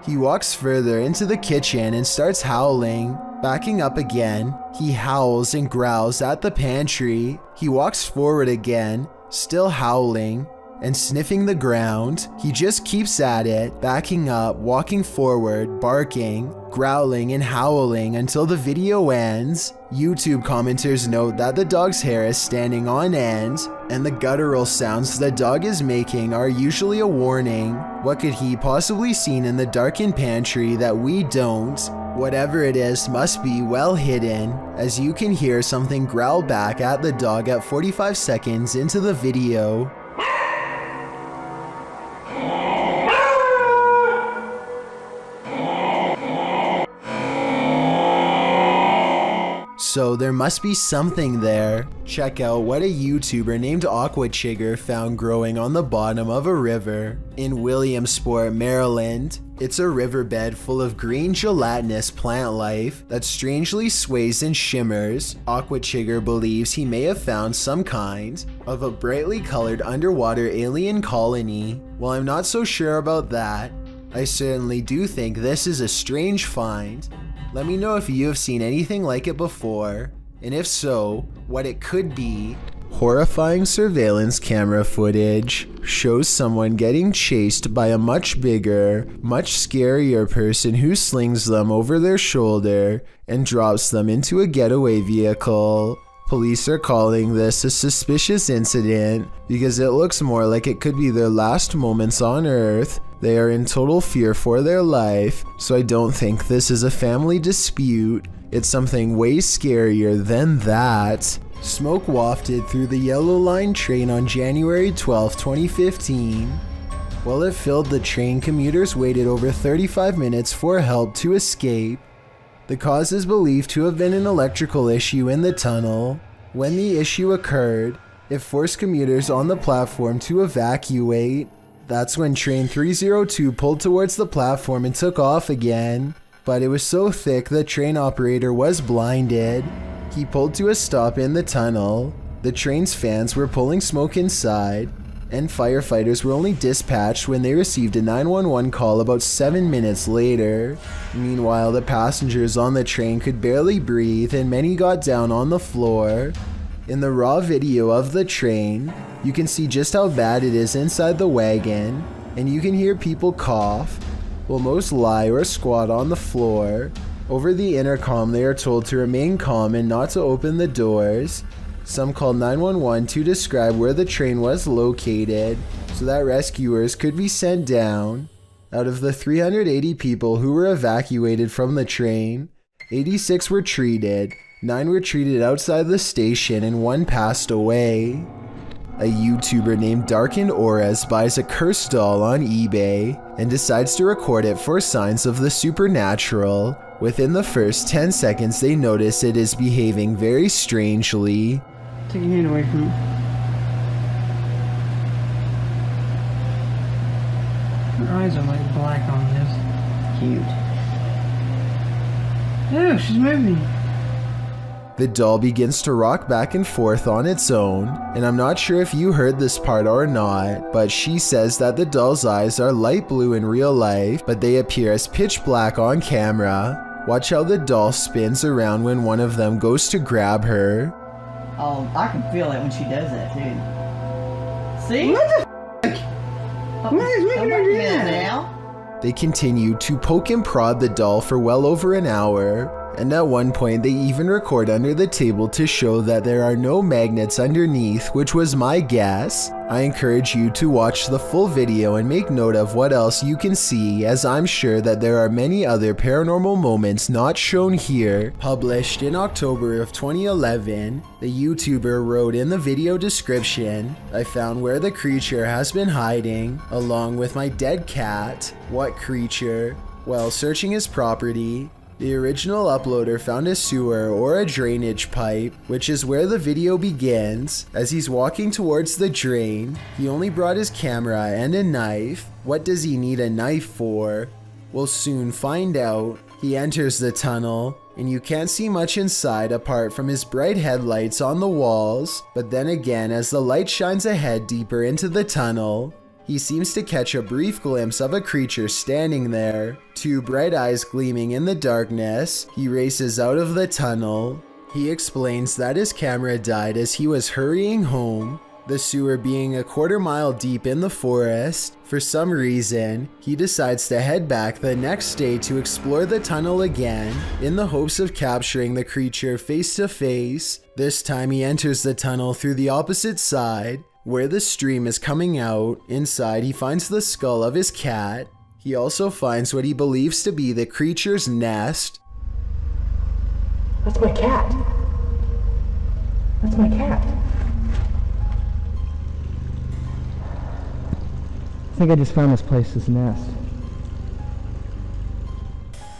He walks further into the kitchen and starts howling. Backing up again, he howls and growls at the pantry. He walks forward again, still howling. and sniffing the ground. He just keeps at it, backing up, walking forward, barking, growling and howling until the video ends. YouTube commenters note that the dog's hair is standing on end, and the guttural sounds the dog is making are usually a warning. What could he possibly seen in the darkened pantry that we don't? Whatever it is must be well hidden, as you can hear something growl back at the dog at 45 seconds into the video. So there must be something there. Check out what a YouTuber named Aqua Chigger found growing on the bottom of a river in Williamsport, Maryland. It's a riverbed full of green gelatinous plant life that strangely sways and shimmers. Aqua Chigger believes he may have found some kind of a brightly colored underwater alien colony. While I'm not so sure about that, I certainly do think this is a strange find. Let me know if you have seen anything like it before, and if so, what it could be. Horrifying surveillance camera footage shows someone getting chased by a much bigger, much scarier person who slings them over their shoulder and drops them into a getaway vehicle. Police are calling this a suspicious incident because it looks more like it could be their last moments on Earth. They are in total fear for their life, so I don't think this is a family dispute. It's something way scarier than that. Smoke wafted through the Yellow Line train on January 12, 2015. While it filled the train, commuters waited over 35 minutes for help to escape. The cause is believed to have been an electrical issue in the tunnel. When the issue occurred, it forced commuters on the platform to evacuate. That's when train 302 pulled towards the platform and took off again. But it was so thick the train operator was blinded. He pulled to a stop in the tunnel. The train's fans were pulling smoke inside, and firefighters were only dispatched when they received a 911 call about 7 minutes later. Meanwhile, the passengers on the train could barely breathe and many got down on the floor. In the raw video of the train, you can see just how bad it is inside the wagon, and you can hear people cough, while most lie or squat on the floor. Over the intercom, they are told to remain calm and not to open the doors. Some called 911 to describe where the train was located so that rescuers could be sent down. Out of the 380 people who were evacuated from the train, 86 were treated, 9 were treated outside the station, and 1 passed away. A YouTuber named Darkened Auras buys a cursed doll on eBay and decides to record it for signs of the supernatural. Within the first 10 seconds, they notice it is behaving very strangely. Take your hand away from me. Her eyes are like black on this. Cute. Ew, she's moving. The doll begins to rock back and forth on its own, and I'm not sure if you heard this part or not, but she says that the doll's eyes are light blue in real life, but they appear as pitch black on camera. Watch how the doll spins around when one of them goes to grab her. Oh, I can feel it when she does that too. See? What the f***? What is making her do that? Now? They continue to poke and prod the doll for well over an hour. And at one point they even record under the table to show that there are no magnets underneath, which was my guess. I encourage you to watch the full video and make note of what else you can see, as I'm sure that there are many other paranormal moments not shown here. Published in October of 2011, the YouTuber wrote in the video description, "I found where the creature has been hiding, along with my dead cat." What creature? While searching his property, the original uploader found a sewer or a drainage pipe, which is where the video begins. As he's walking towards the drain, he only brought his camera and a knife. What does he need a knife for? We'll soon find out. He enters the tunnel, and you can't see much inside apart from his bright headlights on the walls. But then again, as the light shines ahead deeper into the tunnel, he seems to catch a brief glimpse of a creature standing there. 2 bright eyes gleaming in the darkness. He races out of the tunnel. He explains that his camera died as he was hurrying home. The sewer being a quarter-mile deep in the forest, for some reason, he decides to head back the next day to explore the tunnel again in the hopes of capturing the creature face to face. This time he enters the tunnel through the opposite side, where the stream is coming out. Inside he finds the skull of his cat. He also finds what he believes to be the creature's nest. That's my cat. That's my cat. I think I just found this place's nest.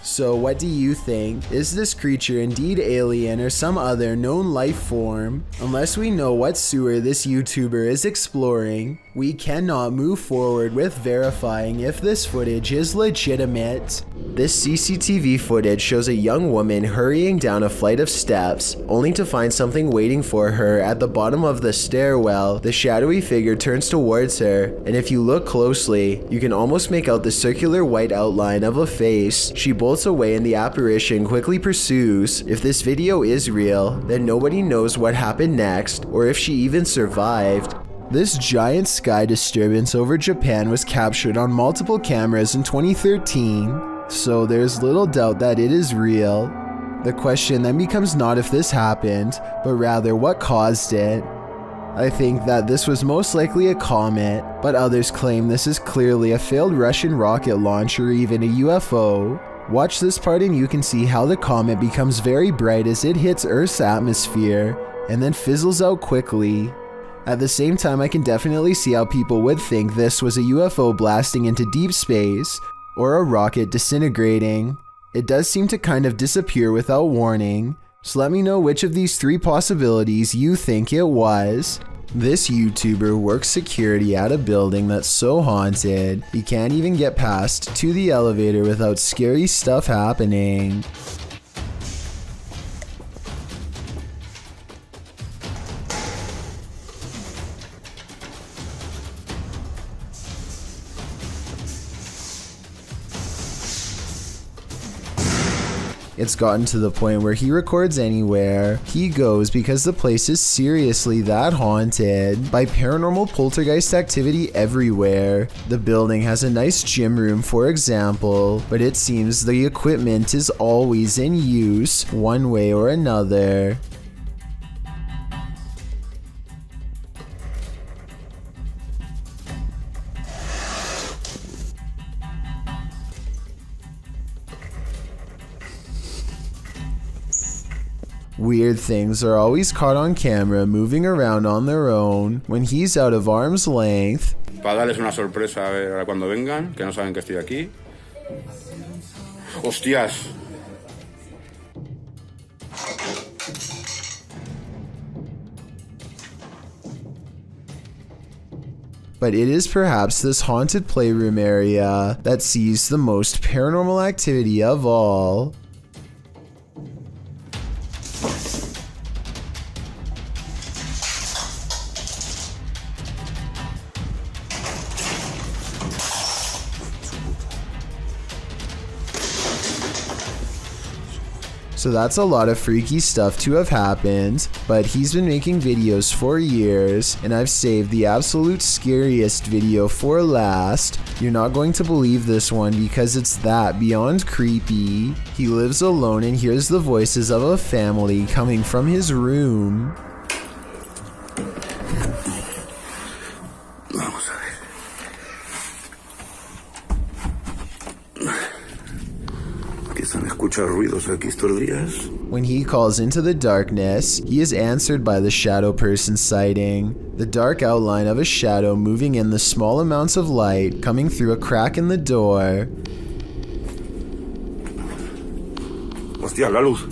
So what do you think? Is this creature indeed alien or some other known life form? Unless we know what sewer this YouTuber is exploring, we cannot move forward with verifying if this footage is legitimate. This CCTV footage shows a young woman hurrying down a flight of steps, only to find something waiting for her at the bottom of the stairwell. The shadowy figure turns towards her, and if you look closely, you can almost make out the circular white outline of a face. She bolts away and the apparition quickly pursues. If this video is real, then nobody knows what happened next, or if she even survived. This giant sky disturbance over Japan was captured on multiple cameras in 2013, so there's little doubt that it is real. The question then becomes not if this happened, but rather what caused it. I think that this was most likely a comet, but others claim this is clearly a failed Russian rocket launch or even a UFO. Watch this part and you can see how the comet becomes very bright as it hits Earth's atmosphere, and then fizzles out quickly. At the same time, I can definitely see how people would think this was a UFO blasting into deep space, or a rocket disintegrating. It does seem to kind of disappear without warning, so let me know which of these three possibilities you think it was. This YouTuber works security at a building that's so haunted, he can't even get past to the elevator without scary stuff happening. It's gotten to the point where he records anywhere he goes because the place is seriously that haunted by paranormal poltergeist activity everywhere. The building has a nice gym room, for example, but it seems the equipment is always in use one way or another. Weird things are always caught on camera moving around on their own when he's out of arm's length. Para darles una sorpresa a ver cuando vengan, que no saben que estoy aquí. ¡Hostias! But it is perhaps this haunted playroom area that sees the most paranormal activity of all. So that's a lot of freaky stuff to have happened, but he's been making videos for years, and I've saved the absolute scariest video for last. You're not going to believe this one because it's that beyond creepy. He lives alone and hears the voices of a family coming from his room. When he calls into the darkness, he is answered by the shadow person sighting. The dark outline of a shadow moving in the small amounts of light coming through a crack in the door. Hostia, la luz.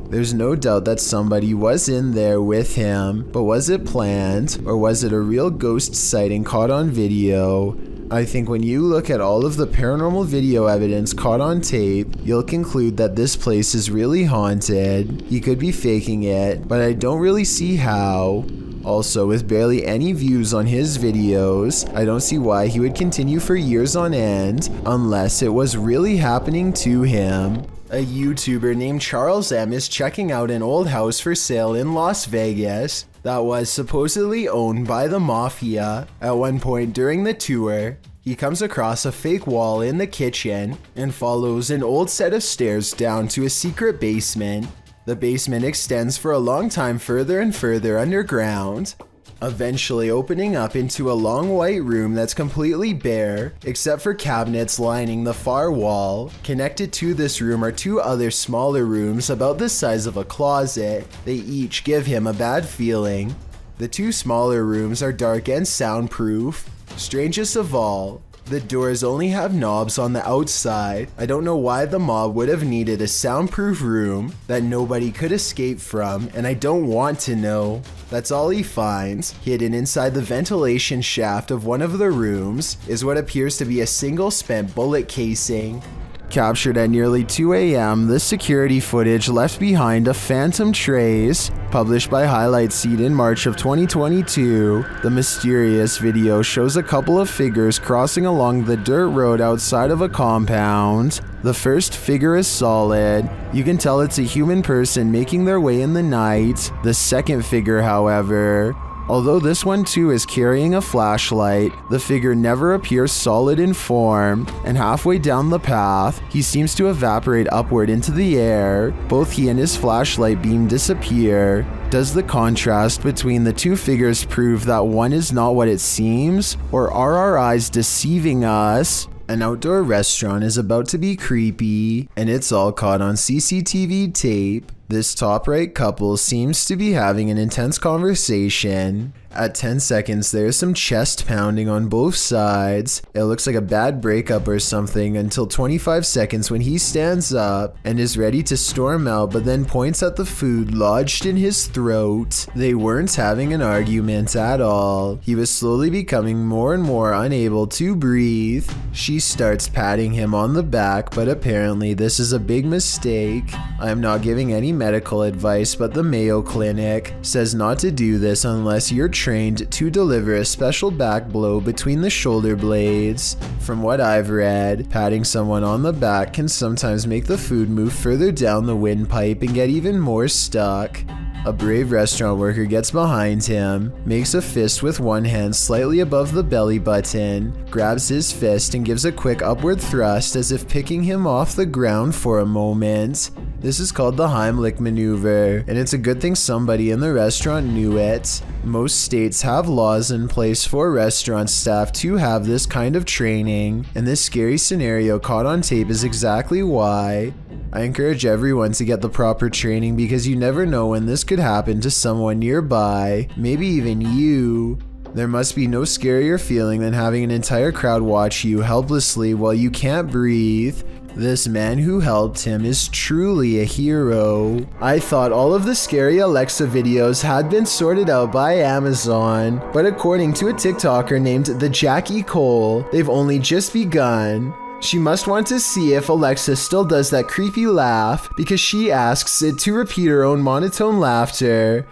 There's no doubt that somebody was in there with him, but was it planned, or was it a real ghost sighting caught on video? I think when you look at all of the paranormal video evidence caught on tape, you'll conclude that this place is really haunted. He could be faking it, but I don't really see how. Also, with barely any views on his videos, I don't see why he would continue for years on end, unless it was really happening to him. A YouTuber named Charles M is checking out an old house for sale in Las Vegas that was supposedly owned by the mafia. At one point during the tour, he comes across a fake wall in the kitchen and follows an old set of stairs down to a secret basement. The basement extends for a long time further and further underground, eventually opening up into a long white room that's completely bare, except for cabinets lining the far wall. Connected to this room are two other smaller rooms about the size of a closet. They each give him a bad feeling. The two smaller rooms are dark and soundproof. Strangest of all, the doors only have knobs on the outside. I don't know why the mob would have needed a soundproof room that nobody could escape from, and I don't want to know. That's all he finds. Hidden inside the ventilation shaft of one of the rooms is what appears to be a single spent bullet casing. Captured at nearly 2 a.m., this security footage left behind a phantom trace. Published by Highlight Seed in March of 2022, the mysterious video shows a couple of figures crossing along the dirt road outside of a compound. The first figure is solid. You can tell it's a human person making their way in the night. The second figure, however, although this one too is carrying a flashlight, the figure never appears solid in form, and halfway down the path, he seems to evaporate upward into the air. Both he and his flashlight beam disappear. Does the contrast between the two figures prove that one is not what it seems, or are our eyes deceiving us? An outdoor restaurant is about to be creepy, and it's all caught on CCTV tape. This top right couple seems to be having an intense conversation. At 10 seconds, there's some chest pounding on both sides. It looks like a bad breakup or something until 25 seconds when he stands up and is ready to storm out, but then points at the food lodged in his throat. They weren't having an argument at all. He was slowly becoming more and more unable to breathe. She starts patting him on the back, but apparently this is a big mistake. I am not giving any medical advice, but the Mayo Clinic says not to do this unless you're trained to deliver a special back blow between the shoulder blades. From what I've read, patting someone on the back can sometimes make the food move further down the windpipe and get even more stuck. A brave restaurant worker gets behind him, makes a fist with one hand slightly above the belly button, grabs his fist and gives a quick upward thrust as if picking him off the ground for a moment. This is called the Heimlich maneuver, and it's a good thing somebody in the restaurant knew it. Most states have laws in place for restaurant staff to have this kind of training, and this scary scenario caught on tape is exactly why. I encourage everyone to get the proper training because you never know when this could happen to someone nearby, maybe even you. There must be no scarier feeling than having an entire crowd watch you helplessly while you can't breathe. This man who helped him is truly a hero. I thought all of the scary Alexa videos had been sorted out by Amazon, but according to a TikToker named the Jackie Cole, they've only just begun. She must want to see if Alexa still does that creepy laugh because she asks it to repeat her own monotone laughter.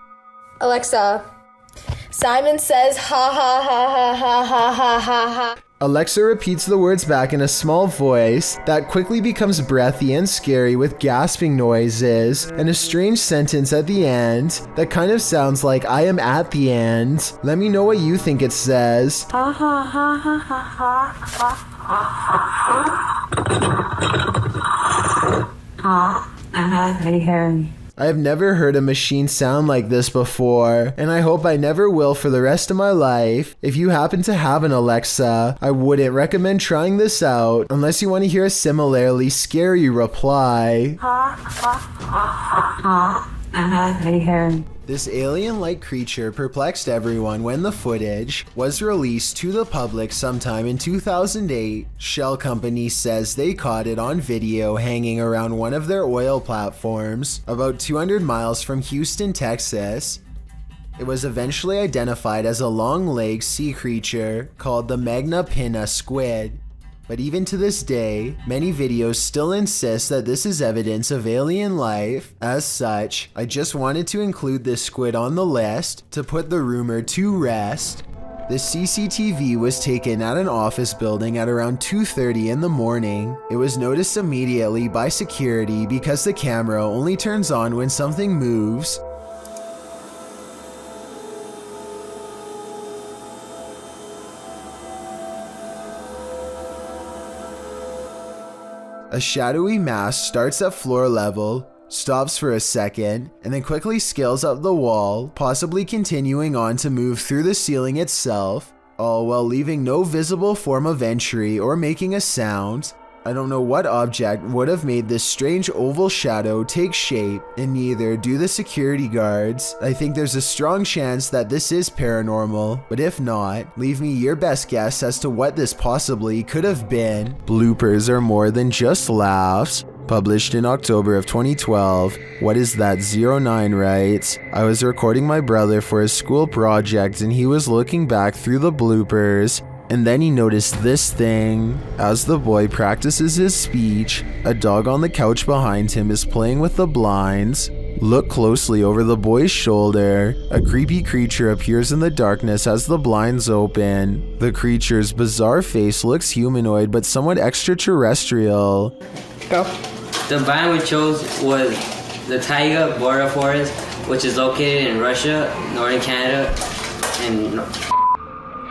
Alexa, Simon says ha ha ha ha ha ha ha ha ha. Alexa repeats the words back in a small voice that quickly becomes breathy and scary with gasping noises and a strange sentence at the end that kind of sounds like I am at the end. Let me know what you think it says. Ha ha ha ha ha ha ha ha. I have never heard a machine sound like this before, and I hope I never will for the rest of my life. If you happen to have an Alexa, I wouldn't recommend trying this out unless you want to hear a similarly scary reply. This alien-like creature perplexed everyone when the footage was released to the public sometime in 2008. Shell Company says they caught it on video hanging around one of their oil platforms about 200 miles from Houston, Texas. It was eventually identified as a long-legged sea creature called the Magna Pinna squid. But even to this day, many videos still insist that this is evidence of alien life. As such, I just wanted to include this squid on the list to put the rumor to rest. The CCTV was taken at an office building at around 2:30 in the morning. It was noticed immediately by security because the camera only turns on when something moves. A shadowy mass starts at floor level, stops for a second, and then quickly scales up the wall, possibly continuing on to move through the ceiling itself, all while leaving no visible form of entry or making a sound. I don't know what object would have made this strange oval shadow take shape, and neither do the security guards. I think there's a strong chance that this is paranormal, but if not, leave me your best guess as to what this possibly could have been. Bloopers are more than just laughs. Published in October of 2012, What Is That 09 writes, I was recording my brother for his school project and he was looking back through the bloopers, and then he noticed this thing. As the boy practices his speech, a dog on the couch behind him is playing with the blinds. Look closely over the boy's shoulder. A creepy creature appears in the darkness as the blinds open. The creature's bizarre face looks humanoid but somewhat extraterrestrial. Go. The biome we chose was the taiga border forest, which is located in Russia, northern Canada, and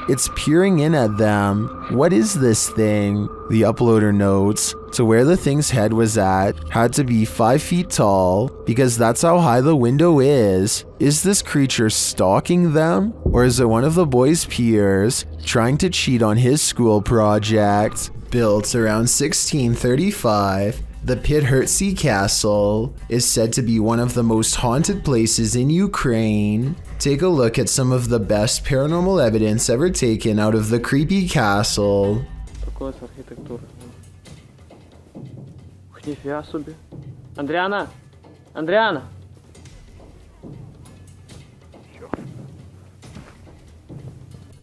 It's peering in at them. What is this thing? The uploader notes, to where the thing's head was at, had to be 5 feet tall, because that's how high the window is. Is this creature stalking them? Or is it one of the boy's peers, trying to cheat on his school project? Built around 1635, the Pythertsi Castle is said to be one of the most haunted places in Ukraine. Take a look at some of the best paranormal evidence ever taken out of the creepy castle. Andriana! Andriana!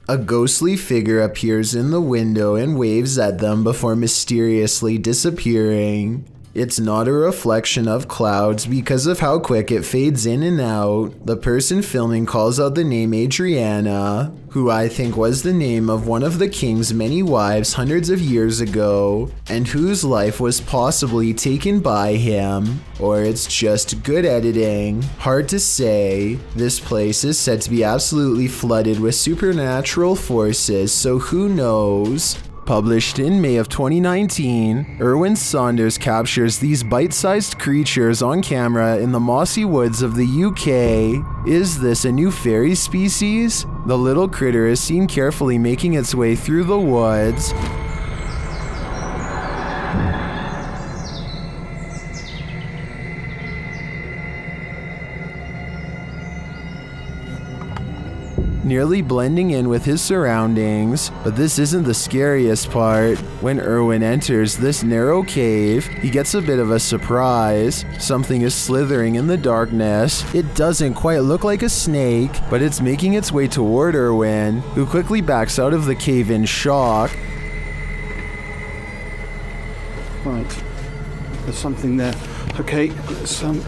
A ghostly figure appears in the window and waves at them before mysteriously disappearing. It's not a reflection of clouds because of how quick it fades in and out. The person filming calls out the name Adriana, who I think was the name of one of the king's many wives hundreds of years ago, and whose life was possibly taken by him. Or it's just good editing. Hard to say. This place is said to be absolutely flooded with supernatural forces, so who knows? Published in May of 2019, Erwin Saunders captures these bite-sized creatures on camera in the mossy woods of the UK. Is this a new fairy species? The little critter is seen carefully making its way through the woods. Nearly blending in with his surroundings, but this isn't the scariest part. When Erwin enters this narrow cave, he gets a bit of a surprise. Something is slithering in the darkness. It doesn't quite look like a snake, but it's making its way toward Erwin, who quickly backs out of the cave in shock. Right, there's something there. Okay, some.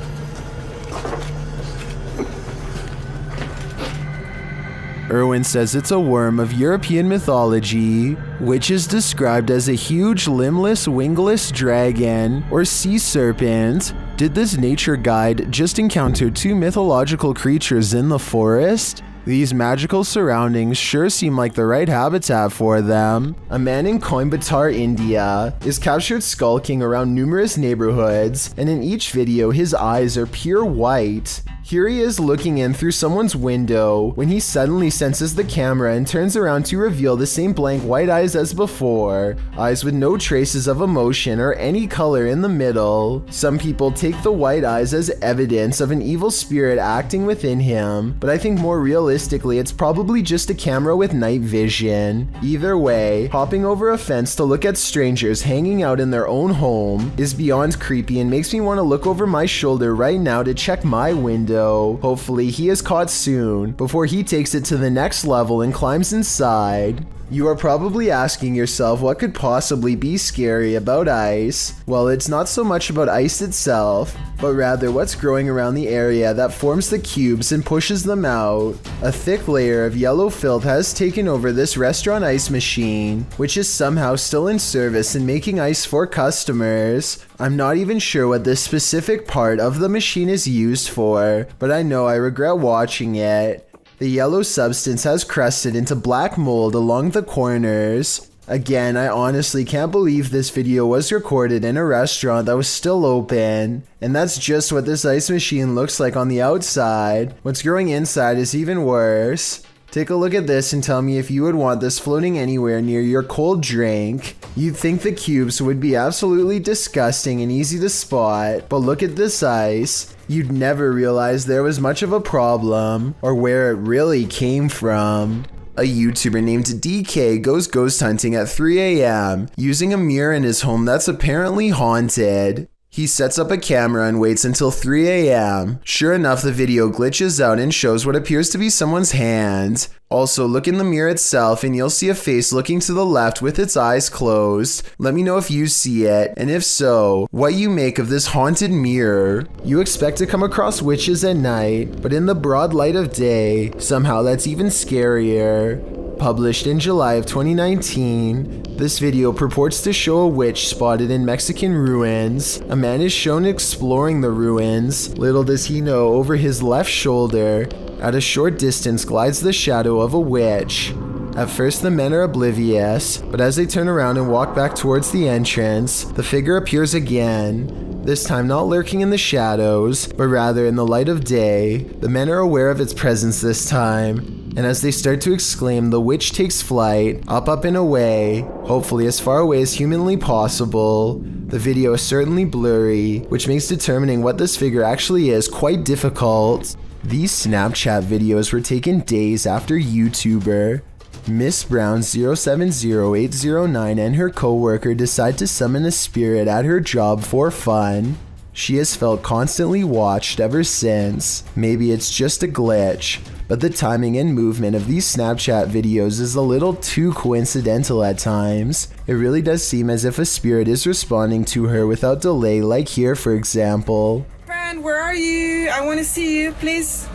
Erwin says it's a worm of European mythology, which is described as a huge limbless, wingless dragon or sea serpent. Did this nature guide just encounter two mythological creatures in the forest? These magical surroundings sure seem like the right habitat for them. A man in Coimbatore, India, is captured skulking around numerous neighborhoods, and in each video his eyes are pure white. Here he is looking in through someone's window when he suddenly senses the camera and turns around to reveal the same blank white eyes as before. Eyes with no traces of emotion or any color in the middle. Some people take the white eyes as evidence of an evil spirit acting within him, but I think more realistically it's probably just a camera with night vision. Either way, hopping over a fence to look at strangers hanging out in their own home is beyond creepy and makes me want to look over my shoulder right now to check my window. Hopefully he is caught soon before he takes it to the next level and climbs inside. You are probably asking yourself what could possibly be scary about ice. Well, it's not so much about ice itself, but rather what's growing around the area that forms the cubes and pushes them out. A thick layer of yellow filth has taken over this restaurant ice machine, which is somehow still in service and making ice for customers. I'm not even sure what this specific part of the machine is used for, but I know I regret watching it. The yellow substance has crusted into black mold along the corners. Again, I honestly can't believe this video was recorded in a restaurant that was still open. And that's just what this ice machine looks like on the outside. What's growing inside is even worse. Take a look at this and tell me if you would want this floating anywhere near your cold drink. You'd think the cubes would be absolutely disgusting and easy to spot, but look at this ice. You'd never realize there was much of a problem, or where it really came from. A YouTuber named DK goes ghost hunting at 3 a.m. using a mirror in his home that's apparently haunted. He sets up a camera and waits until 3 a.m. Sure enough, the video glitches out and shows what appears to be someone's hand. Also, look in the mirror itself and you'll see a face looking to the left with its eyes closed. Let me know if you see it, and if so, what you make of this haunted mirror. You expect to come across witches at night, but in the broad light of day, somehow that's even scarier. Published in July of 2019, this video purports to show a witch spotted in Mexican ruins. A man is shown exploring the ruins. Little does he know, over his left shoulder, at a short distance glides the shadow of a witch. At first the men are oblivious, but as they turn around and walk back towards the entrance, the figure appears again. This time not lurking in the shadows, but rather in the light of day. The men are aware of its presence this time, and as they start to exclaim, the witch takes flight, up and away, hopefully as far away as humanly possible. The video is certainly blurry, which makes determining what this figure actually is quite difficult. These Snapchat videos were taken days after YouTuber Miss Brown 070809 and her co-worker decide to summon a spirit at her job for fun. She has felt constantly watched ever since. Maybe it's just a glitch, but the timing and movement of these Snapchat videos is a little too coincidental at times. It really does seem as if a spirit is responding to her without delay, like here for example. Friend, where are you? I want to see you, please.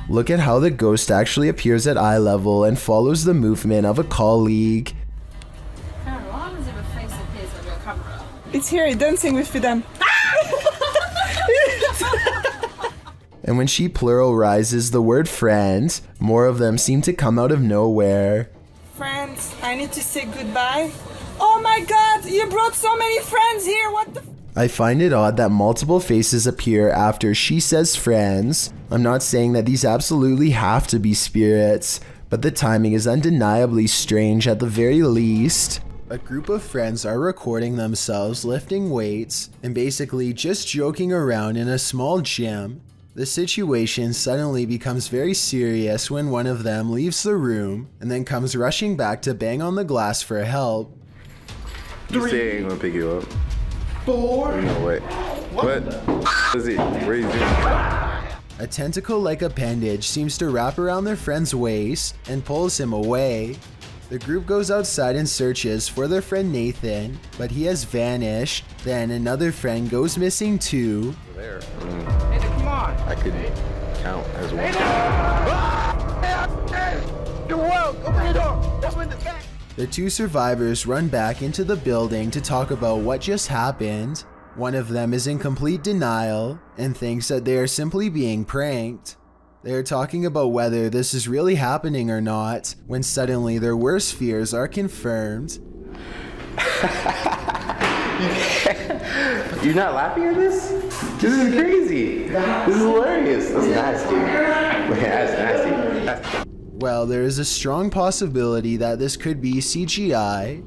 Look at how the ghost actually appears at eye level and follows the movement of a colleague. It's here, dancing with them. And when she pluralizes the word friend, more of them seem to come out of nowhere. Friends, I need to say goodbye. Oh my god, you brought so many friends here, what the I find it odd that multiple faces appear after she says friends. I'm not saying that these absolutely have to be spirits, but the timing is undeniably strange at the very least. A group of friends are recording themselves lifting weights and basically just joking around in a small gym. The situation suddenly becomes very serious when one of them leaves the room and then comes rushing back to bang on the glass for help. You say I'm gonna pick you up. 4. No way. What is it? What are you doing? A tentacle-like appendage seems to wrap around their friend's waist and pulls him away. The group goes outside and searches for their friend Nathan, but he has vanished. Then another friend goes missing too. There. Come on. I could count as one. Open the door. Open the back. The two survivors run back into the building to talk about what just happened. One of them is in complete denial and thinks that they are simply being pranked. They are talking about whether this is really happening or not, when suddenly their worst fears are confirmed. You're not laughing at this? This is crazy. This is hilarious. That's nasty. That's nasty. Well, there is a strong possibility that this could be CGI.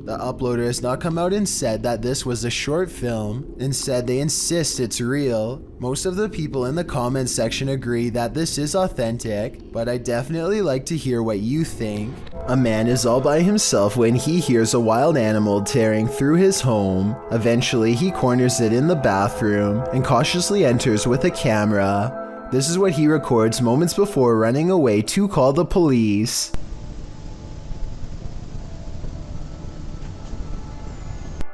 The uploader has not come out and said that this was a short film. Instead, they insist it's real. Most of the people in the comments section agree that this is authentic, but I'd definitely like to hear what you think. A man is all by himself when he hears a wild animal tearing through his home. Eventually, he corners it in the bathroom and cautiously enters with a camera. This is what he records moments before running away to call the police.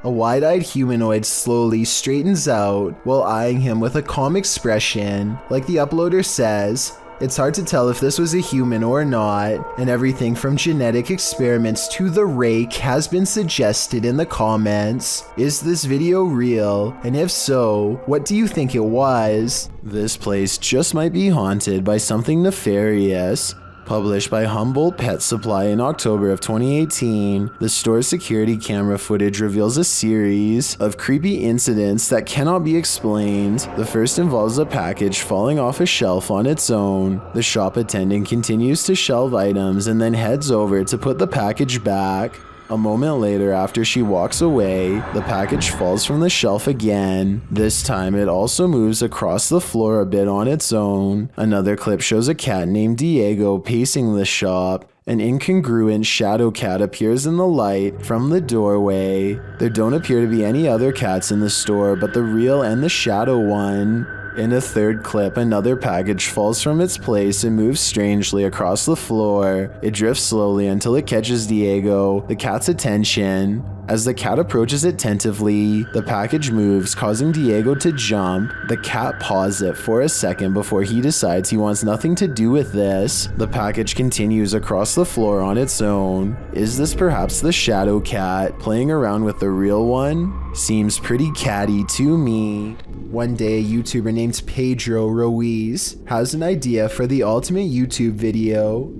A wide-eyed humanoid slowly straightens out while eyeing him with a calm expression. Like the uploader says, it's hard to tell if this was a human or not, and everything from genetic experiments to the rake has been suggested in the comments. Is this video real? And if so, what do you think it was? This place just might be haunted by something nefarious. Published by Humboldt Pet Supply in October of 2018, the store's security camera footage reveals a series of creepy incidents that cannot be explained. The first involves a package falling off a shelf on its own. The shop attendant continues to shelve items and then heads over to put the package back. A moment later, after she walks away, the package falls from the shelf again. This time it also moves across the floor a bit on its own. Another clip shows a cat named Diego pacing the shop. An incongruent shadow cat appears in the light from the doorway. There don't appear to be any other cats in the store but the real and the shadow one. In a third clip, another package falls from its place and moves strangely across the floor. It drifts slowly until it catches Diego, the cat's attention. As the cat approaches it tentatively, the package moves, causing Diego to jump. The cat paws it for a second before he decides he wants nothing to do with this. The package continues across the floor on its own. Is this perhaps the shadow cat playing around with the real one? Seems pretty catty to me. One day, a YouTuber named Pedro Ruiz has an idea for the ultimate YouTube video.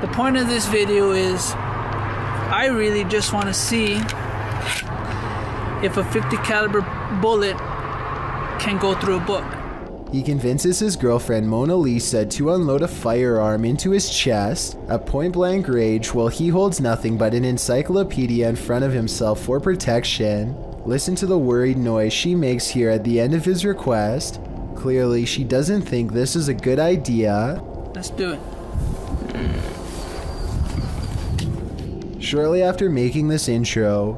The point of this video is I really just want to see if a .50 caliber bullet can go through a book. He convinces his girlfriend Mona Lisa to unload a firearm into his chest at point blank range while he holds nothing but an encyclopedia in front of himself for protection. Listen to the worried noise she makes here at the end of his request. Clearly, she doesn't think this is a good idea. Let's do it. Shortly after making this intro,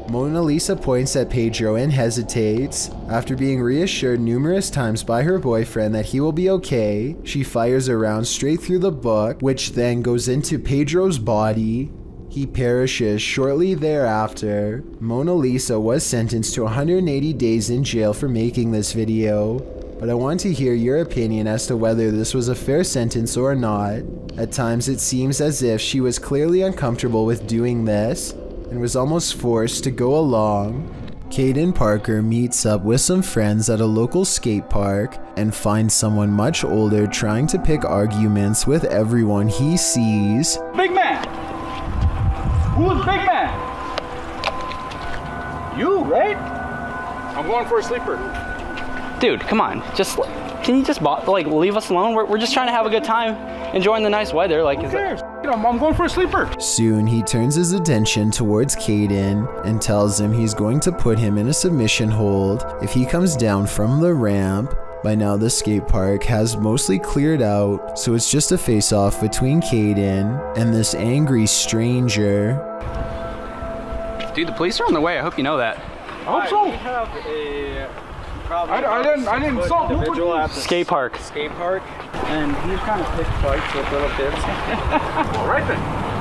Mona Lisa points at Pedro and hesitates. After being reassured numerous times by her boyfriend that he will be okay, she fires a round straight through the book, which then goes into Pedro's body. He perishes shortly thereafter. Mona Lisa was sentenced to 180 days in jail for making this video, but I want to hear your opinion as to whether this was a fair sentence or not. At times it seems as if she was clearly uncomfortable with doing this and was almost forced to go along. Caden Parker meets up with some friends at a local skate park and finds someone much older trying to pick arguments with everyone he sees. Big man! Who's big man? You, right? I'm going for a sleeper. Dude, come on. Can you just leave us alone? We're just trying to have a good time, enjoying the nice weather. Who cares? I'm going for a sleeper. Soon he turns his attention towards Caden and tells him he's going to put him in a submission hold if he comes down from the ramp. By now the skate park has mostly cleared out, so it's just a face-off between Caden and this angry stranger. Dude, the police are on their way. I hope you know that. I hope so. We have a problem. I didn't insult individual at the skate park. Skate park, and he's trying to pick fights with little kids. All right then.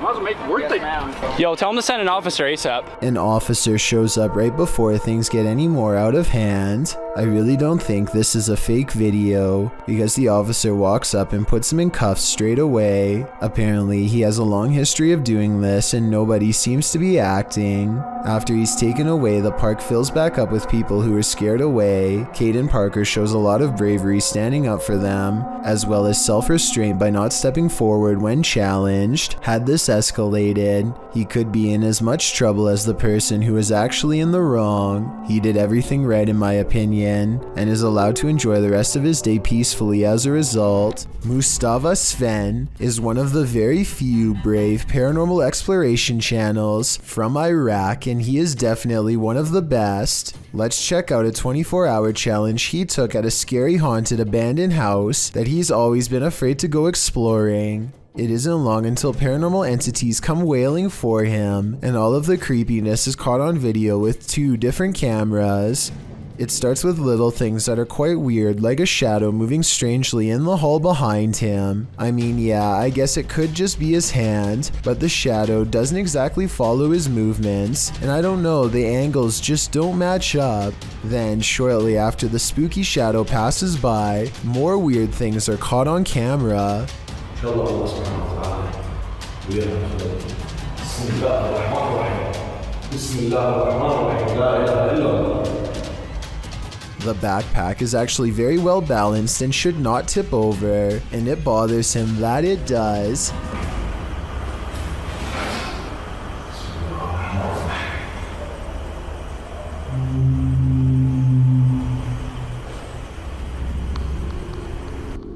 Might as well make it worth it. Yo, tell him to send an officer ASAP. An officer shows up right before things get any more out of hand. I really don't think this is a fake video because the officer walks up and puts him in cuffs straight away. Apparently, he has a long history of doing this and nobody seems to be acting. After he's taken away, the park fills back up with people who are scared away. Caden Parker shows a lot of bravery standing up for them, as well as self-restraint by not stepping forward when challenged. Had this escalated, he could be in as much trouble as the person who is actually in the wrong. He did everything right in my opinion, and is allowed to enjoy the rest of his day peacefully as a result. Mustafa Sven is one of the very few brave paranormal exploration channels from Iraq, and he is definitely one of the best. Let's check out a 24-hour challenge he took at a scary haunted abandoned house that he's always been afraid to go exploring. It isn't long until paranormal entities come wailing for him, and all of the creepiness is caught on video with 2 different cameras. It starts with little things that are quite weird, like a shadow moving strangely in the hall behind him. I mean, yeah, I guess it could just be his hand, but the shadow doesn't exactly follow his movements, and I don't know, the angles just don't match up. Then, shortly after the spooky shadow passes by, more weird things are caught on camera. The backpack is actually very well balanced and should not tip over, and it bothers him that it does.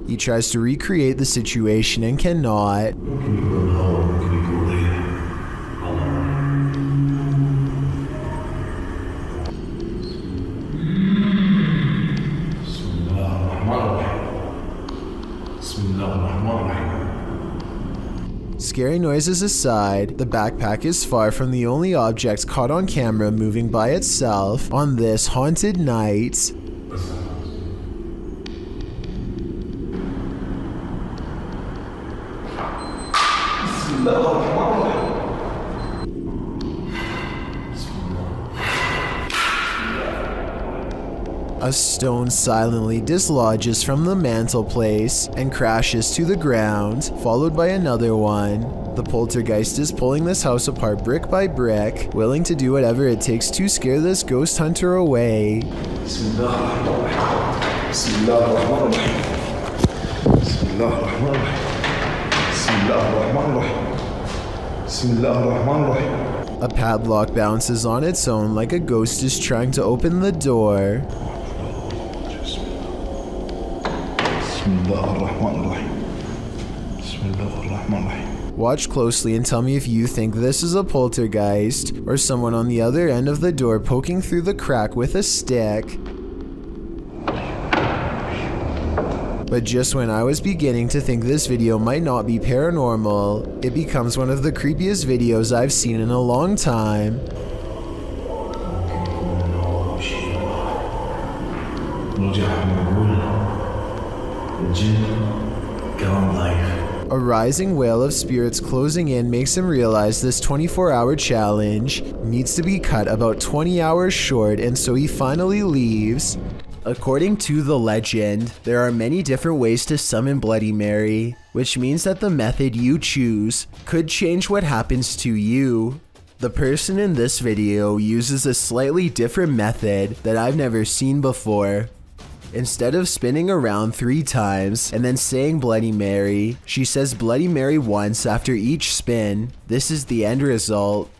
He tries to recreate the situation and cannot. Scary noises aside, the backpack is far from the only object caught on camera moving by itself on this haunted night. A stone silently dislodges from the mantelpiece and crashes to the ground, followed by another one. The poltergeist is pulling this house apart brick by brick, willing to do whatever it takes to scare this ghost hunter away. A padlock bounces on its own like a ghost is trying to open the door. Watch closely and tell me if you think this is a poltergeist or someone on the other end of the door poking through the crack with a stick. But just when I was beginning to think this video might not be paranormal, it becomes one of the creepiest videos I've seen in a long time. A rising wail of spirits closing in makes him realize this 24-hour challenge needs to be cut about 20 hours short, and so he finally leaves. According to the legend, there are many different ways to summon Bloody Mary, which means that the method you choose could change what happens to you. The person in this video uses a slightly different method that I've never seen before. Instead of spinning around 3 times and then saying Bloody Mary, she says Bloody Mary once after each spin. This is the end result.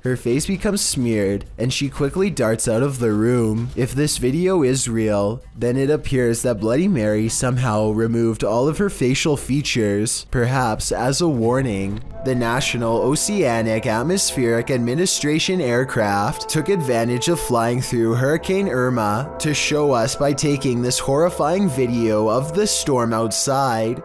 Her face becomes smeared, and she quickly darts out of the room. If this video is real, then it appears that Bloody Mary somehow removed all of her facial features, perhaps as a warning. The National Oceanic Atmospheric Administration aircraft took advantage of flying through Hurricane Irma to show us by taking this horrifying video of the storm outside.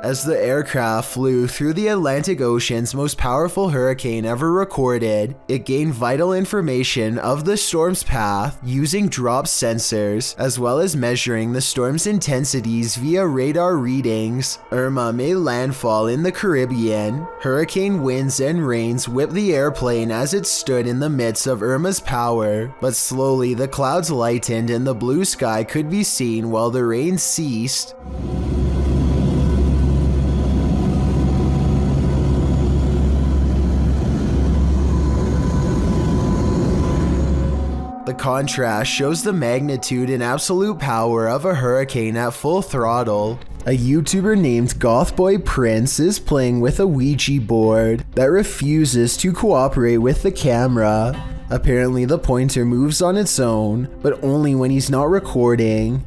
As the aircraft flew through the Atlantic Ocean's most powerful hurricane ever recorded, it gained vital information of the storm's path using drop sensors, as well as measuring the storm's intensities via radar readings. Irma made landfall in the Caribbean. Hurricane winds and rains whipped the airplane as it stood in the midst of Irma's power, but slowly the clouds lightened and the blue sky could be seen while the rain ceased. The contrast shows the magnitude and absolute power of a hurricane at full throttle. A YouTuber named Gothboy Prince is playing with a Ouija board that refuses to cooperate with the camera. Apparently the pointer moves on its own, but only when he's not recording.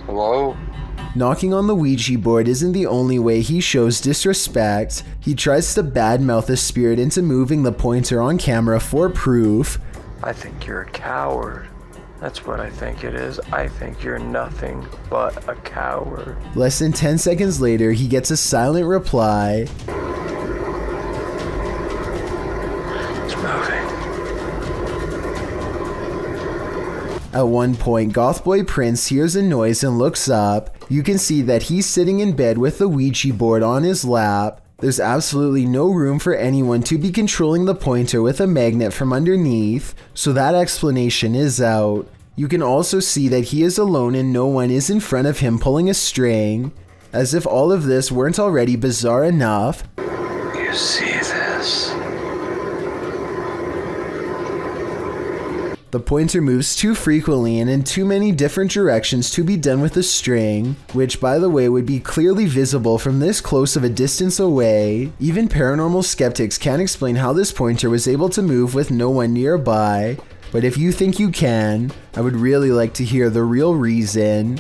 Hello? Knocking on the Ouija board isn't the only way he shows disrespect. He tries to badmouth a spirit into moving the pointer on camera for proof. I think you're a coward. That's what I think it is. I think you're nothing but a coward. Less than 10 seconds later, he gets a silent reply. It's moving. At one point, Gothboy Prince hears a noise and looks up. You can see that he's sitting in bed with the Ouija board on his lap. There's absolutely no room for anyone to be controlling the pointer with a magnet from underneath, so that explanation is out. You can also see that he is alone and no one is in front of him pulling a string. As if all of this weren't already bizarre enough. You see this? The pointer moves too frequently and in too many different directions to be done with a string, which by the way would be clearly visible from this close of a distance away. Even paranormal skeptics can't explain how this pointer was able to move with no one nearby, but if you think you can, I would really like to hear the real reason.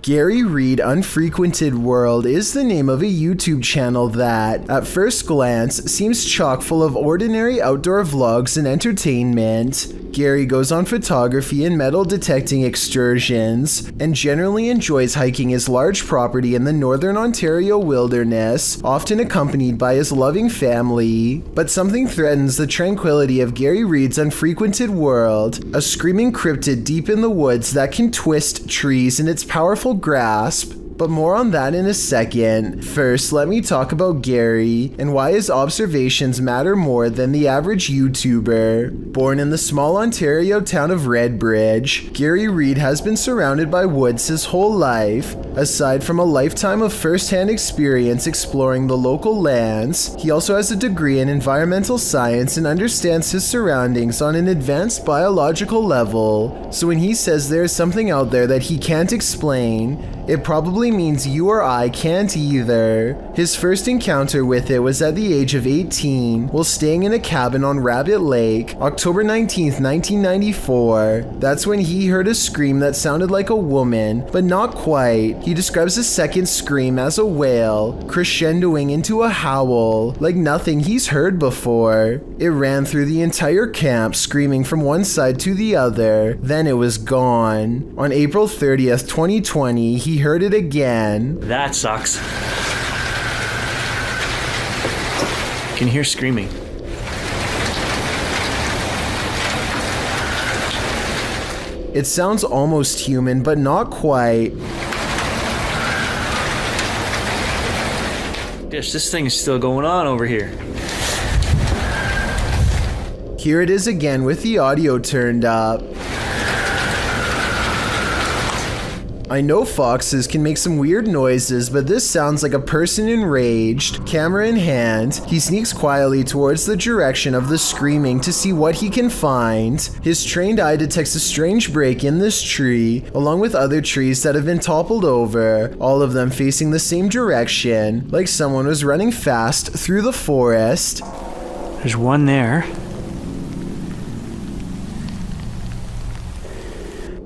Gary Reed Unfrequented World is the name of a YouTube channel that, at first glance, seems chock full of ordinary outdoor vlogs and entertainment. Gary goes on photography and metal detecting excursions, and generally enjoys hiking his large property in the northern Ontario wilderness, often accompanied by his loving family. But something threatens the tranquility of Gary Reed's Unfrequented World, a screaming cryptid deep in the woods that can twist trees in its powerful grasp. But more on that in a second. First, let me talk about Gary and why his observations matter more than the average YouTuber. Born in the small Ontario town of Redbridge, Gary Reed has been surrounded by woods his whole life. Aside from a lifetime of first-hand experience exploring the local lands, he also has a degree in environmental science and understands his surroundings on an advanced biological level. So when he says there is something out there that he can't explain, it probably means you or I can't either. His first encounter with it was at the age of 18 while staying in a cabin on Rabbit Lake, October 19th, 1994. That's when he heard a scream that sounded like a woman, but not quite. He describes the second scream as a wail, crescendoing into a howl, like nothing he's heard before. It ran through the entire camp, screaming from one side to the other, then it was gone. On April 30th, 2020, he heard it again. That sucks. Can you hear screaming? It sounds almost human, but not quite. This thing is still going on over here. Here it is again with the audio turned up. I know foxes can make some weird noises, but this sounds like a person enraged. Camera in hand, he sneaks quietly towards the direction of the screaming to see what he can find. His trained eye detects a strange break in this tree, along with other trees that have been toppled over, all of them facing the same direction, like someone was running fast through the forest. There's one there.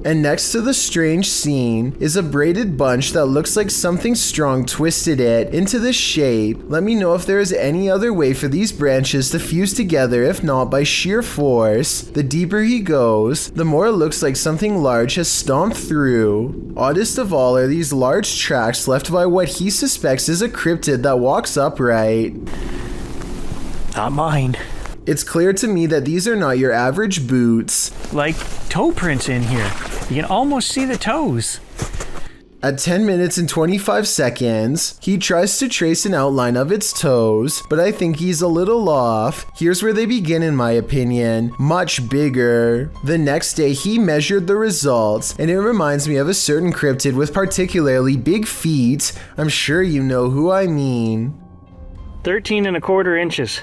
And next to the strange scene is a braided bunch that looks like something strong twisted it into this shape. Let me know if there is any other way for these branches to fuse together, if not by sheer force. The deeper he goes, the more it looks like something large has stomped through. Oddest of all are these large tracks left by what he suspects is a cryptid that walks upright. Not mine. It's clear to me that these are not your average boots. Like toe prints in here. You can almost see the toes. At 10 minutes and 25 seconds, he tries to trace an outline of its toes, but I think he's a little off. Here's where they begin in my opinion, much bigger. The next day he measured the results, and it reminds me of a certain cryptid with particularly big feet. I'm sure you know who I mean. 13¼ inches.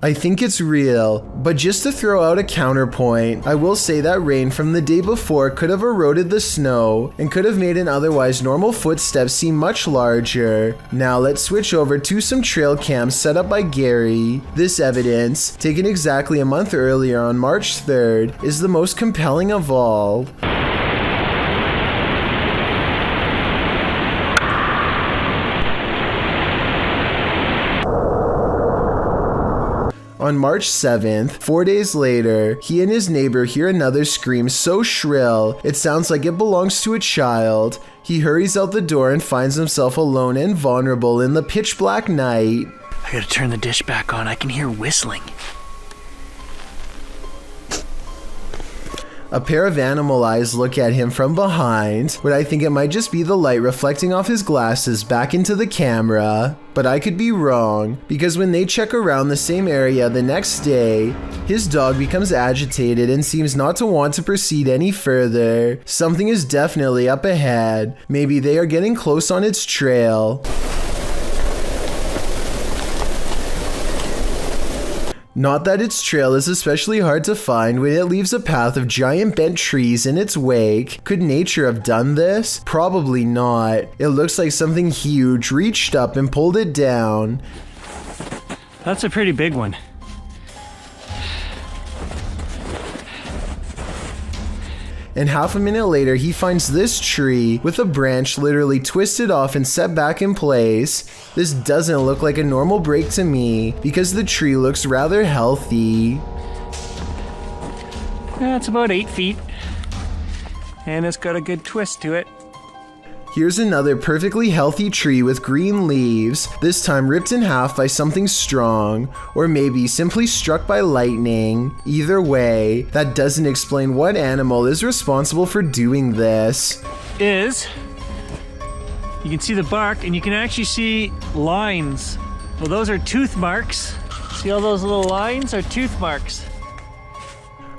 I think it's real, but just to throw out a counterpoint, I will say that rain from the day before could have eroded the snow and could have made an otherwise normal footstep seem much larger. Now let's switch over to some trail cams set up by Gary. This evidence, taken exactly a month earlier on March 3rd, is the most compelling of all. On March 7th, 4 days later, he and his neighbor hear another scream so shrill, it sounds like it belongs to a child. He hurries out the door and finds himself alone and vulnerable in the pitch black night. I gotta turn the dish back on. I can hear whistling. A pair of animal eyes look at him from behind, but I think it might just be the light reflecting off his glasses back into the camera. But I could be wrong, because when they check around the same area the next day, his dog becomes agitated and seems not to want to proceed any further. Something is definitely up ahead. Maybe they are getting close on its trail. Not that its trail is especially hard to find when it leaves a path of giant bent trees in its wake. Could nature have done this? Probably not. It looks like something huge reached up and pulled it down. That's a pretty big one. And half a minute later, he finds this tree with a branch literally twisted off and set back in place. This doesn't look like a normal break to me because the tree looks rather healthy. It's about 8 feet. And it's got a good twist to it. Here's another perfectly healthy tree with green leaves, this time ripped in half by something strong, or maybe simply struck by lightning. Either way, that doesn't explain what animal is responsible for doing this. You can see the bark and you can actually see lines. Well, those are tooth marks. See all those little lines are tooth marks.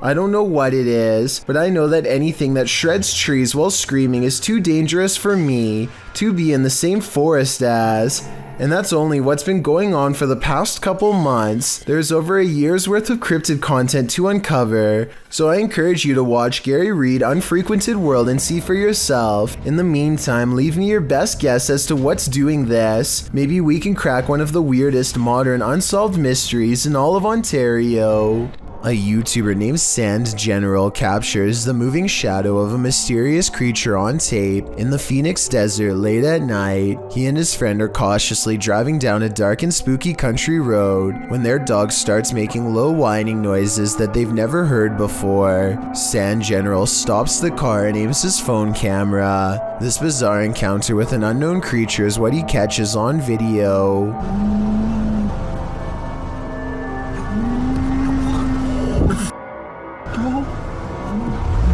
I don't know what it is, but I know that anything that shreds trees while screaming is too dangerous for me to be in the same forest as. And that's only what's been going on for the past couple months. There's over a year's worth of cryptid content to uncover, so I encourage you to watch Gary Reed Unfrequented World and see for yourself. In the meantime, leave me your best guess as to what's doing this. Maybe we can crack one of the weirdest modern unsolved mysteries in all of Ontario. A YouTuber named Sand General captures the moving shadow of a mysterious creature on tape in the Phoenix desert late at night. He and his friend are cautiously driving down a dark and spooky country road when their dog starts making low whining noises that they've never heard before. Sand General stops the car and aims his phone camera. This bizarre encounter with an unknown creature is what he catches on video.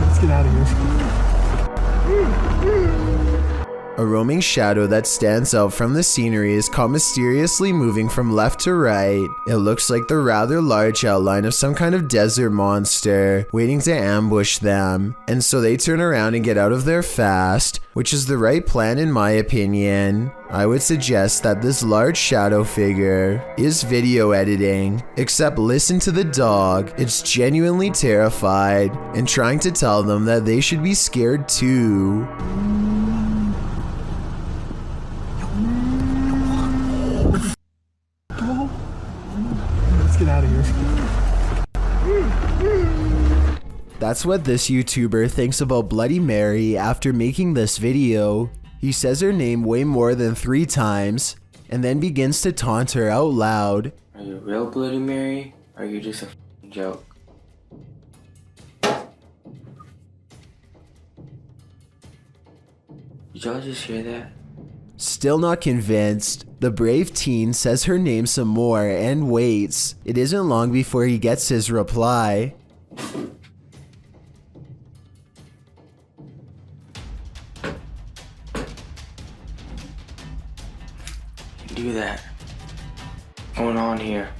Let's get out of here. A roaming shadow that stands out from the scenery is caught mysteriously moving from left to right. It looks like the rather large outline of some kind of desert monster waiting to ambush them, and so they turn around and get out of there fast, which is the right plan in my opinion. I would suggest that this large shadow figure is video editing, except listen to the dog. It's genuinely terrified and trying to tell them that they should be scared too. Let's get out of here. That's what this YouTuber thinks about Bloody Mary after making this video. He says her name way more than 3 times, and then begins to taunt her out loud. Are you real Bloody Mary? Or are you just a f***ing joke? Did y'all just hear that? Still not convinced, the brave teen says her name some more and waits. It isn't long before he gets his reply. Do that. What's going on here?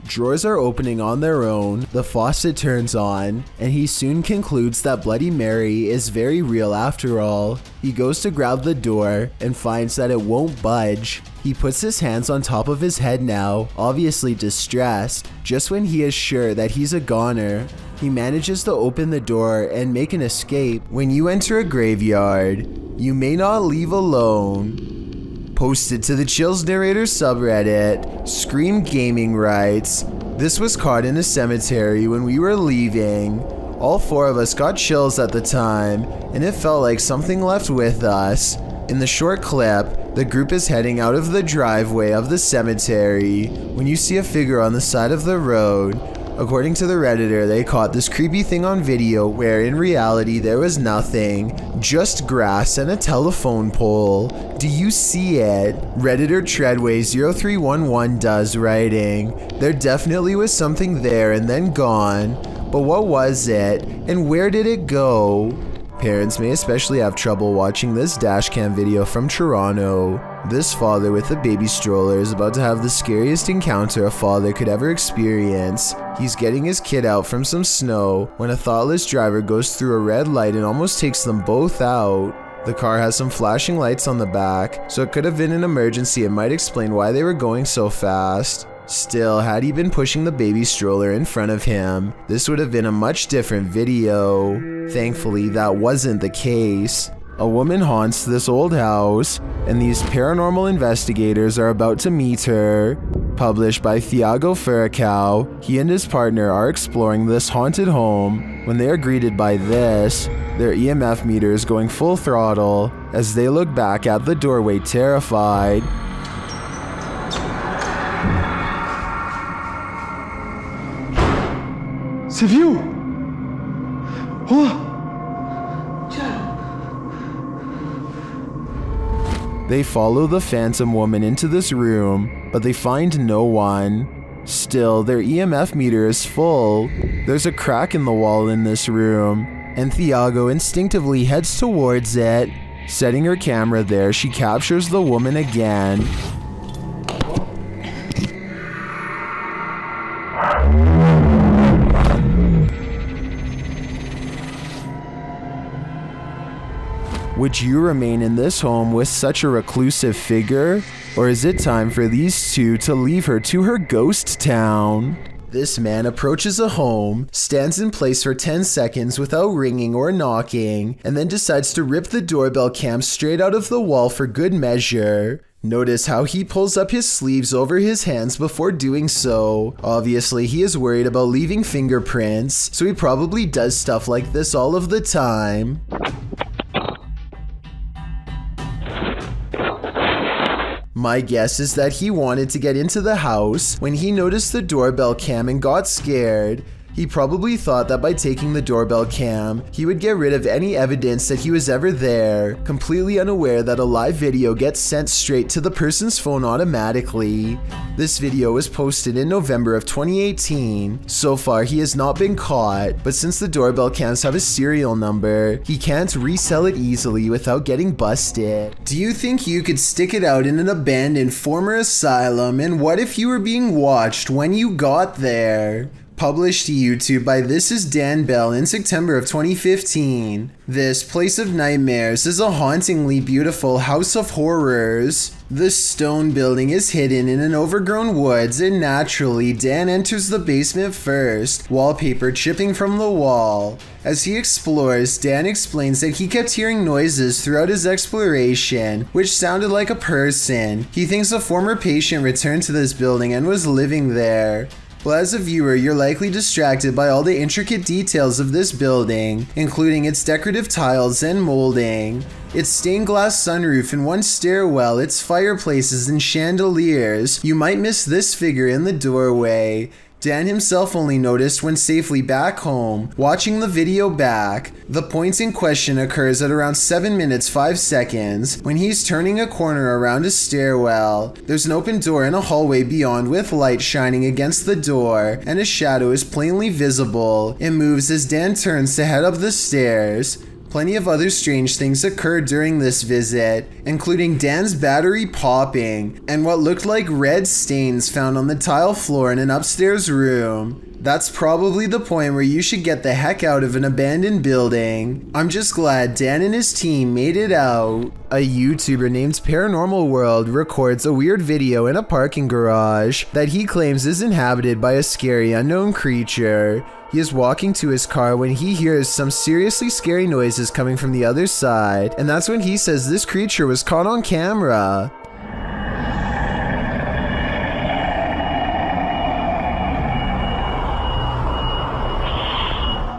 Drawers are opening on their own, the faucet turns on, and he soon concludes that Bloody Mary is very real after all. He goes to grab the door and finds that it won't budge. He puts his hands on top of his head now, obviously distressed. Just when he is sure that he's a goner, he manages to open the door and make an escape. When you enter a graveyard, you may not leave alone. Posted to the Chills Narrator subreddit, Scream Gaming writes, "This was caught in a cemetery when we were leaving. All 4 of us got chills at the time, and it felt like something left with us. In the short clip, The group is heading out of the driveway of the cemetery when you see a figure on the side of the road. According to the Redditor, they caught this creepy thing on video where in reality there was nothing, just grass and a telephone pole. Do you see it? Redditor Treadway0311 does, writing, "There definitely was something there and then gone, but what was it and where did it go?" Parents may especially have trouble watching this dashcam video from Toronto. This father with a baby stroller is about to have the scariest encounter a father could ever experience. He's getting his kid out from some snow when a thoughtless driver goes through a red light and almost takes them both out. The car has some flashing lights on the back, so it could have been an emergency and might explain why they were going so fast. Still, had he been pushing the baby stroller in front of him, this would have been a much different video. Thankfully, that wasn't the case. A woman haunts this old house, and these paranormal investigators are about to meet her. Published by Thiago Furacao, he and his partner are exploring this haunted home when they are greeted by this, their EMF meters going full throttle as they look back at the doorway terrified. C'est viu! Oh! They follow the phantom woman into this room, but they find no one. Still, their EMF meter is full. There's a crack in the wall in this room, and Thiago instinctively heads towards it. Setting her camera there, she captures the woman again. Would you remain in this home with such a reclusive figure? Or is it time for these two to leave her to her ghost town? This man approaches a home, stands in place for 10 seconds without ringing or knocking, and then decides to rip the doorbell cam straight out of the wall for good measure. Notice how he pulls up his sleeves over his hands before doing so. Obviously, he is worried about leaving fingerprints, so he probably does stuff like this all of the time. My guess is that he wanted to get into the house when he noticed the doorbell cam and got scared. He probably thought that by taking the doorbell cam, he would get rid of any evidence that he was ever there, completely unaware that a live video gets sent straight to the person's phone automatically. This video was posted in November of 2018. So far, he has not been caught, but since the doorbell cams have a serial number, he can't resell it easily without getting busted. Do you think you could stick it out in an abandoned former asylum, and what if you were being watched when you got there? Published to YouTube by This Is Dan Bell in September of 2015. This Place of Nightmares is a hauntingly beautiful house of horrors. The stone building is hidden in an overgrown woods, and naturally, Dan enters the basement first, wallpaper chipping from the wall. As he explores, Dan explains that he kept hearing noises throughout his exploration, which sounded like a person. He thinks a former patient returned to this building and was living there. Well, as a viewer, you're likely distracted by all the intricate details of this building, including its decorative tiles and molding, its stained glass sunroof and one stairwell, its fireplaces and chandeliers. You might miss this figure in the doorway. Dan himself only noticed when safely back home, watching the video back. The point in question occurs at around 7 minutes 5 seconds when he's turning a corner around a stairwell. There's an open door in a hallway beyond with light shining against the door, and a shadow is plainly visible. It moves as Dan turns to head up the stairs. Plenty of other strange things occurred during this visit, including Dan's battery popping and what looked like red stains found on the tile floor in an upstairs room. That's probably the point where you should get the heck out of an abandoned building. I'm just glad Dan and his team made it out. A YouTuber named Paranormal World records a weird video in a parking garage that he claims is inhabited by a scary unknown creature. He is walking to his car when he hears some seriously scary noises coming from the other side, and that's when he says this creature was caught on camera.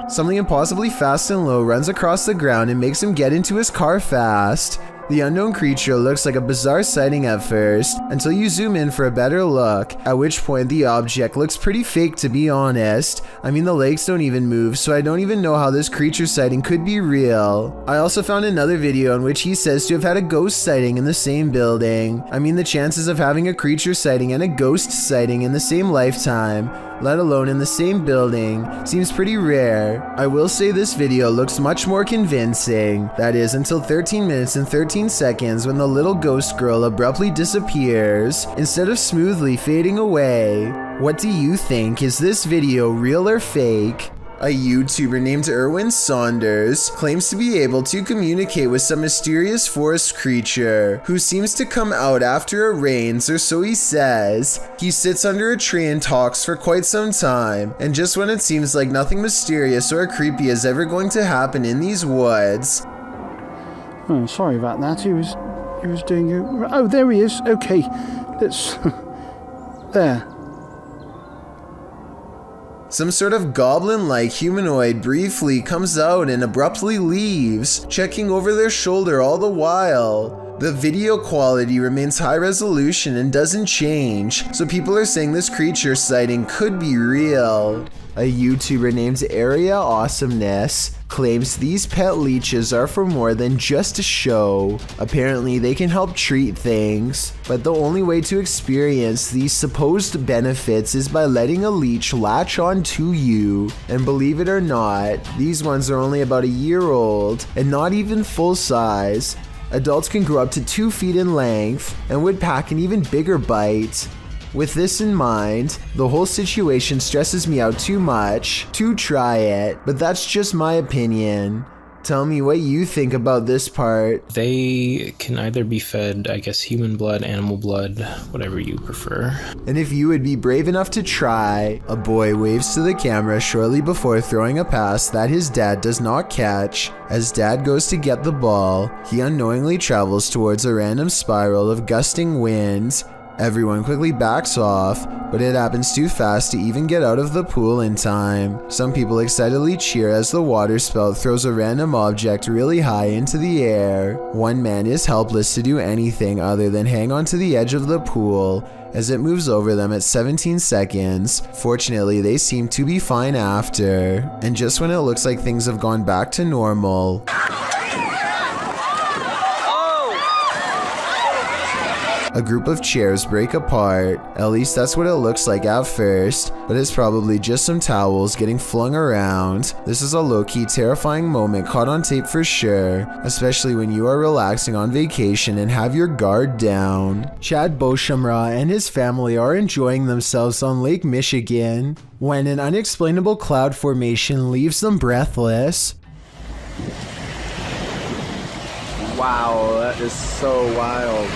Something impossibly fast and low runs across the ground and makes him get into his car fast. The unknown creature looks like a bizarre sighting at first, until you zoom in for a better look, at which point the object looks pretty fake to be honest. I mean, the legs don't even move, so I don't even know how this creature sighting could be real. I also found another video in which he says to have had a ghost sighting in the same building. I mean, the chances of having a creature sighting and a ghost sighting in the same lifetime, let alone in the same building, seems pretty rare. I will say this video looks much more convincing. That is, until 13 minutes and 13 seconds when the little ghost girl abruptly disappears, instead of smoothly fading away. What do you think? Is this video real or fake? A YouTuber named Erwin Saunders claims to be able to communicate with some mysterious forest creature who seems to come out after it rains, or so he says. He sits under a tree and talks for quite some time, and just when it seems like nothing mysterious or creepy is ever going to happen in these woods. Oh, sorry about that. He was doing it. Oh, there he is. Okay, let's there. Some sort of goblin-like humanoid briefly comes out and abruptly leaves, checking over their shoulder all the while. The video quality remains high resolution and doesn't change, so people are saying this creature sighting could be real. A YouTuber named Area Awesomeness claims these pet leeches are for more than just a show. Apparently they can help treat things, but the only way to experience these supposed benefits is by letting a leech latch on to you. And believe it or not, these ones are only about a year old and not even full size. Adults can grow up to 2 feet in length and would pack an even bigger bite. With this in mind, the whole situation stresses me out too much to try it, but that's just my opinion. Tell me what you think about this part. They can either be fed, I guess, human blood, animal blood, whatever you prefer. And if you would be brave enough to try, a boy waves to the camera shortly before throwing a pass that his dad does not catch. As dad goes to get the ball, he unknowingly travels towards a random spiral of gusting winds. Everyone quickly backs off, but it happens too fast to even get out of the pool in time. Some people excitedly cheer as the water spout throws a random object really high into the air. One man is helpless to do anything other than hang onto the edge of the pool as it moves over them at 17 seconds. Fortunately, they seem to be fine after. And just when it looks like things have gone back to normal, a group of chairs break apart. At least that's what it looks like at first, but it's probably just some towels getting flung around. This is a low-key terrifying moment caught on tape for sure, especially when you are relaxing on vacation and have your guard down. Chad Beauchamra and his family are enjoying themselves on Lake Michigan when an unexplainable cloud formation leaves them breathless. Wow, that is so wild.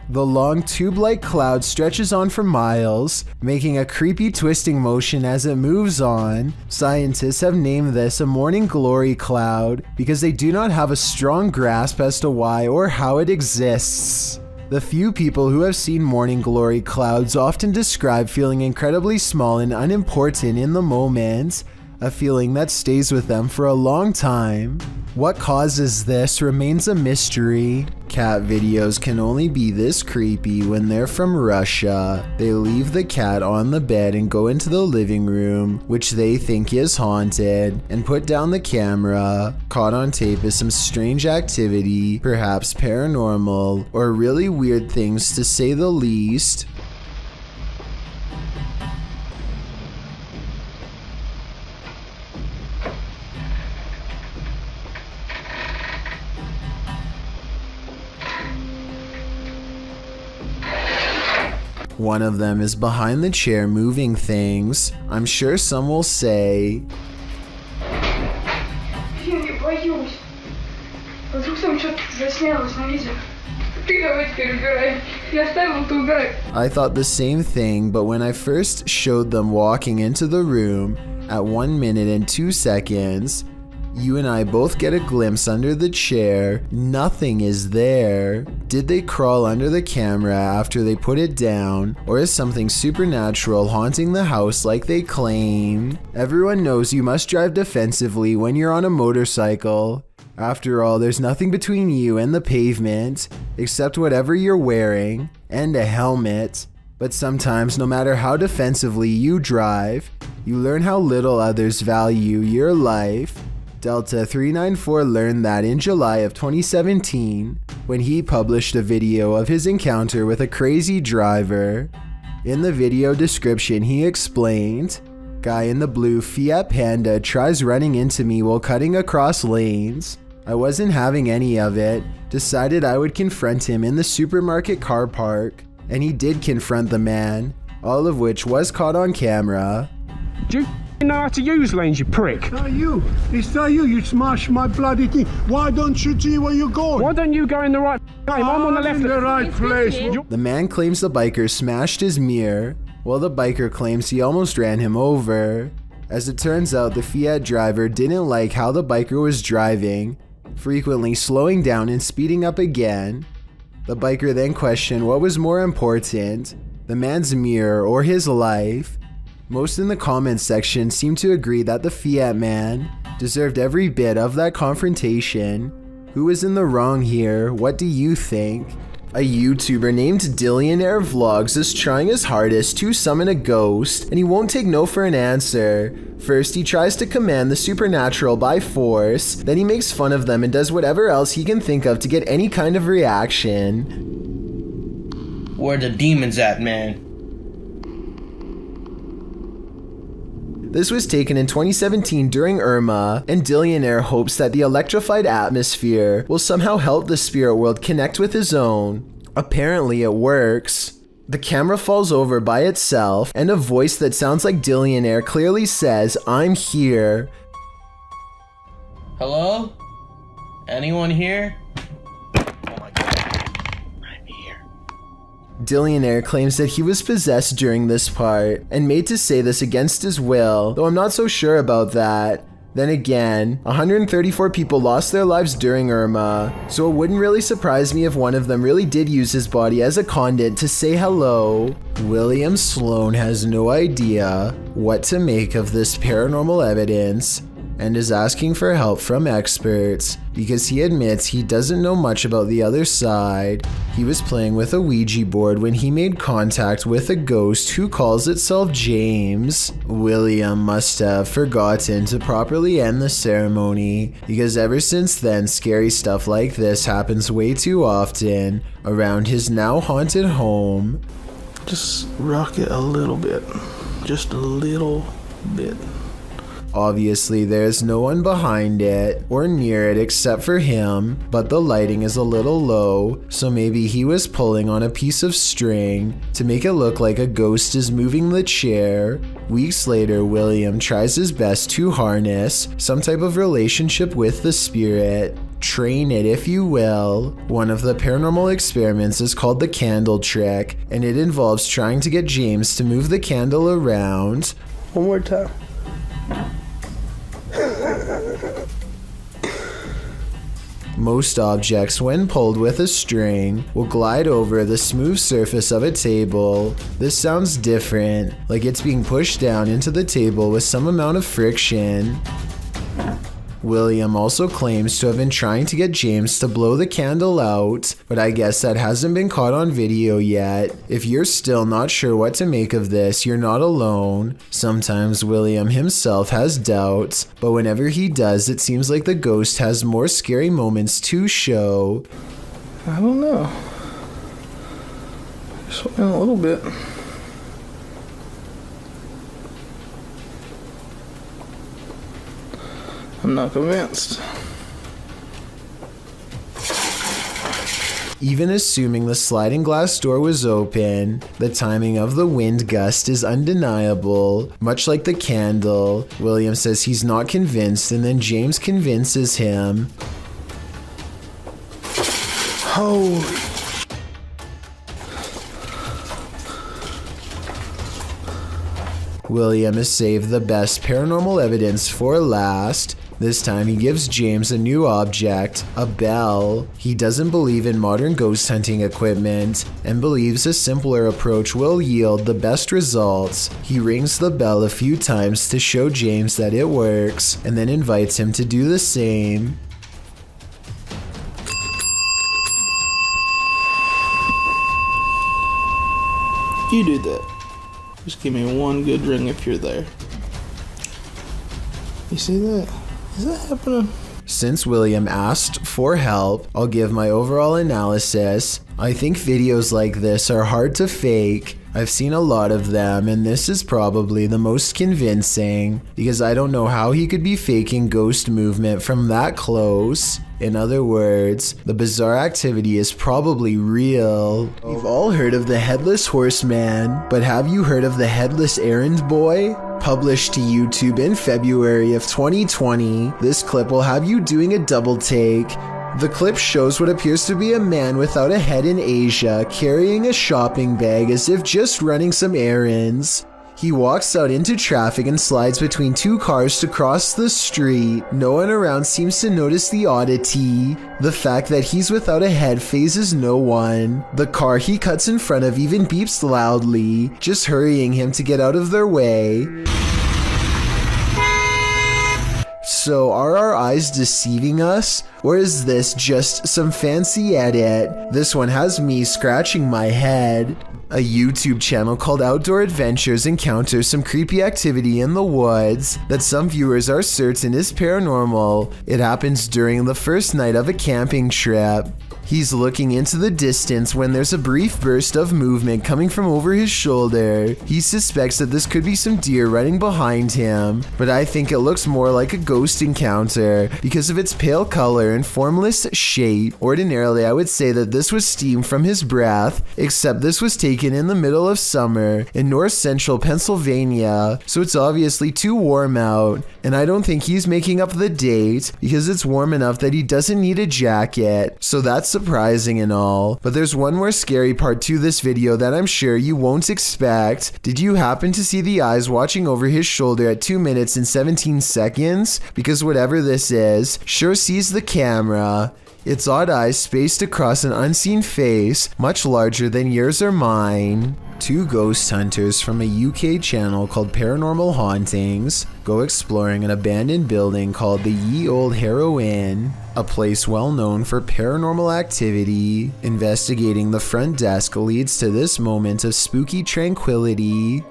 The long tube-like cloud stretches on for miles, making a creepy twisting motion as it moves on. Scientists have named this a morning glory cloud because they do not have a strong grasp as to why or how it exists. The few people who have seen morning glory clouds often describe feeling incredibly small and unimportant in the moment, a feeling that stays with them for a long time. What causes this remains a mystery. Cat videos can only be this creepy when they're from Russia. They leave the cat on the bed and go into the living room, which they think is haunted, and put down the camera. Caught on tape is some strange activity, perhaps paranormal, or really weird things to say the least. One of them is behind the chair moving things. I'm sure some will say, I thought the same thing, but when I first showed them walking into the room at 1 minute and 2 seconds, you and I both get a glimpse under the chair. Nothing is there. Did they crawl under the camera after they put it down, or is something supernatural haunting the house like they claim? Everyone knows you must drive defensively when you're on a motorcycle. After all, there's nothing between you and the pavement except whatever you're wearing and a helmet. But sometimes, no matter how defensively you drive, you learn how little others value your life. Delta 394 learned that in July of 2017 when he published a video of his encounter with a crazy driver. In the video description, he explained, "Guy in the blue Fiat Panda tries running into me while cutting across lanes. I wasn't having any of it, decided I would confront him in the supermarket car park, and he did confront the man, all of which was caught on camera." Do you know how to use lanes, you prick? It's not you. It's not you. You smashed my bloody thing. Why don't you see where you're going? Why don't you go in the right lane? I'm on the left. In the right place. The man claims the biker smashed his mirror, while the biker claims he almost ran him over. As it turns out, the Fiat driver didn't like how the biker was driving, frequently slowing down and speeding up again. The biker then questioned what was more important, the man's mirror or his life. Most in the comments section seem to agree that the Fiat man deserved every bit of that confrontation. Who is in the wrong here? What do you think? A YouTuber named Dillionaire Vlogs is trying his hardest to summon a ghost, and he won't take no for an answer. First, he tries to command the supernatural by force, then he makes fun of them and does whatever else he can think of to get any kind of reaction. Where the demons at, man? This was taken in 2017 during Irma, and Dillionaire hopes that the electrified atmosphere will somehow help the spirit world connect with his own. Apparently it works. The camera falls over by itself, and a voice that sounds like Dillionaire clearly says, "I'm here." Hello? Anyone here? Dillionaire claims that he was possessed during this part, and made to say this against his will, though I'm not so sure about that. Then again, 134 people lost their lives during Irma, so it wouldn't really surprise me if one of them really did use his body as a conduit to say hello. William Sloan has no idea what to make of this paranormal evidence, and is asking for help from experts because he admits he doesn't know much about the other side. He was playing with a Ouija board when he made contact with a ghost who calls itself James. William must have forgotten to properly end the ceremony because ever since then, scary stuff like this happens way too often around his now haunted home. Just rock it a little bit. Just a little bit. Obviously, there's no one behind it or near it except for him, but the lighting is a little low, so maybe he was pulling on a piece of string to make it look like a ghost is moving the chair. Weeks later, William tries his best to harness some type of relationship with the spirit. Train it, if you will. One of the paranormal experiments is called the candle trick, and it involves trying to get James to move the candle around. One more time. Most objects, when pulled with a string, will glide over the smooth surface of a table. This sounds different, like it's being pushed down into the table with some amount of friction. William also claims to have been trying to get James to blow the candle out, but I guess that hasn't been caught on video yet. If you're still not sure what to make of this, you're not alone. Sometimes William himself has doubts, but whenever he does, it seems like the ghost has more scary moments to show. I don't know. Just in a little bit. I'm not convinced. Even assuming the sliding glass door was open, the timing of the wind gust is undeniable. Much like the candle, William says he's not convinced, and then James convinces him. Holy. William has saved the best paranormal evidence for last. This time he gives James a new object, a bell. He doesn't believe in modern ghost hunting equipment and believes a simpler approach will yield the best results. He rings the bell a few times to show James that it works and then invites him to do the same. You do that. Just give me one good ring if you're there. You see that? Is that happening? Since William asked for help, I'll give my overall analysis. I think videos like this are hard to fake. I've seen a lot of them, and this is probably the most convincing, because I don't know how he could be faking ghost movement from that close. In other words, the bizarre activity is probably real. You've all heard of the Headless Horseman, but have you heard of the Headless Errand Boy? Published to YouTube in February of 2020, this clip will have you doing a double take. The clip shows what appears to be a man without a head in Asia carrying a shopping bag as if just running some errands. He walks out into traffic and slides between two cars to cross the street. No one around seems to notice the oddity. The fact that he's without a head phases no one. The car he cuts in front of even beeps loudly, just hurrying him to get out of their way. So are our eyes deceiving us? Or is this just some fancy edit? This one has me scratching my head. A YouTube channel called Outdoor Adventures encounters some creepy activity in the woods that some viewers are certain is paranormal. It happens during the first night of a camping trip. He's looking into the distance when there's a brief burst of movement coming from over his shoulder. He suspects that this could be some deer running behind him, but I think it looks more like a ghost encounter because of its pale color and formless shape. Ordinarily, I would say that this was steam from his breath, except this was taken in the middle of summer in north central Pennsylvania, so it's obviously too warm out, and I don't think he's making up the date because it's warm enough that he doesn't need a jacket, so that's surprising and all. But there's one more scary part to this video that I'm sure you won't expect. Did you happen to see the eyes watching over his shoulder at 2 minutes and 17 seconds? Because whatever this is, sure sees the camera. Its odd eyes spaced across an unseen face, much larger than yours or mine. Two ghost hunters from a UK channel called Paranormal Hauntings go exploring an abandoned building called the Ye Old Harrow Inn, a place well known for paranormal activity. Investigating the front desk leads to this moment of spooky tranquility.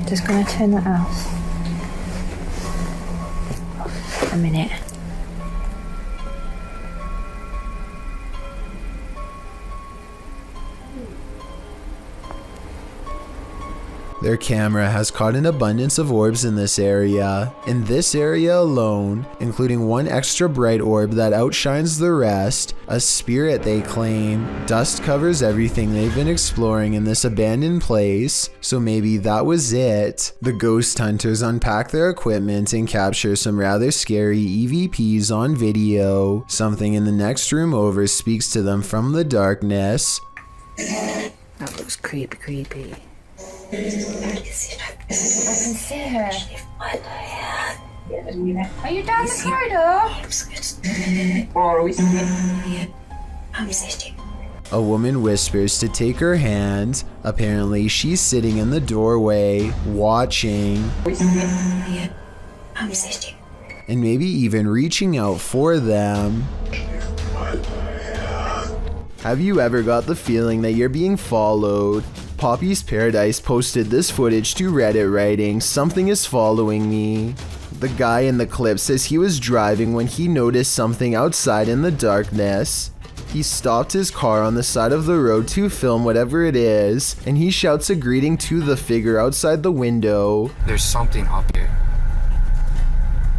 Just gonna turn that off. A minute. Their camera has caught an abundance of orbs in this area. In this area alone, including one extra bright orb that outshines the rest, a spirit they claim. Dust covers everything they've been exploring in this abandoned place, so maybe that was it. The ghost hunters unpack their equipment and capture some rather scary EVPs on video. Something in the next room over speaks to them from the darkness. That looks creepy. I can see her. Are you down the corridor? A woman whispers to take her hand. Apparently, she's sitting in the doorway, watching. And maybe even reaching out for them. Have you ever got the feeling that you're being followed? Poppy's Paradise posted this footage to Reddit writing, "Something is following me." The guy in the clip says he was driving when he noticed something outside in the darkness. He stopped his car on the side of the road to film whatever it is, and he shouts a greeting to the figure outside the window. There's something up here.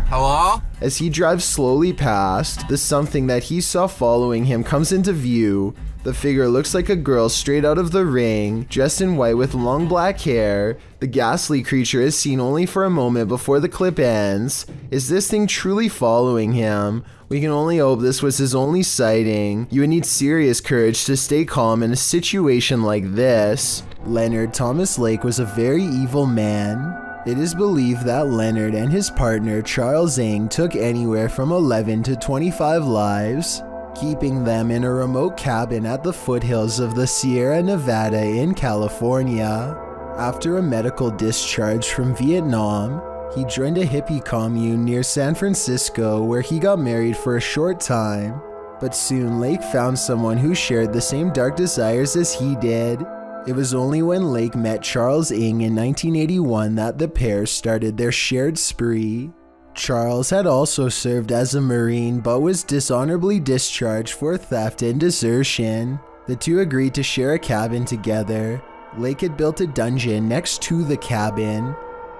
Hello? As he drives slowly past, the something that he saw following him comes into view. The figure looks like a girl straight out of The Ring, dressed in white with long black hair. The ghastly creature is seen only for a moment before the clip ends. Is this thing truly following him? We can only hope this was his only sighting. You would need serious courage to stay calm in a situation like this. Leonard Thomas Lake was a very evil man. It is believed that Leonard and his partner Charles Ng took anywhere from 11 to 25 lives, keeping them in a remote cabin at the foothills of the Sierra Nevada in California. After a medical discharge from Vietnam, he joined a hippie commune near San Francisco where he got married for a short time. But soon Lake found someone who shared the same dark desires as he did. It was only when Lake met Charles Ng in 1981 that the pair started their shared spree. Charles had also served as a Marine but was dishonorably discharged for theft and desertion. The two agreed to share a cabin together. Lake had built a dungeon next to the cabin.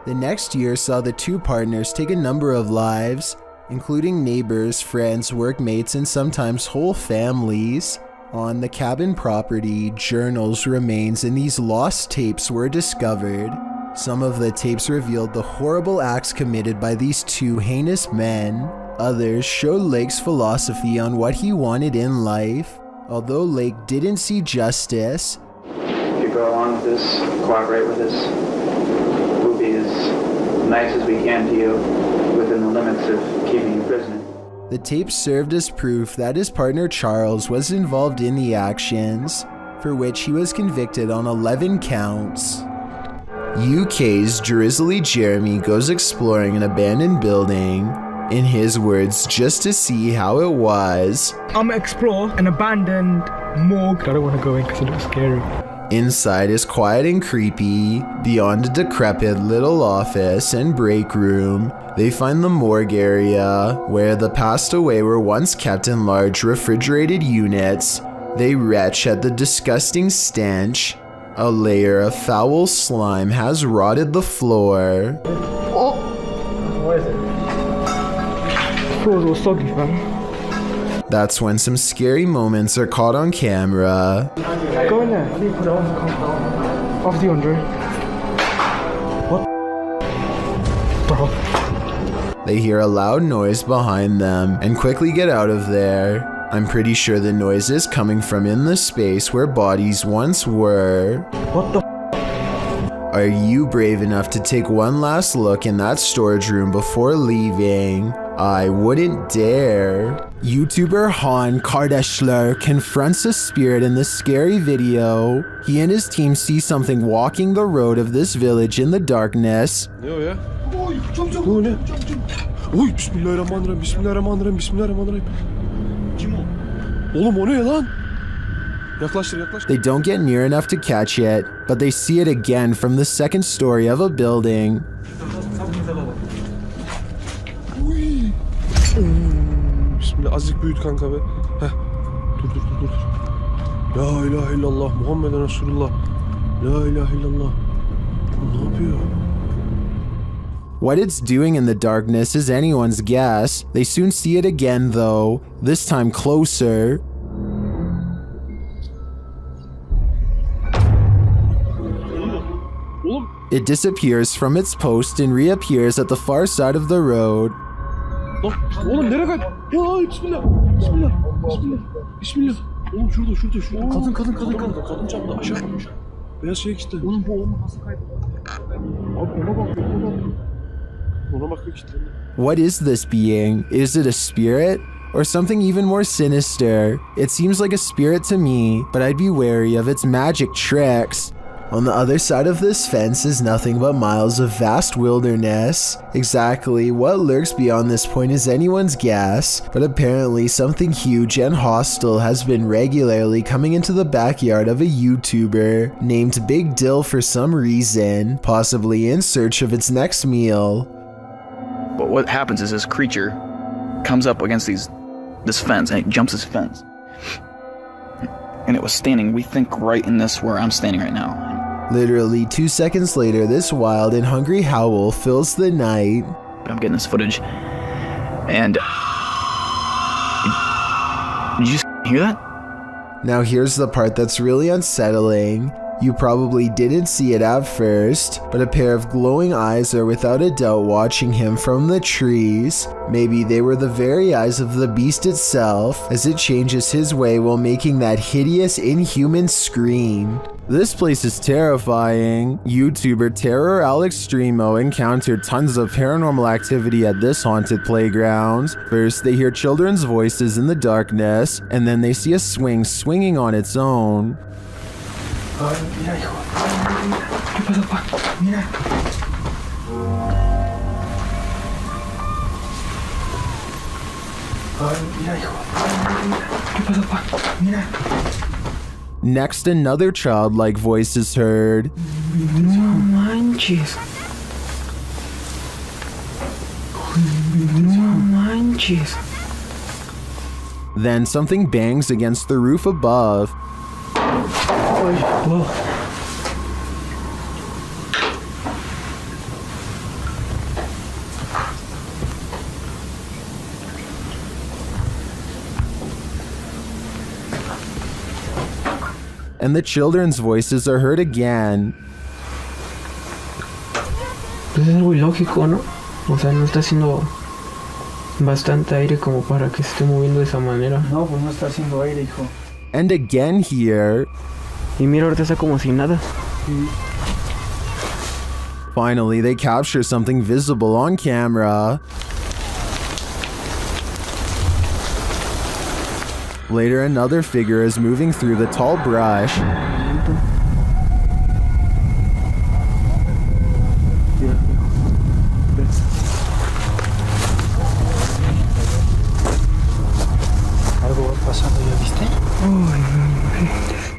The next year saw the two partners take a number of lives, including neighbors, friends, workmates, and sometimes whole families. On the cabin property, journals, remains, and these lost tapes were discovered. Some of the tapes revealed the horrible acts committed by these two heinous men. Others showed Lake's philosophy on what he wanted in life. Although Lake didn't see justice, If you go along with this, cooperate with this, we'll be as nice as we can to you within the limits of keeping you prisoner. the tapes served as proof that his partner Charles was involved in the actions, for which he was convicted on 11 counts. UK's Drizzly Jeremy goes exploring an abandoned building, in his words, just to see how it was. I'm gonna explore an abandoned morgue. I don't want to go in because it looks scary. Inside is quiet and creepy. Beyond a decrepit little office and break room, they find the morgue area, where the passed away were once kept in large refrigerated units. They retch at the disgusting stench. A layer of foul slime has rotted the floor. Oh! What is it? The floor's all soggy, man. That's when some scary moments are caught on camera. Go in there. I need to put it on the compound. Off the Andre. What? Bro. They hear a loud noise behind them and quickly get out of there. I'm pretty sure the noise is coming from in the space where bodies once were. What the? Are you brave enough to take one last look in that storage room before leaving? I wouldn't dare. YouTuber Han Kardashler confronts a spirit in this scary video. He and his team see something walking the road of this village in the darkness. ya? Bu ne? Uy, bismillahirrahmanirrahim, bismillahirrahmanirrahim, bismillahirrahmanirrahim. Oğlum o ne lan? Yaklaştır, yaklaştır. They don't get near enough to catch it, but they see it again from the second story of a building. Uy. Bismillah, azıcık büyüt kanka be. Heh. Dur. La ilahe illallah, Muhammeden Resulullah. La ilahe illallah. Ne yapıyor? What it's doing in the darkness is anyone's guess. They soon see it again though, this time closer. It disappears from its post and reappears at the far side of the road. Oğlum nereye kayıp? Ya bismillah. Bismillah. Bismillah. Bismillah. Oğlum şurada. Kadın camda aşağı. Beyaz şey kilitli. Oğlum bu oğlum nasıl kayıp? Abi ona bak. Ona bakıyor kilitli. What is this being? Is it a spirit? Or something even more sinister? It seems like a spirit to me, but I'd be wary of its magic tricks. On the other side of this fence is nothing but miles of vast wilderness. Exactly what lurks beyond this point is anyone's guess, but apparently something huge and hostile has been regularly coming into the backyard of a YouTuber named Big Dill for some reason, possibly in search of its next meal. But what happens is this creature comes up against this fence and it jumps this fence. And it was standing, we think, right in this where I'm standing right now. Literally 2 seconds later, this wild and hungry howl fills the night. I'm getting this footage, and did you hear that? Now here's the part that's really unsettling. You probably didn't see it at first, but a pair of glowing eyes are without a doubt watching him from the trees. Maybe they were the very eyes of the beast itself, as it changes his way while making that hideous, inhuman scream. This place is terrifying. YouTuber Terror Alex Streamo encountered tons of paranormal activity at this haunted playground. First, they hear children's voices in the darkness, and then they see a swing swinging on its own. Mira, hijo. ¿Qué pasó, pa? Mira. Mira, hijo. ¿Qué pasó, pa? Mira. Next, another childlike voice is heard. No manches. No manches. Then something bangs against the roof above. Whoa. And the children's voices are heard again. Pues es algo ilógico, ¿no? O sea, no está haciendo bastante aire como para que se esté moviendo de esa manera. No, pues no está haciendo aire, hijo. And again here. Y mira, ahorita está como si nada. Finally, they capture something visible on camera. Later, another figure is moving through the tall brush.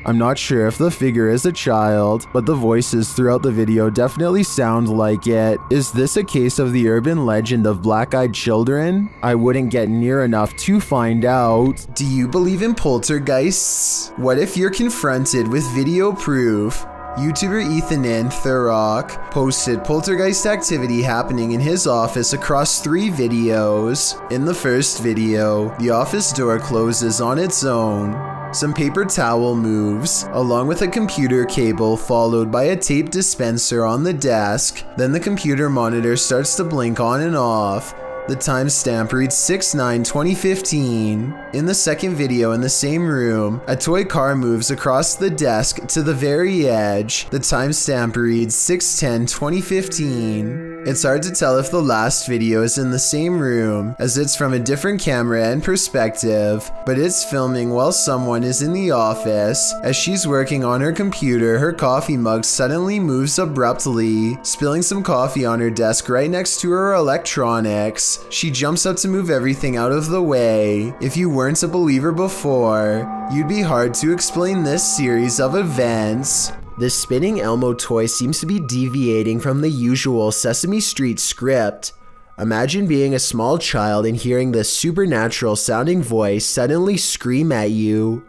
I'm not sure if the figure is a child, but the voices throughout the video definitely sound like it. Is this a case of the urban legend of black-eyed children? I wouldn't get near enough to find out. Do you believe in poltergeists? What if you're confronted with video proof? YouTuber Ethan Thurrock posted poltergeist activity happening in his office across 3 videos. In the first video, the office door closes on its own. Some paper towel moves, along with a computer cable followed by a tape dispenser on the desk. Then the computer monitor starts to blink on and off. The timestamp reads 6/9/2015. In the second video in the same room, a toy car moves across the desk to the very edge. The timestamp reads 6/10/2015. It's hard to tell if the last video is in the same room, as it's from a different camera and perspective, but it's filming while someone is in the office. As she's working on her computer, her coffee mug suddenly moves abruptly, spilling some coffee on her desk right next to her electronics. She jumps up to move everything out of the way. If you weren't a believer before, you'd be hard to explain this series of events. This spinning Elmo toy seems to be deviating from the usual Sesame Street script. Imagine being a small child and hearing this supernatural sounding voice suddenly scream at you.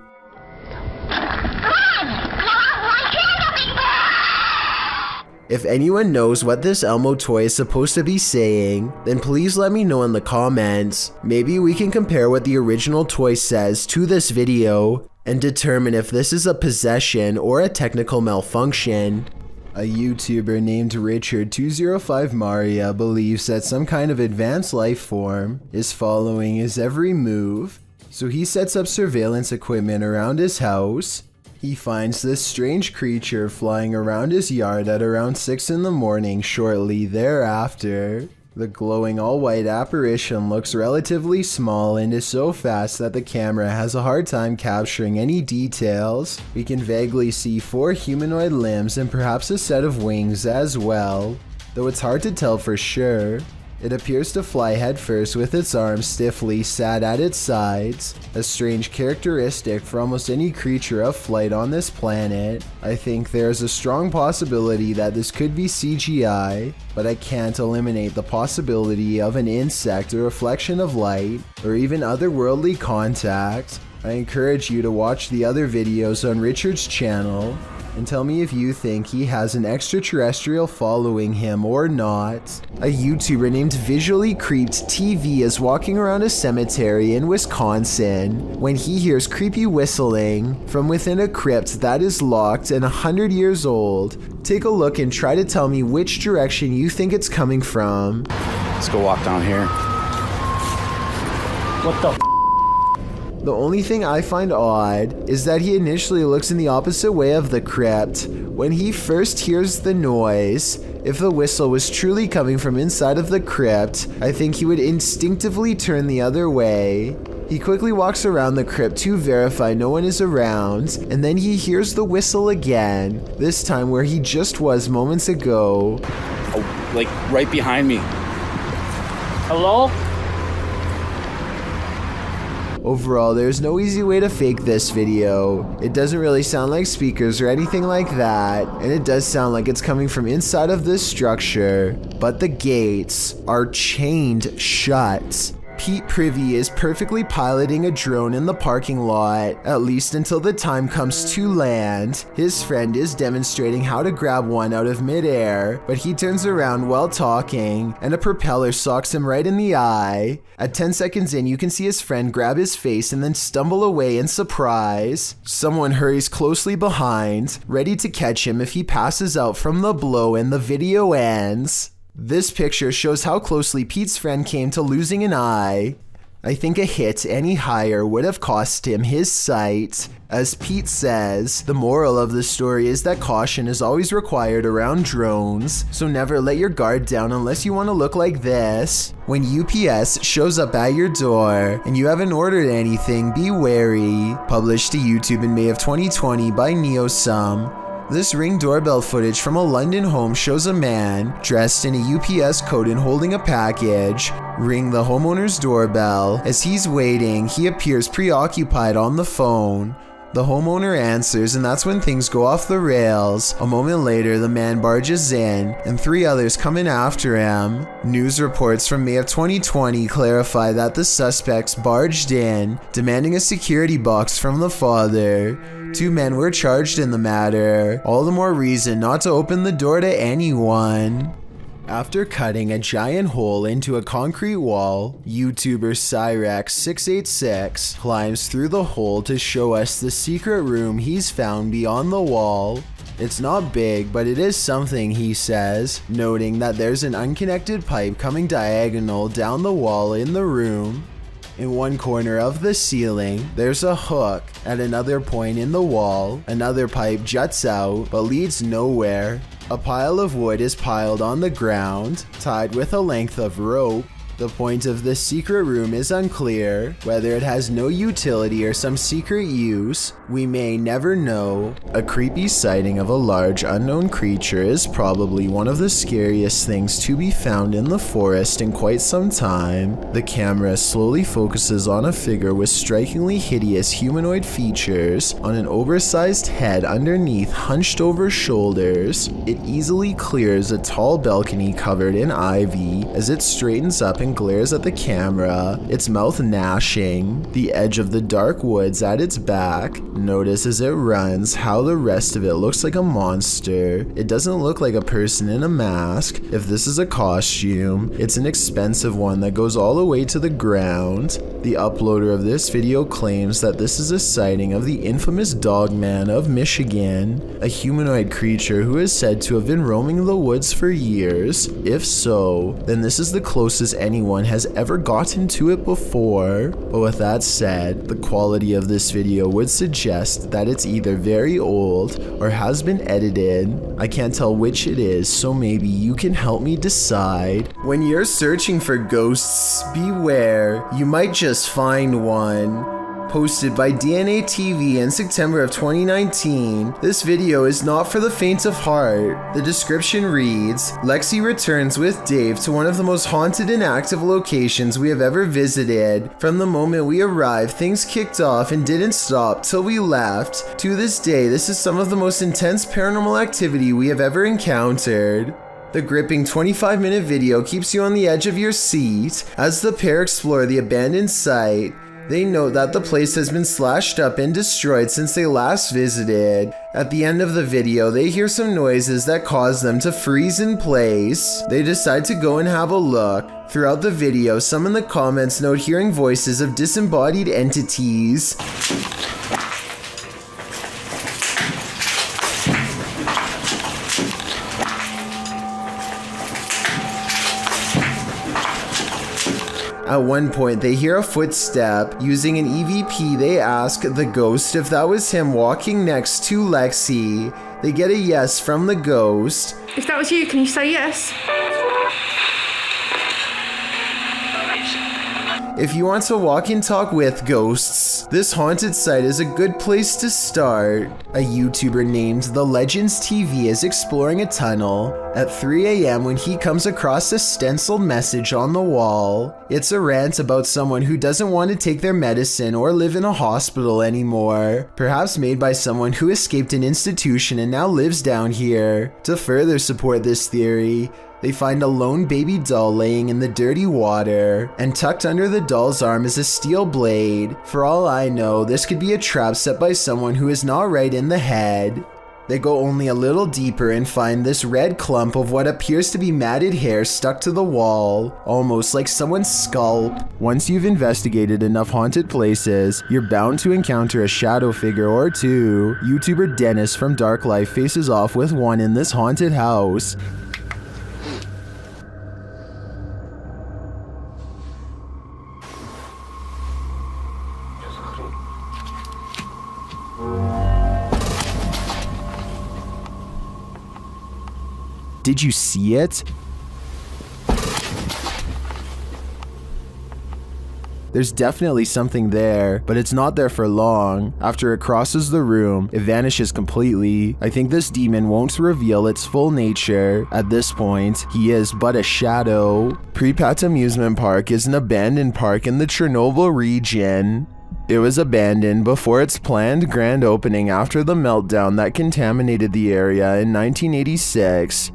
If anyone knows what this Elmo toy is supposed to be saying, then please let me know in the comments. Maybe we can compare what the original toy says to this video and determine if this is a possession or a technical malfunction. A YouTuber named Richard205Maria believes that some kind of advanced life form is following his every move, so he sets up surveillance equipment around his house. He finds this strange creature flying around his yard at around 6 in the morning shortly thereafter. The glowing all-white apparition looks relatively small and is so fast that the camera has a hard time capturing any details. We can vaguely see 4 humanoid limbs and perhaps a set of wings as well, though it's hard to tell for sure. It appears to fly headfirst with its arms stiffly sat at its sides, a strange characteristic for almost any creature of flight on this planet. I think there is a strong possibility that this could be CGI, but I can't eliminate the possibility of an insect, a reflection of light, or even otherworldly contact. I encourage you to watch the other videos on Richard's channel and tell me if you think he has an extraterrestrial following him or not. A YouTuber named Visually Creeped TV is walking around a cemetery in Wisconsin when he hears creepy whistling from within a crypt that is locked and 100 years old. Take a look and try to tell me which direction you think it's coming from. Let's go walk down here. What the The only thing I find odd is that he initially looks in the opposite way of the crypt. When he first hears the noise, if the whistle was truly coming from inside of the crypt, I think he would instinctively turn the other way. He quickly walks around the crypt to verify no one is around, and then he hears the whistle again, this time where he just was moments ago. Oh, like right behind me. Hello? Overall, there's no easy way to fake this video. It doesn't really sound like speakers or anything like that, and it does sound like it's coming from inside of this structure, but the gates are chained shut. Pete Privy is perfectly piloting a drone in the parking lot, at least until the time comes to land. His friend is demonstrating how to grab one out of midair, but he turns around while talking, and a propeller socks him right in the eye. At 10 seconds in, you can see his friend grab his face and then stumble away in surprise. Someone hurries closely behind, ready to catch him if he passes out from the blow, and the video ends. This picture shows how closely Pete's friend came to losing an eye. I think a hit any higher would have cost him his sight. As Pete says, the moral of the story is that caution is always required around drones, so never let your guard down unless you want to look like this. When UPS shows up at your door and you haven't ordered anything, be wary. Published to YouTube in May of 2020 by NeoSum. This Ring doorbell footage from a London home shows a man dressed in a UPS coat and holding a package ring the homeowner's doorbell. As he's waiting, he appears preoccupied on the phone. The homeowner answers, and that's when things go off the rails. A moment later, the man barges in, and 3 others come in after him. News reports from May of 2020 clarify that the suspects barged in, demanding a security box from the father. 2 men were charged in the matter. All the more reason not to open the door to anyone. After cutting a giant hole into a concrete wall, YouTuber Cyrex686 climbs through the hole to show us the secret room he's found beyond the wall. It's not big, but it is something, he says, noting that there's an unconnected pipe coming diagonal down the wall in the room. In one corner of the ceiling, there's a hook. At another point in the wall, another pipe juts out but leads nowhere. A pile of wood is piled on the ground, tied with a length of rope. The point of this secret room is unclear, whether it has no utility or some secret use, we may never know. A creepy sighting of a large unknown creature is probably one of the scariest things to be found in the forest in quite some time. The camera slowly focuses on a figure with strikingly hideous humanoid features on an oversized head underneath hunched over shoulders. It easily clears a tall balcony covered in ivy as it straightens up and glares at the camera, its mouth gnashing. The edge of the dark woods at its back. Notice as it runs how the rest of it looks like a monster. It doesn't look like a person in a mask. If this is a costume, it's an expensive one that goes all the way to the ground. The uploader of this video claims that this is a sighting of the infamous Dogman of Michigan, a humanoid creature who is said to have been roaming the woods for years. If so, then this is the closest anyone has ever gotten to it before. But with that said, the quality of this video would suggest that it's either very old or has been edited. I can't tell which it is, so maybe you can help me decide. When you're searching for ghosts, beware, you might just find one. Posted by DNA TV in September of 2019, this video is not for the faint of heart. The description reads, Lexi returns with Dave to one of the most haunted and active locations we have ever visited. From the moment we arrived, things kicked off and didn't stop till we left. To this day, this is some of the most intense paranormal activity we have ever encountered. The gripping 25-minute video keeps you on the edge of your seat as the pair explore the abandoned site. They note that the place has been slashed up and destroyed since they last visited. At the end of the video, they hear some noises that cause them to freeze in place. They decide to go and have a look. Throughout the video, some in the comments note hearing voices of disembodied entities. At one point, they hear a footstep. Using an EVP, they ask the ghost if that was him walking next to Lexi. They get a yes from the ghost. If that was you, can you say yes? If you want to walk and talk with ghosts, this haunted site is a good place to start. A YouTuber named The Legends TV is exploring a tunnel at 3 a.m. when he comes across a stenciled message on the wall. It's a rant about someone who doesn't want to take their medicine or live in a hospital anymore, perhaps made by someone who escaped an institution and now lives down here. To further support this theory, they find a lone baby doll laying in the dirty water, and tucked under the doll's arm is a steel blade. For all I know, this could be a trap set by someone who is not right in the head. They go only a little deeper and find this red clump of what appears to be matted hair stuck to the wall, almost like someone's scalp. Once you've investigated enough haunted places, you're bound to encounter a shadow figure or two. YouTuber Dennis from Dark Life faces off with one in this haunted house. Did you see it? There's definitely something there, but it's not there for long. After it crosses the room, it vanishes completely. I think this demon won't reveal its full nature. At this point, he is but a shadow. Pripyat Amusement Park is an abandoned park in the Chernobyl region. It was abandoned before its planned grand opening after the meltdown that contaminated the area in 1986.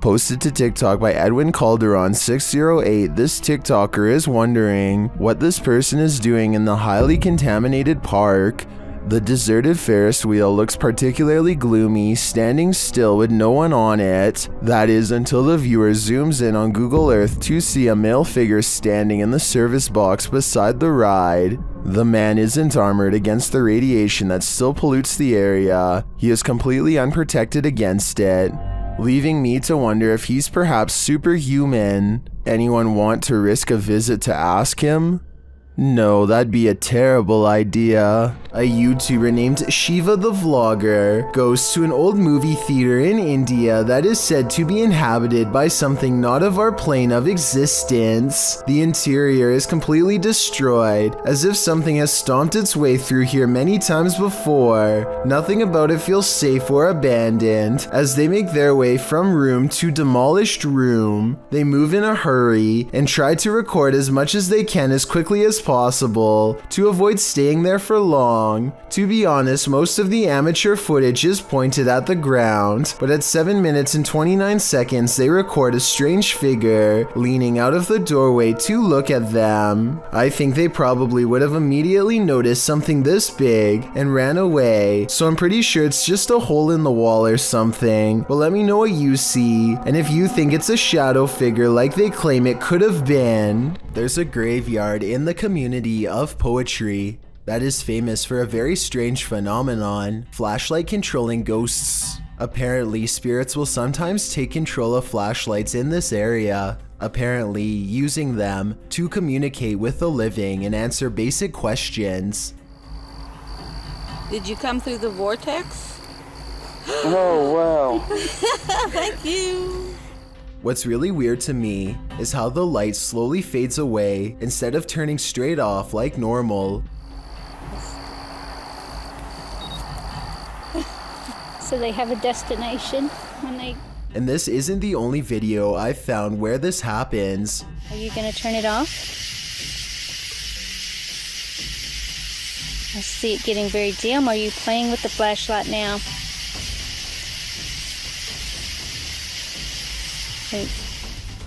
Posted to TikTok by Edwin Calderon 608, this TikToker is wondering what this person is doing in the highly contaminated park. The deserted Ferris wheel looks particularly gloomy, standing still with no one on it. That is until the viewer zooms in on Google Earth to see a male figure standing in the service box beside the ride. The man isn't armored against the radiation that still pollutes the area. He is completely unprotected against it, leaving me to wonder if he's perhaps superhuman. Anyone want to risk a visit to ask him? No, that'd be a terrible idea. A YouTuber named Shiva the Vlogger goes to an old movie theater in India that is said to be inhabited by something not of our plane of existence. The interior is completely destroyed, as if something has stomped its way through here many times before. Nothing about it feels safe or abandoned. As they make their way from room to demolished room, they move in a hurry and try to record as much as they can as quickly as possible to avoid staying there for long. To be honest, most of the amateur footage is pointed at the ground, but at 7 minutes and 29 seconds they record a strange figure leaning out of the doorway to look at them. I think they probably would have immediately noticed something this big and ran away, so I'm pretty sure it's just a hole in the wall or something. But let me know what you see, and if you think it's a shadow figure like they claim it could have been. There's a graveyard in the community of poetry that is famous for a very strange phenomenon: flashlight controlling ghosts. Apparently, spirits will sometimes take control of flashlights in this area, apparently using them to communicate with the living and answer basic questions. Did you come through the vortex? Oh, wow. Thank you. What's really weird to me is how the light slowly fades away instead of turning straight off like normal. So they have a destination when they... And this isn't the only video I've found where this happens. Are you gonna turn it off? I see it getting very dim. Are you playing with the flashlight now?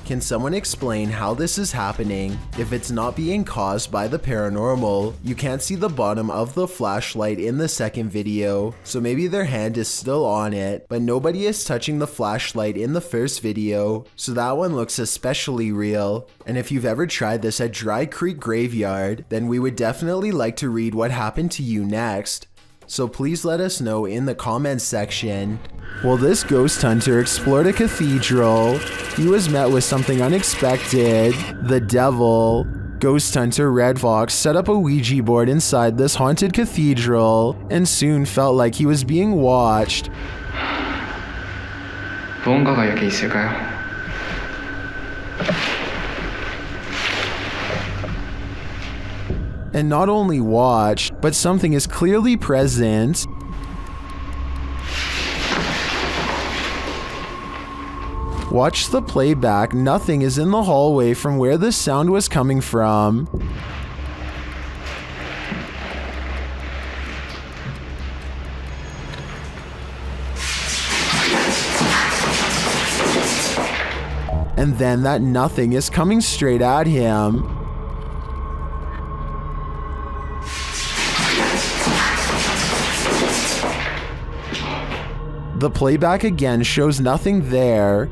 Can someone explain how this is happening if it's not being caused by the paranormal? You can't see the bottom of the flashlight in the second video, so maybe their hand is still on it, but nobody is touching the flashlight in the first video, so that one looks especially real. And if you've ever tried this at Dry Creek Graveyard, then we would definitely like to read what happened to you next. So please let us know in the comments section. Well, this ghost hunter explored a cathedral. He was met with something unexpected: the devil. Ghost hunter Red Fox set up a Ouija board inside this haunted cathedral and soon felt like he was being watched. 무언가가 여기 있을까요? And not only watch, but something is clearly present. Watch the playback, nothing is in the hallway from where the sound was coming from. And then that nothing is coming straight at him. The playback again shows nothing there.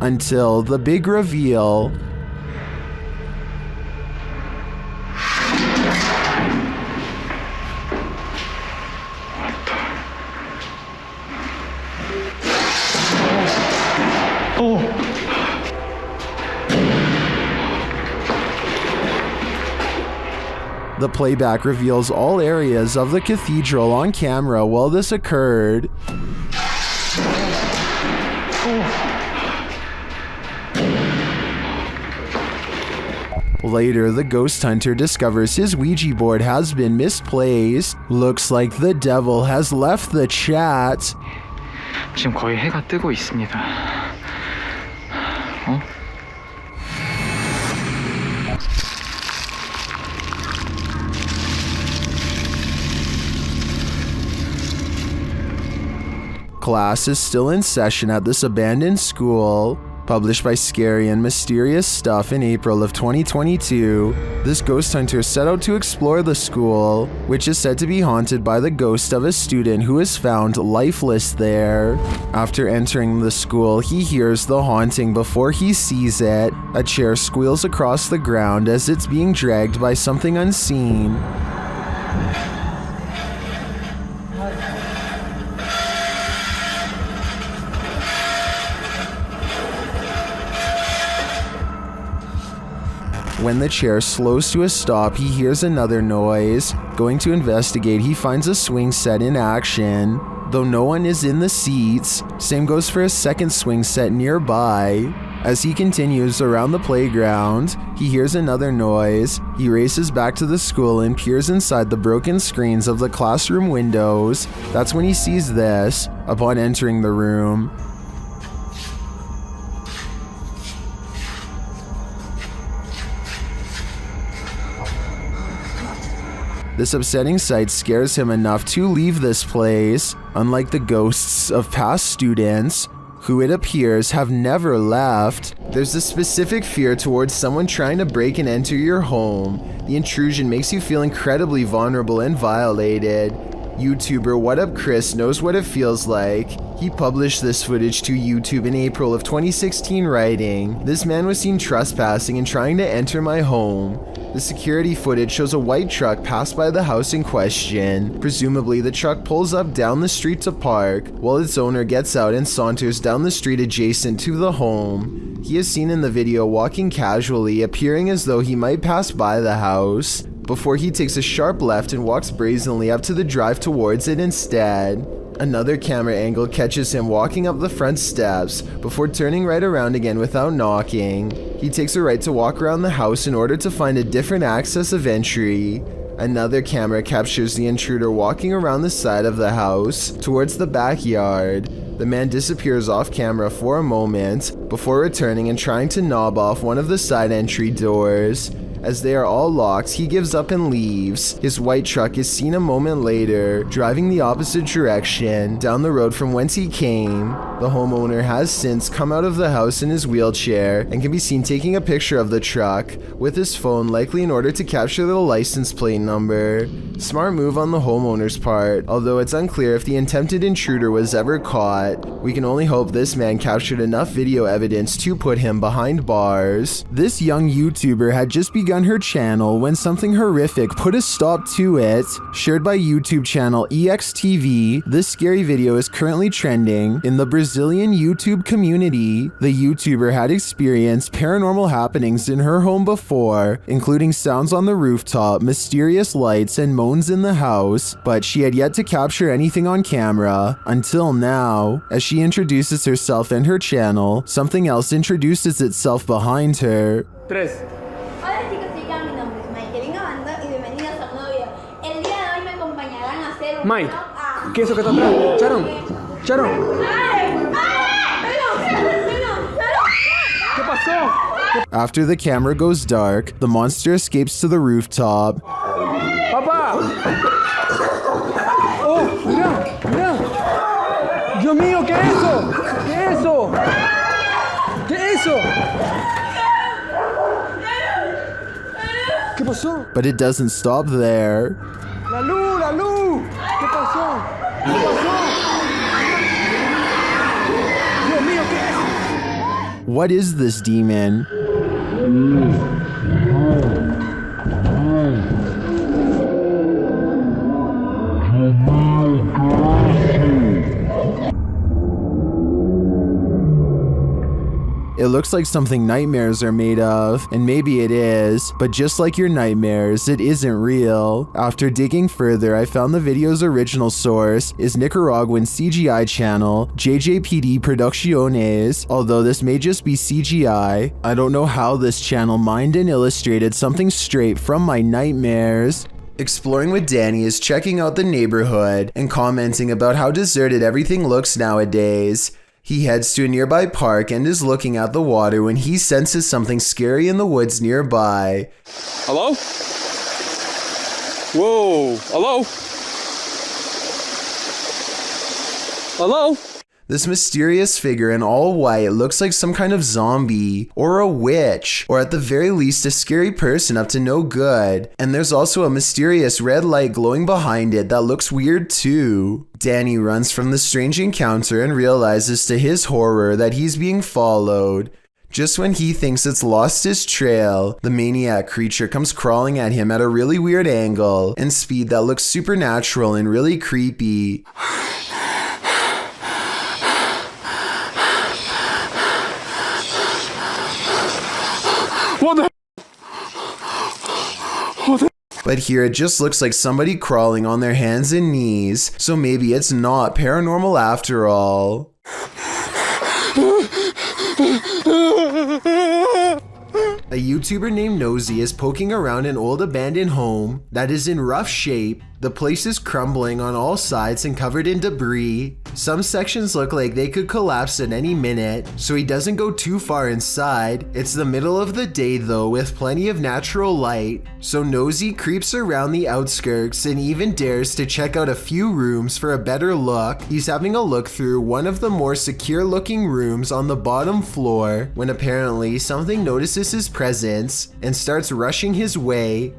Until the big reveal. The playback reveals all areas of the cathedral on camera while this occurred. Later, the ghost hunter discovers his Ouija board has been misplaced. Looks like the devil has left the chat. 지금 거의 해가 뜨고 있습니다. Class is still in session at this abandoned school. Published by Scary and Mysterious Stuff in April of 2022, this ghost hunter set out to explore the school, which is said to be haunted by the ghost of a student who is found lifeless there. After entering the school, he hears the haunting before he sees it. A chair squeals across the ground as it's being dragged by something unseen. When the chair slows to a stop, he hears another noise. Going to investigate, he finds a swing set in action. Though no one is in the seats, same goes for a second swing set nearby. As he continues around the playground, he hears another noise. He races back to the school and peers inside the broken screens of the classroom windows. That's when he sees this, upon entering the room. This upsetting sight scares him enough to leave this place, unlike the ghosts of past students, who it appears have never left. There's a specific fear towards someone trying to break and enter your home. The intrusion makes you feel incredibly vulnerable and violated. YouTuber What Up Chris knows what it feels like. He published this footage to YouTube in April of 2016, writing, "This man was seen trespassing and trying to enter my home. The security footage shows a white truck pass by the house in question. Presumably, the truck pulls up down the street to park, while its owner gets out and saunters down the street adjacent to the home. He is seen in the video walking casually, appearing as though he might pass by the house, before he takes a sharp left and walks brazenly up to the drive towards it instead. Another camera angle catches him walking up the front steps, before turning right around again without knocking. He takes a right to walk around the house in order to find a different access of entry. Another camera captures the intruder walking around the side of the house, towards the backyard. The man disappears off camera for a moment, before returning and trying to knob off one of the side entry doors. As they are all locked, he gives up and leaves. His white truck is seen a moment later, driving the opposite direction, down the road from whence he came. The homeowner has since come out of the house in his wheelchair, and can be seen taking a picture of the truck, with his phone, likely in order to capture the license plate number. Smart move on the homeowner's part, although it's unclear if the attempted intruder was ever caught. We can only hope this man captured enough video evidence to put him behind bars. This young YouTuber had just begun her channel when something horrific put a stop to it. Shared by YouTube channel EXTV, this scary video is currently trending in the Brazilian Brazilian YouTube community. The YouTuber had experienced paranormal happenings in her home before, including sounds on the rooftop, mysterious lights, and moans in the house, but she had yet to capture anything on camera until now. As she introduces herself and her channel, something else introduces itself behind her. Hola chicos, mi nombre es Mike, vengo banda y bienvenidos a un nuevo video. El día de hoy me acompañarán a hacer un Mike, vlog a... ¿qué es eso que está atrás? Sharon, Sharon. ¿Qué pasó? After the camera goes dark, the monster escapes to the rooftop. ¡Papá! ¡Oh, mira! ¡Mira! ¡Dios mío, qué es eso! ¿Qué es eso? ¿Qué es eso? ¿Qué pasó? But it doesn't stop there. ¡La luz! ¡La luz! ¿Qué pasó? ¿Qué pasó? ¡Dios mío, qué es! What is this demon? It looks like something nightmares are made of, and maybe it is, but just like your nightmares, it isn't real. After digging further, I found the video's original source is Nicaraguan CGI channel, JJPD Producciones. Although this may just be CGI, I don't know how this channel mined and illustrated something straight from my nightmares. Exploring with Danny is checking out the neighborhood and commenting about how deserted everything looks nowadays. He heads to a nearby park and is looking at the water when he senses something scary in the woods nearby. Hello? Whoa! Hello? Hello? This mysterious figure in all white looks like some kind of zombie, or a witch, or at the very least a scary person up to no good. And there's also a mysterious red light glowing behind it that looks weird too. Danny runs from the strange encounter and realizes to his horror that he's being followed. Just when he thinks it's lost his trail, the maniac creature comes crawling at him at a really weird angle and speed that looks supernatural and really creepy. What the? What the? But here it just looks like somebody crawling on their hands and knees, so maybe it's not paranormal after all. A YouTuber named Nosy is poking around an old abandoned home that is in rough shape. The place is crumbling on all sides and covered in debris. Some sections look like they could collapse at any minute, so he doesn't go too far inside. It's the middle of the day though, with plenty of natural light, so Nosy creeps around the outskirts and even dares to check out a few rooms for a better look. He's having a look through one of the more secure looking rooms on the bottom floor when apparently something notices his presence and starts rushing his way.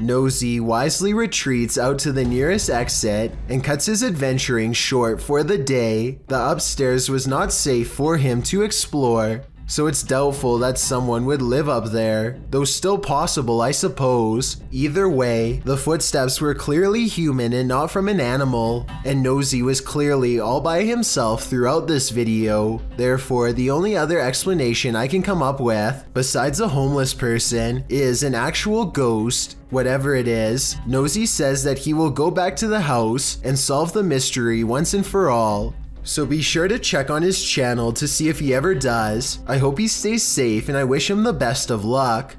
Nosy wisely retreats out to the nearest exit and cuts his adventuring short for the day. The upstairs was not safe for him to explore, so it's doubtful that someone would live up there, though still possible, I suppose. Either way, the footsteps were clearly human and not from an animal, and Nosy was clearly all by himself throughout this video. Therefore, the only other explanation I can come up with, besides a homeless person, is an actual ghost. Whatever it is, Nosy says that he will go back to the house and solve the mystery once and for all. So be sure to check on his channel to see if he ever does. I hope he stays safe and I wish him the best of luck.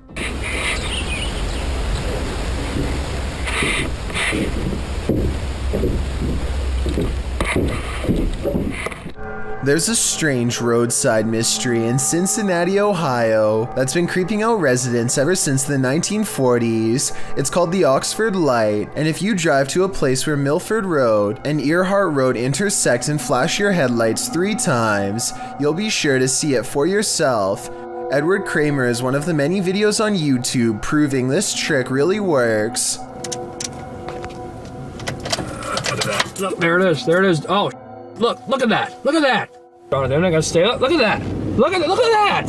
There's a strange roadside mystery in Cincinnati, Ohio that's been creeping out residents ever since the 1940s. It's called the Oxford Light, and if you drive to a place where Milford Road and Earhart Road intersect and flash your headlights 3 times, you'll be sure to see it for yourself. Edward Kramer is one of the many videos on YouTube proving this trick really works. Look, there it is. There it is. Oh, look at that. Look at that. Oh, they're not gonna stay up. Look at that. Look at that.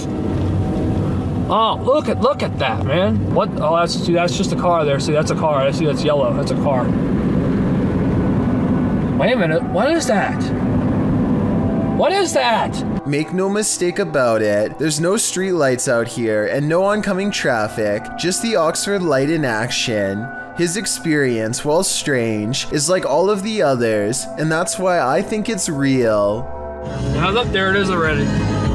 Oh, look at that, man. What? Oh, that's just a car there. See, that's a car. I see that's yellow. That's a car. Wait a minute. What is that? What is that? Make no mistake about it, there's no street lights out here and no oncoming traffic, just the Oxford light in action. His experience, while strange, is like all of the others, and that's why I think it's real. Now look, there it is already.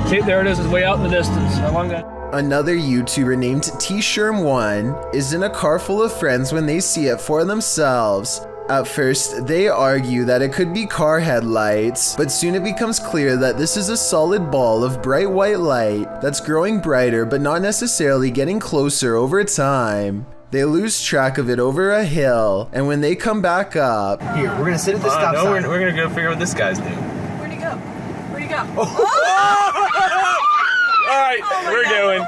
See, there it is. It's way out in the distance. How long that? Another YouTuber named T-Sherm1 is in a car full of friends when they see it for themselves. At first, they argue that it could be car headlights, but soon it becomes clear that this is a solid ball of bright white light that's growing brighter but not necessarily getting closer over time. They lose track of it over a hill, and when they come back up... Here, we're gonna sit at the stop sign. We're gonna go figure out what this guy's doing. Where'd he go? Where'd he go? Alright, we're going.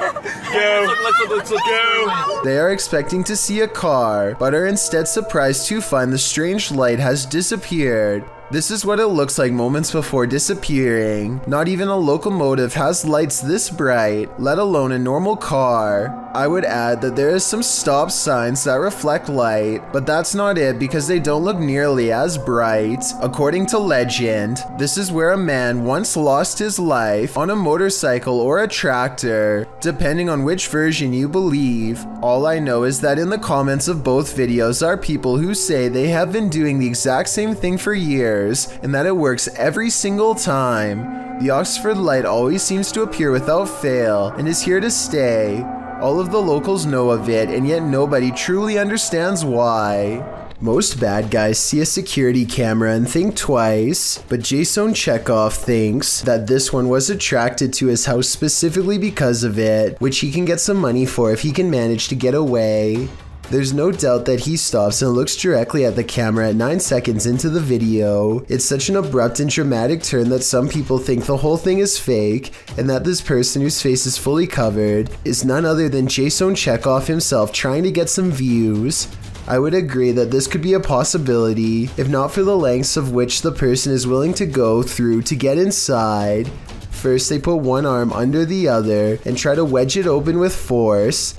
Go. Let's go. They are expecting to see a car, but are instead surprised to find the strange light has disappeared. This is what it looks like moments before disappearing. Not even a locomotive has lights this bright, let alone a normal car. I would add that there is some stop signs that reflect light, but that's not it because they don't look nearly as bright. According to legend, this is where a man once lost his life on a motorcycle or a tractor, depending on which version you believe. All I know is that in the comments of both videos are people who say they have been doing the exact same thing for years, and that it works every single time. The Oxford light always seems to appear without fail and is here to stay. All of the locals know of it, and yet nobody truly understands why. Most bad guys see a security camera and think twice, but Jason Chekhov thinks that this one was attracted to his house specifically because of it, which he can get some money for if he can manage to get away. There's no doubt that he stops and looks directly at the camera at 9 seconds into the video. It's such an abrupt and dramatic turn that some people think the whole thing is fake, and that this person whose face is fully covered is none other than Jason Chekhov himself trying to get some views. I would agree that this could be a possibility, if not for the lengths of which the person is willing to go through to get inside. First, they put one arm under the other and try to wedge it open with force.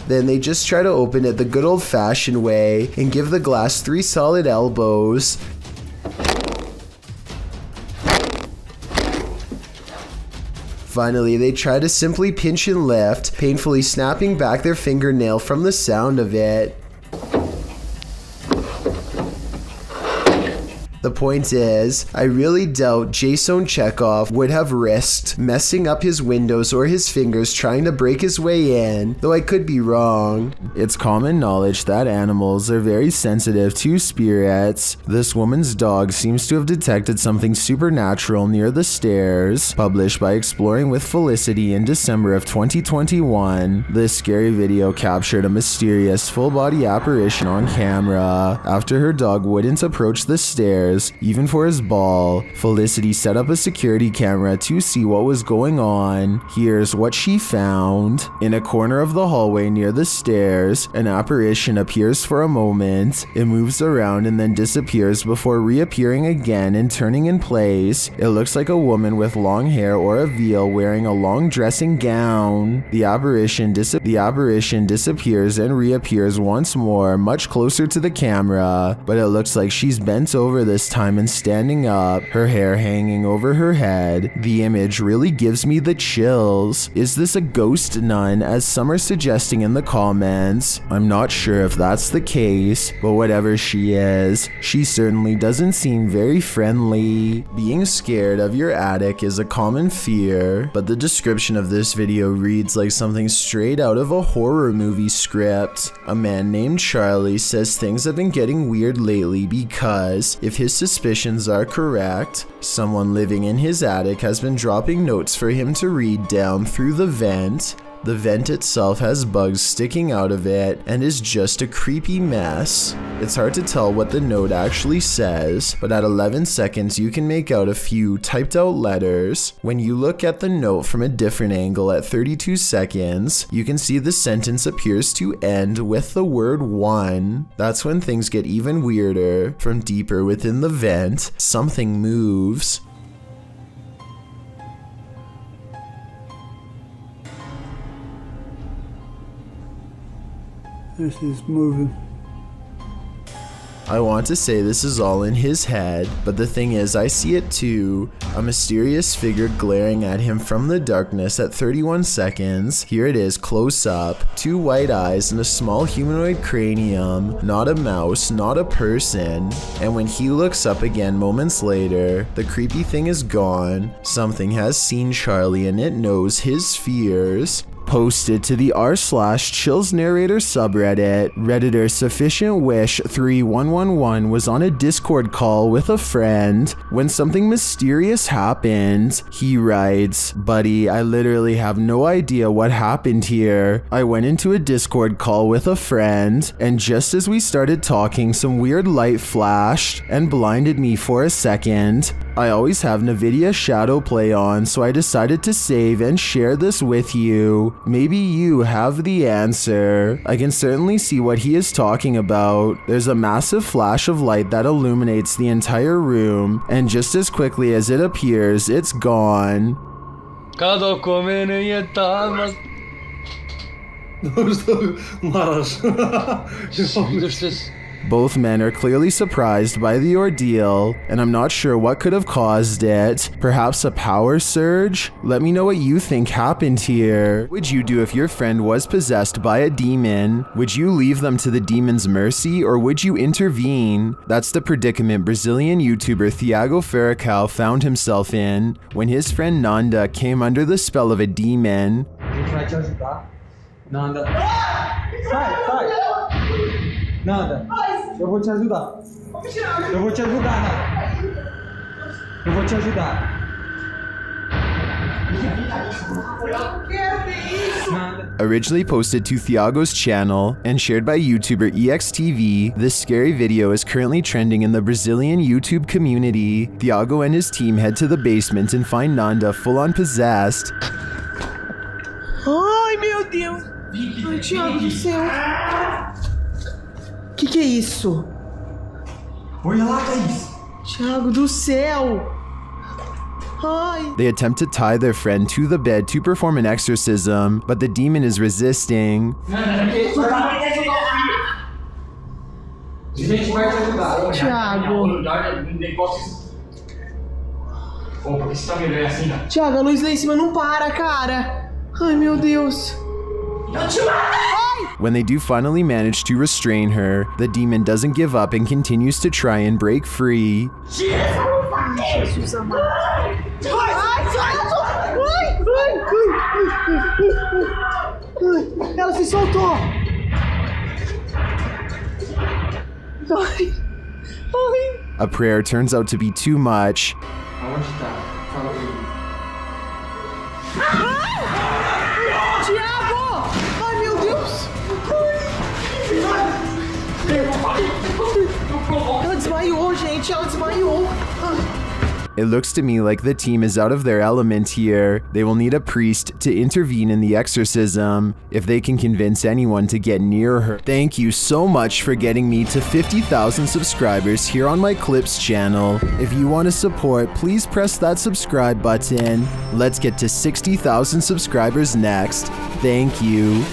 Then they just try to open it the good old-fashioned way and give the glass 3 solid elbows. Finally, they try to simply pinch and lift, painfully snapping back their fingernail from the sound of it. The point is, I really doubt Jason Chekhov would have risked messing up his windows or his fingers trying to break his way in, though I could be wrong. It's common knowledge that animals are very sensitive to spirits. This woman's dog seems to have detected something supernatural near the stairs. Published by Exploring with Felicity in December of 2021, this scary video captured a mysterious full-body apparition on camera. After her dog wouldn't approach the stairs, even for his ball, Felicity set up a security camera to see what was going on. Here's what she found. In a corner of the hallway near the stairs, an apparition appears for a moment. It moves around and then disappears before reappearing again and turning in place. It looks like a woman with long hair or a veil wearing a long dressing gown. The apparition disappears and reappears once more, much closer to the camera, but it looks like she's bent over this time and standing up, her hair hanging over her head. The image really gives me the chills. Is this a ghost nun, as some are suggesting in the comments? I'm not sure if that's the case, but whatever she is, she certainly doesn't seem very friendly. Being scared of your attic is a common fear, but the description of this video reads like something straight out of a horror movie script. A man named Charlie says things have been getting weird lately because, if his suspicions are correct, someone living in his attic has been dropping notes for him to read down through the vent. The vent itself has bugs sticking out of it and is just a creepy mess. It's hard to tell what the note actually says, but at 11 seconds you can make out a few typed out letters. When you look at the note from a different angle at 32 seconds, you can see the sentence appears to end with the word 1. That's when things get even weirder. From deeper within the vent, something moves. This is moving. I want to say this is all in his head, but the thing is, I see it too. A mysterious figure glaring at him from the darkness at 31 seconds. Here it is, close up. 2 white eyes and a small humanoid cranium. Not a mouse, not a person. And when he looks up again moments later, the creepy thing is gone. Something has seen Charlie and it knows his fears. Posted to the r/Chills Narrator subreddit, Redditor Sufficient Wish 3111 was on a Discord call with a friend when something mysterious happened. He writes, "Buddy, I literally have no idea what happened here. I went into a Discord call with a friend, and just as we started talking, some weird light flashed and blinded me for a second. I always have NVIDIA Shadow Play on, so I decided to save and share this with you. Maybe you have the answer." I can certainly see what he is talking about. There's a massive flash of light that illuminates the entire room, and just as quickly as it appears, it's gone. Both men are clearly surprised by the ordeal, and I'm not sure what could have caused it. Perhaps a power surge? Let me know what you think happened here. What would you do if your friend was possessed by a demon? Would you leave them to the demon's mercy, or would you intervene? That's the predicament Brazilian YouTuber Thiago Ferracão found himself in when his friend Nanda came under the spell of a demon. Nanda. Sai! Nada. Eu vou te ajudar. Eu vou te ajudar, Nada. Eu vou te ajudar. Originally posted to Thiago's channel and shared by YouTuber EXTV, this scary video is currently trending in the Brazilian YouTube community. Thiago and his team head to the basement and find Nanda full-on possessed. Ai, meu Deus. Ai, Thiago do céu. Que é isso? Olha lá, Thaís. Thiago do céu. Ai. They attempt to tie their friend to the bed to perform an exorcism, but the demon is resisting. Thiago. Thiago, a luz lá em cima não para, cara. Ai, meu Deus. When they do finally manage to restrain her, the demon doesn't give up and continues to try and break free. Ela se soltou. A prayer turns out to be too much. Aonde tá? Fala pra mim. Thiago! Ai, meu Deus! Ela desmaiou, gente. Ela desmaiou. It looks to me like the team is out of their element here. They will need a priest to intervene in the exorcism if they can convince anyone to get near her. Thank you so much for getting me to 50,000 subscribers here on my Clips channel. If you want to support, please press that subscribe button. Let's get to 60,000 subscribers next. Thank you.